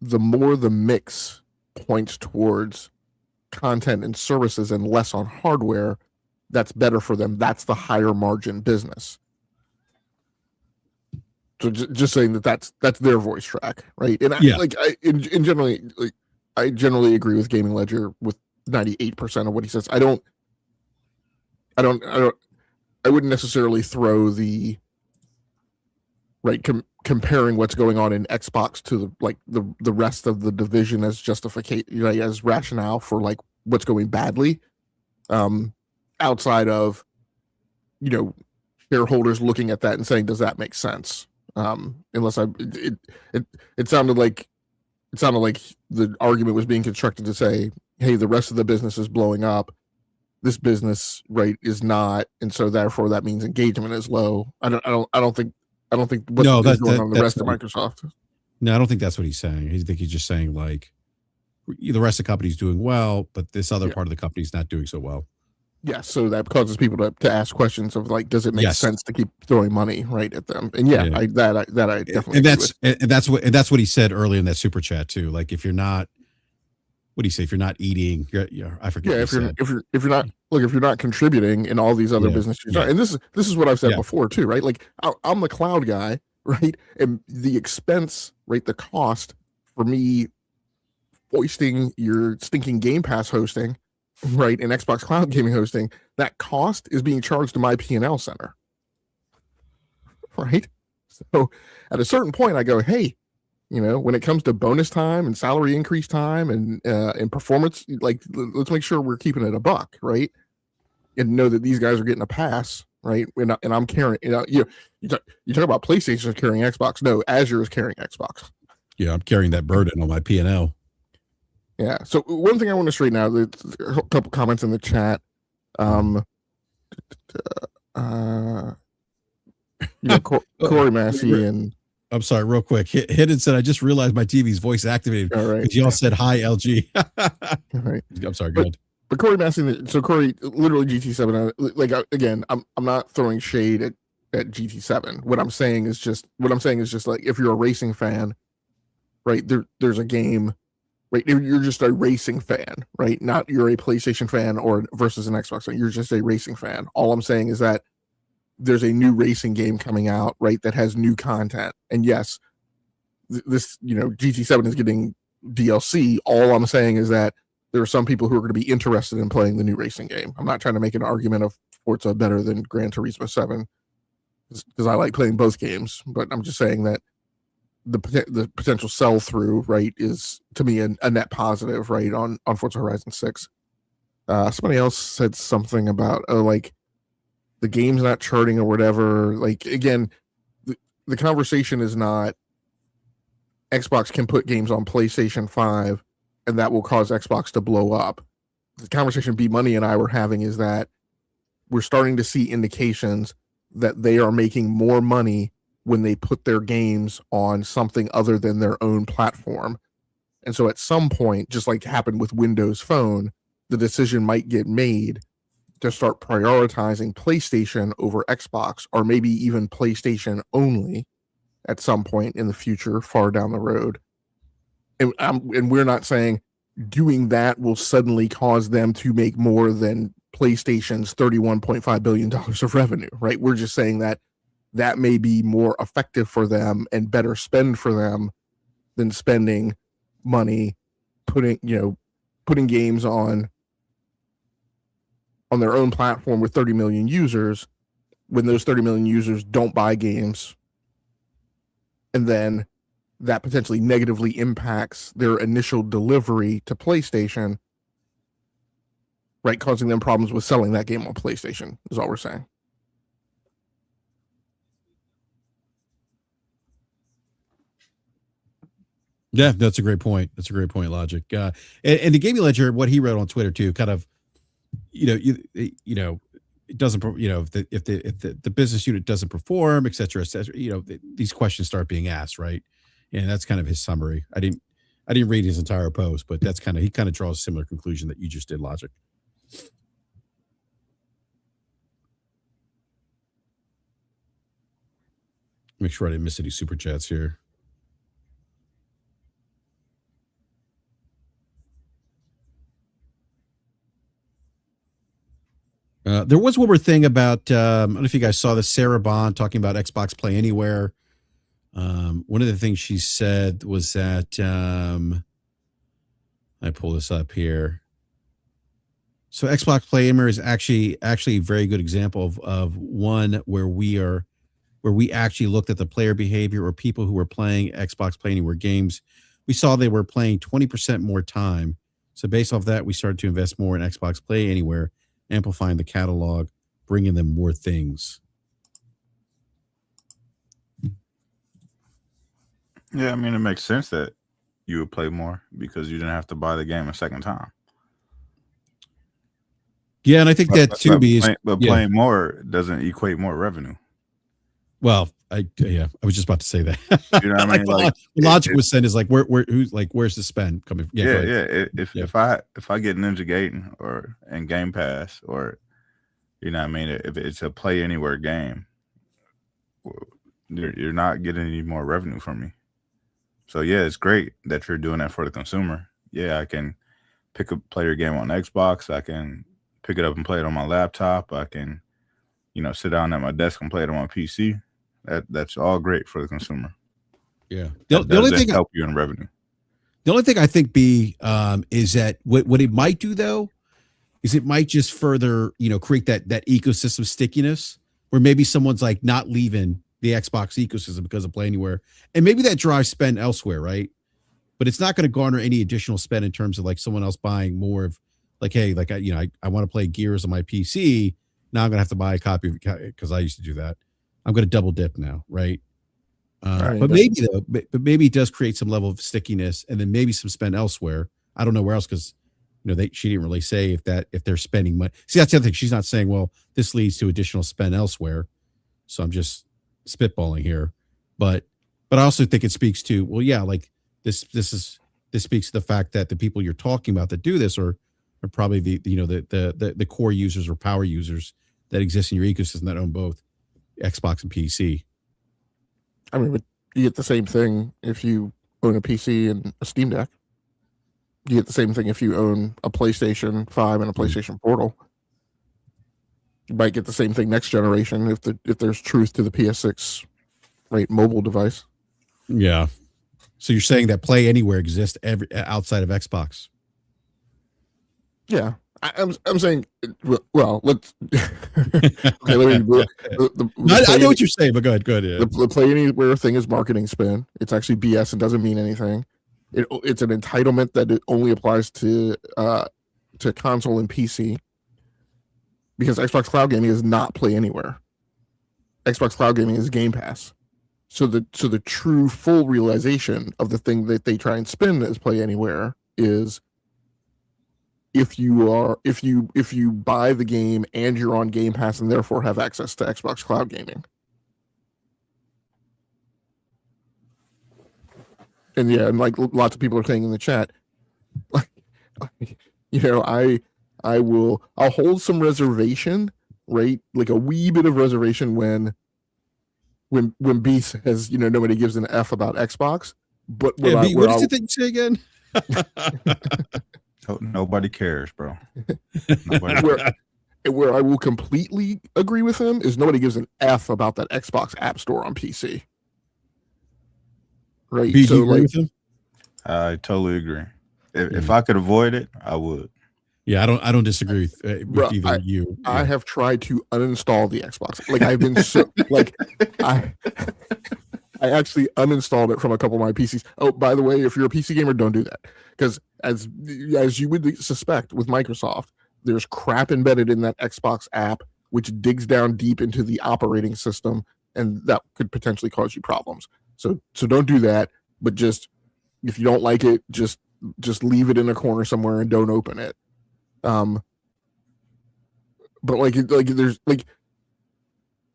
the more the mix points towards content and services and less on hardware, that's better for them. That's the higher margin business. So just saying that's their voice track, right? And I generally agree with Gaming Ledger with 98% of what he says. I wouldn't necessarily throw the right comparing what's going on in Xbox to the rest of the division as justification, as rationale for like what's going badly, outside of shareholders looking at that and saying, does that make sense? Unless it sounded like the argument was being constructed to say, hey, the rest of the business is blowing up, this business is not, and so therefore that means engagement is low. I don't think what's going on the rest of Microsoft. No, I don't think that's what he's saying. I think he's just saying like the rest of the company's doing well, but this other part of the company's not doing so well. Yeah, so that causes people to ask questions of like, does it make sense to keep throwing money right at them? And I definitely. And that's what he said earlier in that super chat too. Like if you're not, what do you say? If you're not eating, I forget. Yeah, if you're not contributing in all these other businesses, and this is what I've said before too, right? Like I'm the cloud guy, right? And the expense, right? The cost for me foisting your stinking Game Pass hosting, right, and Xbox Cloud Gaming hosting, that cost is being charged to my P&L center, right? So at a certain point, I go, hey, when it comes to bonus time and salary increase time and performance, like let's make sure we're keeping it a buck, right? And know that these guys are getting a pass, right? And I'm carrying, you talk about PlayStation carrying Xbox. No, Azure is carrying Xbox. Yeah, I'm carrying that burden on my P&L. Yeah. So one thing I want to straighten out, there's a couple comments in the chat. Corey Massey and I'm sorry, real quick. Hidden said, I just realized my TV's voice activated because y'all said hi, LG. Right. I'm sorry, go ahead. But Corey Massey, so Corey, literally GT7, like again, I'm not throwing shade at GT7. What I'm saying is just like, if you're a racing fan, right, there's a game, right? You're just a racing fan, right? Not you're a PlayStation fan or versus an Xbox fan. You're just a racing fan. All I'm saying is that there's a new racing game coming out, right, that has new content. And yes, this, GT7 is getting DLC. All I'm saying is that there are some people who are going to be interested in playing the new racing game. I'm not trying to make an argument of Forza better than Gran Turismo 7 because I like playing both games, but I'm just saying that the potential sell-through, right, is to me a net positive, right, on Forza Horizon 6. Somebody else said something about like the game's not charting or whatever. Like again, the conversation is not Xbox can put games on PlayStation 5 and that will cause Xbox to blow up. The conversation B Money and I were having is that we're starting to see indications that they are making more money when they put their games on something other than their own platform. And so at some point, just like happened with Windows Phone, the decision might get made to start prioritizing PlayStation over Xbox, or maybe even PlayStation only at some point in the future, far down the road. And we're not saying doing that will suddenly cause them to make more than PlayStation's $31.5 billion of revenue, right? We're just saying that may be more effective for them and better spend for them than spending money putting games on their own platform with 30 million users when those 30 million users don't buy games, and then that potentially negatively impacts their initial delivery to PlayStation, right, causing them problems with selling that game on PlayStation is all we're saying. Yeah, that's a great point. That's a great point, Logic. And the Gaming Ledger, what he wrote on Twitter too, kind of, it doesn't, if the business unit doesn't perform, et cetera, these questions start being asked, right? And that's kind of his summary. I didn't read his entire post, but that's he kind of draws a similar conclusion that you just did, Logic. Make sure I didn't miss any super chats here. There was one more thing about, I don't know if you guys saw this, Sarah Bond talking about Xbox Play Anywhere. One of the things she said was that, I pull this up here. So Xbox Play Anywhere is actually a very good example of one where we actually looked at the player behavior or people who were playing Xbox Play Anywhere games. We saw they were playing 20% more time. So based off that, we started to invest more in Xbox Play Anywhere, amplifying the catalog bringing them more things. Yeah, I mean, it makes sense that you would play more because you didn't have to buy the game a second time. Yeah, and I think that too but playing more doesn't equate more revenue. Well, I was just about to say that. You know what I mean? Like, the logic was sent is like where's the spend coming from? If I get Ninja Gaiden and Game Pass, or you know what I mean, if it's a play anywhere game, you're not getting any more revenue from me. So yeah, it's great that you're doing that for the consumer. Yeah, I can play your game on Xbox. I can pick it up and play it on my laptop. I can, sit down at my desk and play it on my PC. That's all great for the consumer. Yeah, the only thing help you in revenue. The only thing I think is that what it might do though is it might just further create that ecosystem stickiness where maybe someone's like not leaving the Xbox ecosystem because of Play Anywhere, and maybe that drives spend elsewhere, right? But it's not going to garner any additional spend in terms of like someone else buying more of like, hey, like I want to play Gears on my PC. Now I'm gonna have to buy a copy because I used to do that. I'm going to double dip now, right? But maybe it does create some level of stickiness, and then maybe some spend elsewhere. I don't know where else because she didn't really say if they're spending money. See, that's the other thing. She's not saying, well, this leads to additional spend elsewhere. So I'm just spitballing here, but I also think it speaks to, well, yeah, like this speaks to the fact that the people you're talking about that do this are probably the core users or power users that exist in your ecosystem that own both Xbox and PC. I mean, but you get the same thing if you own a PC and a Steam Deck. You get the same thing if you own a PlayStation 5 and a PlayStation Portal. You might get the same thing next generation if there's truth to the PS6 mobile device. Yeah. So you're saying that Play Anywhere exists outside of Xbox? Yeah. I'm saying, well, let's. Okay, let me. I know what you're saying, but go ahead. Yeah. The Play Anywhere thing is marketing spin. It's actually BS and doesn't mean anything. It's an entitlement that it only applies to console and PC. Because Xbox Cloud Gaming is not Play Anywhere. Xbox Cloud Gaming is Game Pass. So the true full realization of the thing that they try and spin as Play Anywhere is if you buy the game and you're on Game Pass and therefore have access to Xbox Cloud Gaming. And yeah, and like lots of people are saying in the chat, I'll hold some reservation, right? Like a wee bit of reservation when B says, nobody gives an F about Xbox. But what is it that you say again? Nobody cares, bro. Where I will completely agree with him is nobody gives an F about that Xbox App Store on PC. Right. B, do you agree with him? I totally agree. If I could avoid it, I would. Yeah, I don't disagree with either of you. Yeah. I have tried to uninstall the Xbox. Like I've been I actually uninstalled it from a couple of my PCs. Oh, by the way, if you're a PC gamer, don't do that. Because as you would suspect with Microsoft, there's crap embedded in that Xbox app, which digs down deep into the operating system, and that could potentially cause you problems. So don't do that. But just if you don't like it, just leave it in a corner somewhere and don't open it. But there's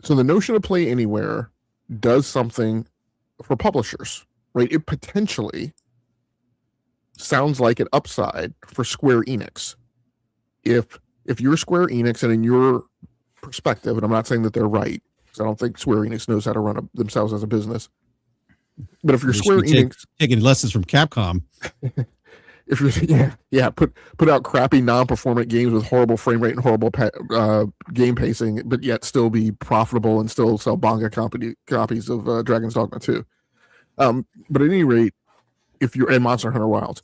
so the notion of Play Anywhere does something for publishers, right? It potentially sounds like an upside for Square Enix. If you're Square Enix, and in your perspective, and I'm not saying that they're right, because I don't think Square Enix knows how to run themselves as a business. But if you're Square Enix, taking lessons from Capcom, if you're put out crappy non-performant games with horrible frame rate and horrible game pacing, but yet still be profitable and still sell Bonga copies of Dragon's Dogma 2. But at any rate, if you're and Monster Hunter Wilds,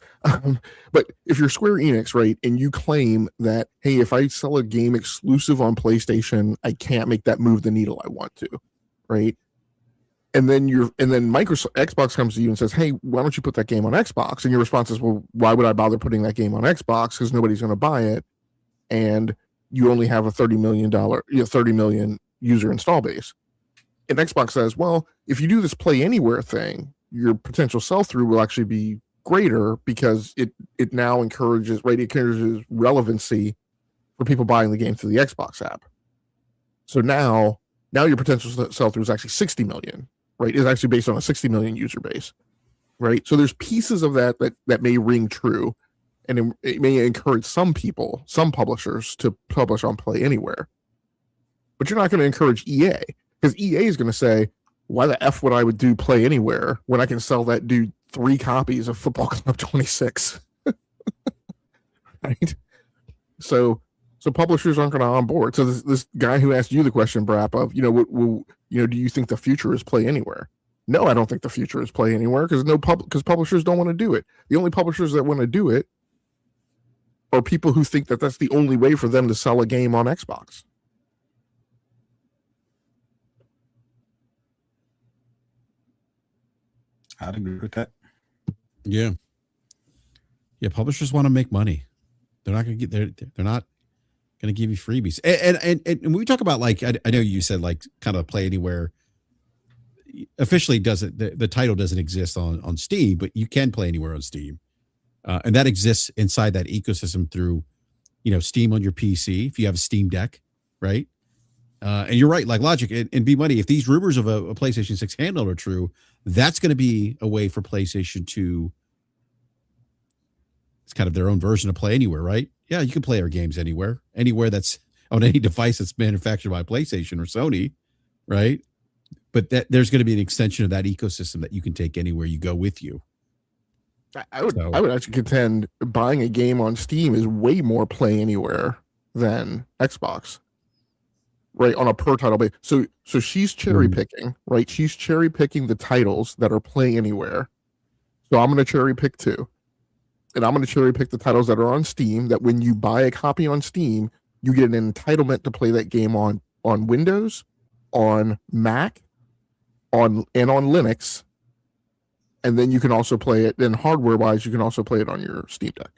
but if you're Square Enix, right, and you claim that, hey, if I sell a game exclusive on PlayStation, I can't make that move the needle I want to, right? And then Xbox comes to you and says, hey, why don't you put that game on Xbox? And your response is, well, why would I bother putting that game on Xbox? Because nobody's going to buy it. And you only have a $30 million user install base. And Xbox says, well, if you do this Play Anywhere thing, your potential sell-through will actually be greater because it now encourages relevancy for people buying the game through the Xbox app. So now your potential sell-through is actually 60 million, right? It's actually based on a 60 million user base, right? So there's pieces of that may ring true, and it may encourage some publishers to publish on Play Anywhere. But you're not going to encourage EA, because EA is going to say, why the F would I do Play Anywhere when I can sell that dude 3 copies of Football Club 26? Right? So publishers aren't going to onboard. So this guy who asked you the question, Brap, of, do you think the future is Play Anywhere? No, I don't think the future is Play Anywhere, because publishers don't want to do it. The only publishers that want to do it are people who think that that's the only way for them to sell a game on Xbox. I'd agree with that. Yeah. Publishers want to make money. They're not going to they're not going to give you freebies. And when we talk about, like, I know you said, like, kind of Play Anywhere officially doesn't, the title doesn't exist on Steam, but you can Play Anywhere on Steam. And that exists inside that ecosystem through, Steam on your PC, if you have a Steam Deck, right? And you're right, like Logic and B-Money, if these rumors of a PlayStation 6 handheld are true, that's going to be a way for PlayStation to, it's kind of their own version of Play Anywhere, right? Yeah, you can play our games anywhere that's on any device that's manufactured by PlayStation or Sony, right? But there's going to be an extension of that ecosystem that you can take anywhere you go with you. I would actually contend buying a game on Steam is way more Play Anywhere than Xbox, right? On a per title basis. So she's cherry picking, right? She's cherry picking the titles that are Play Anywhere. So I'm going to cherry pick too. And I'm going to cherry pick the titles that are on Steam, that when you buy a copy on Steam, you get an entitlement to play that game on Windows, on Mac, on Linux. And then you can also play it, then hardware-wise, you can also play it on your Steam Deck.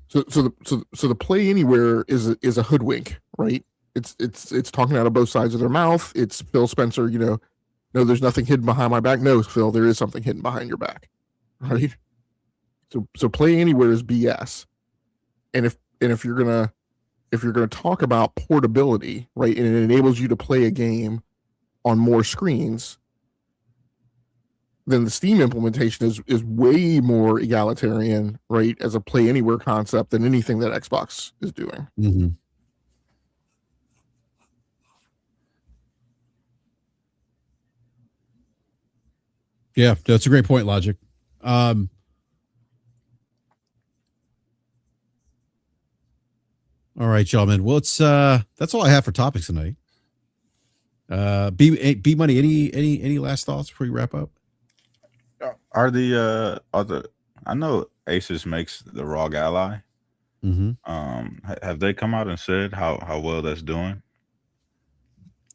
So the Play Anywhere is a hoodwink, right? It's talking out of both sides of their mouth. It's Phil Spencer, no, there's nothing hidden behind my back. No, Phil, there is something hidden behind your back, right? So Play Anywhere is BS. And if you're gonna talk about portability, right, and it enables you to play a game on more screens, then the Steam implementation is way more egalitarian, right, as a Play Anywhere concept than anything that Xbox is doing. Mm-hmm. Yeah, that's a great point, Logic. All right, gentlemen. Well, it's that's all I have for topics tonight. B Money, any last thoughts before we wrap up? Are the I know Asus makes the ROG Ally. Mm-hmm. Have they come out and said how well that's doing?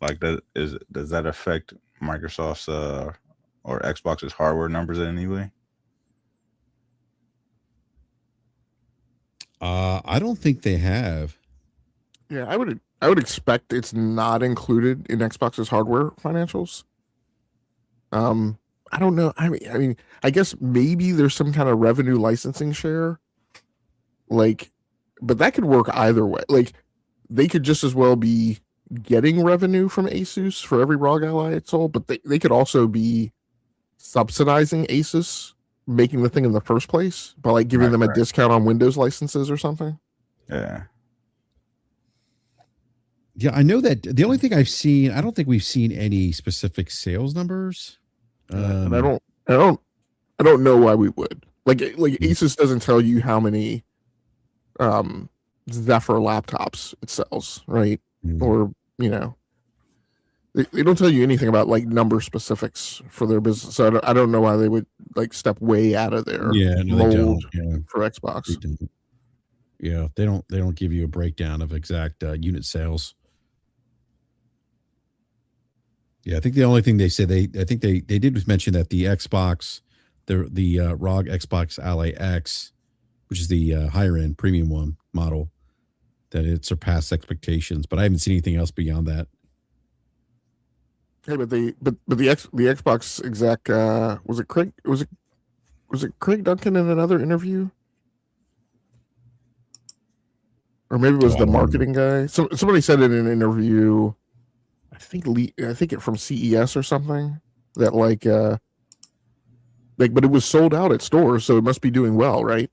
Like, does that affect Microsoft's or Xbox's hardware numbers in any way? I don't think they have. Yeah, I would expect it's not included in Xbox's hardware financials. I don't know. I mean, I guess maybe there's some kind of revenue licensing share, like, but that could work either way. Like, they could just as well be getting revenue from Asus for every ROG Ally it sold, but they could also be subsidizing Asus making the thing in the first place by, like, giving them a discount on Windows licenses or something. Yeah. Yeah, I know that the only thing I've seen, I don't think we've seen any specific sales numbers. And I don't know why we would. Like Asus doesn't tell you how many Zephyr laptops it sells, right? Mm-hmm. Or, they don't tell you anything about, like, number specifics for their business. So I don't know why they would, like, step way out of their mold for Xbox. Yeah, they don't give you a breakdown of exact unit sales. Yeah, I think the only thing they said they did was mention that the Xbox, the ROG Xbox Ally X, which is the higher end premium one model, that it surpassed expectations, but I haven't seen anything else beyond that. Hey, but the Xbox exec was it Craig Duncan in another interview? Or maybe it was the marketing guy. So somebody said in an interview, I think it from CES or something, that but it was sold out at stores, so it must be doing well, right?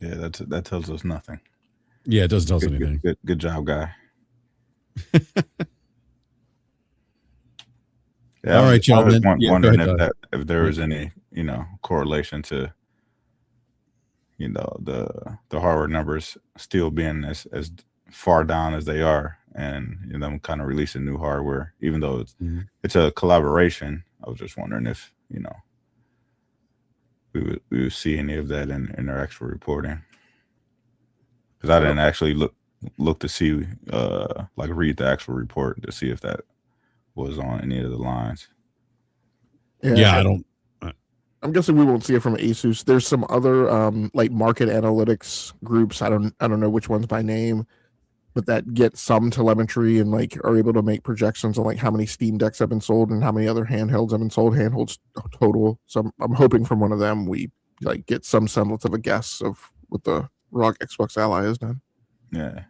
Yeah, that tells us nothing. Yeah, it doesn't tell us anything. Good job, guy. Yeah, all right, gentlemen. Wondering if there was any, correlation to, the hardware numbers still being as far down as they are, and them kind of releasing new hardware, even though it's a collaboration. I was just wondering if we would see any of that in their actual reporting, because I didn't actually look to see read the actual report to see if that was on any of the lines. Yeah, I don't. I'm guessing we won't see it from Asus. There's some other market analytics groups. I don't know which ones by name, but that get some telemetry and are able to make projections on how many Steam Decks have been sold and how many other handhelds have been sold, handhelds total. So I'm hoping from one of them we get some semblance of a guess of what the ROG Xbox Ally has done. Yeah.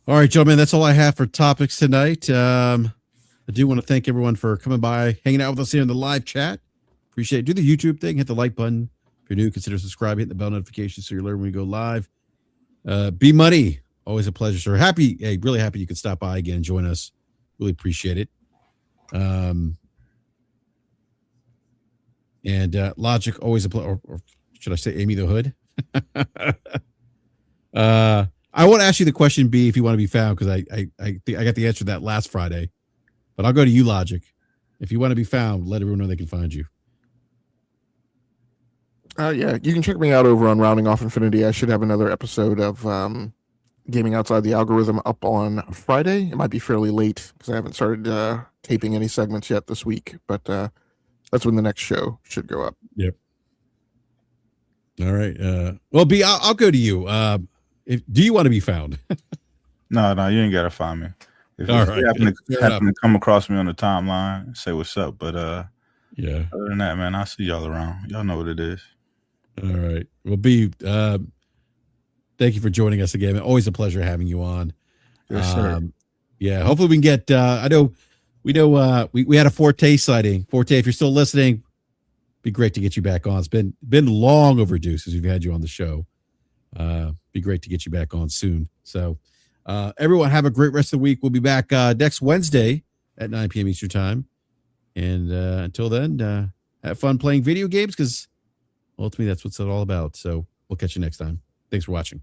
All right, gentlemen, that's all I have for topics tonight. I do want to thank everyone for coming by, hanging out with us here in the live chat. Appreciate it. Do the YouTube thing, hit the like button. If you're new, consider subscribing, hit the bell notification so you learn when we go live. B Money, always a pleasure, sir. Really happy you could stop by again and join us. Really appreciate it. And Logic, always a pleasure. Or should I say Amy the Hood? I won't ask you the question B if you want to be found, because I think I got the answer to that last Friday. But I'll go to you, Logic. If you want to be found, let everyone know they can find you. Yeah, you can check me out over on Rounding Off Infinity. I should have another episode of Gaming Outside the Algorithm up on Friday. It might be fairly late because I haven't started taping any segments yet this week, but that's when the next show should go up. Yep. All right. Well, B, I'll go to you. Do you want to be found? No, you ain't gotta find me. If All you right. happen to come across me on the timeline, say what's up. But yeah. Other than that, man, I'll see y'all around. Y'all know what it is. All right. Well, B, thank you for joining us again. Always a pleasure having you on. Yes, sir. Yeah. Hopefully we can get. We had a Forte sighting. Forte, if you're still listening, be great to get you back on. It's been long overdue since we've had you on the show. Be great to get you back on soon. So, everyone have a great rest of the week. We'll be back next Wednesday at 9 p.m. Eastern time. And until then, have fun playing video games, because ultimately that's what it's all about. So we'll catch you next time. Thanks for watching.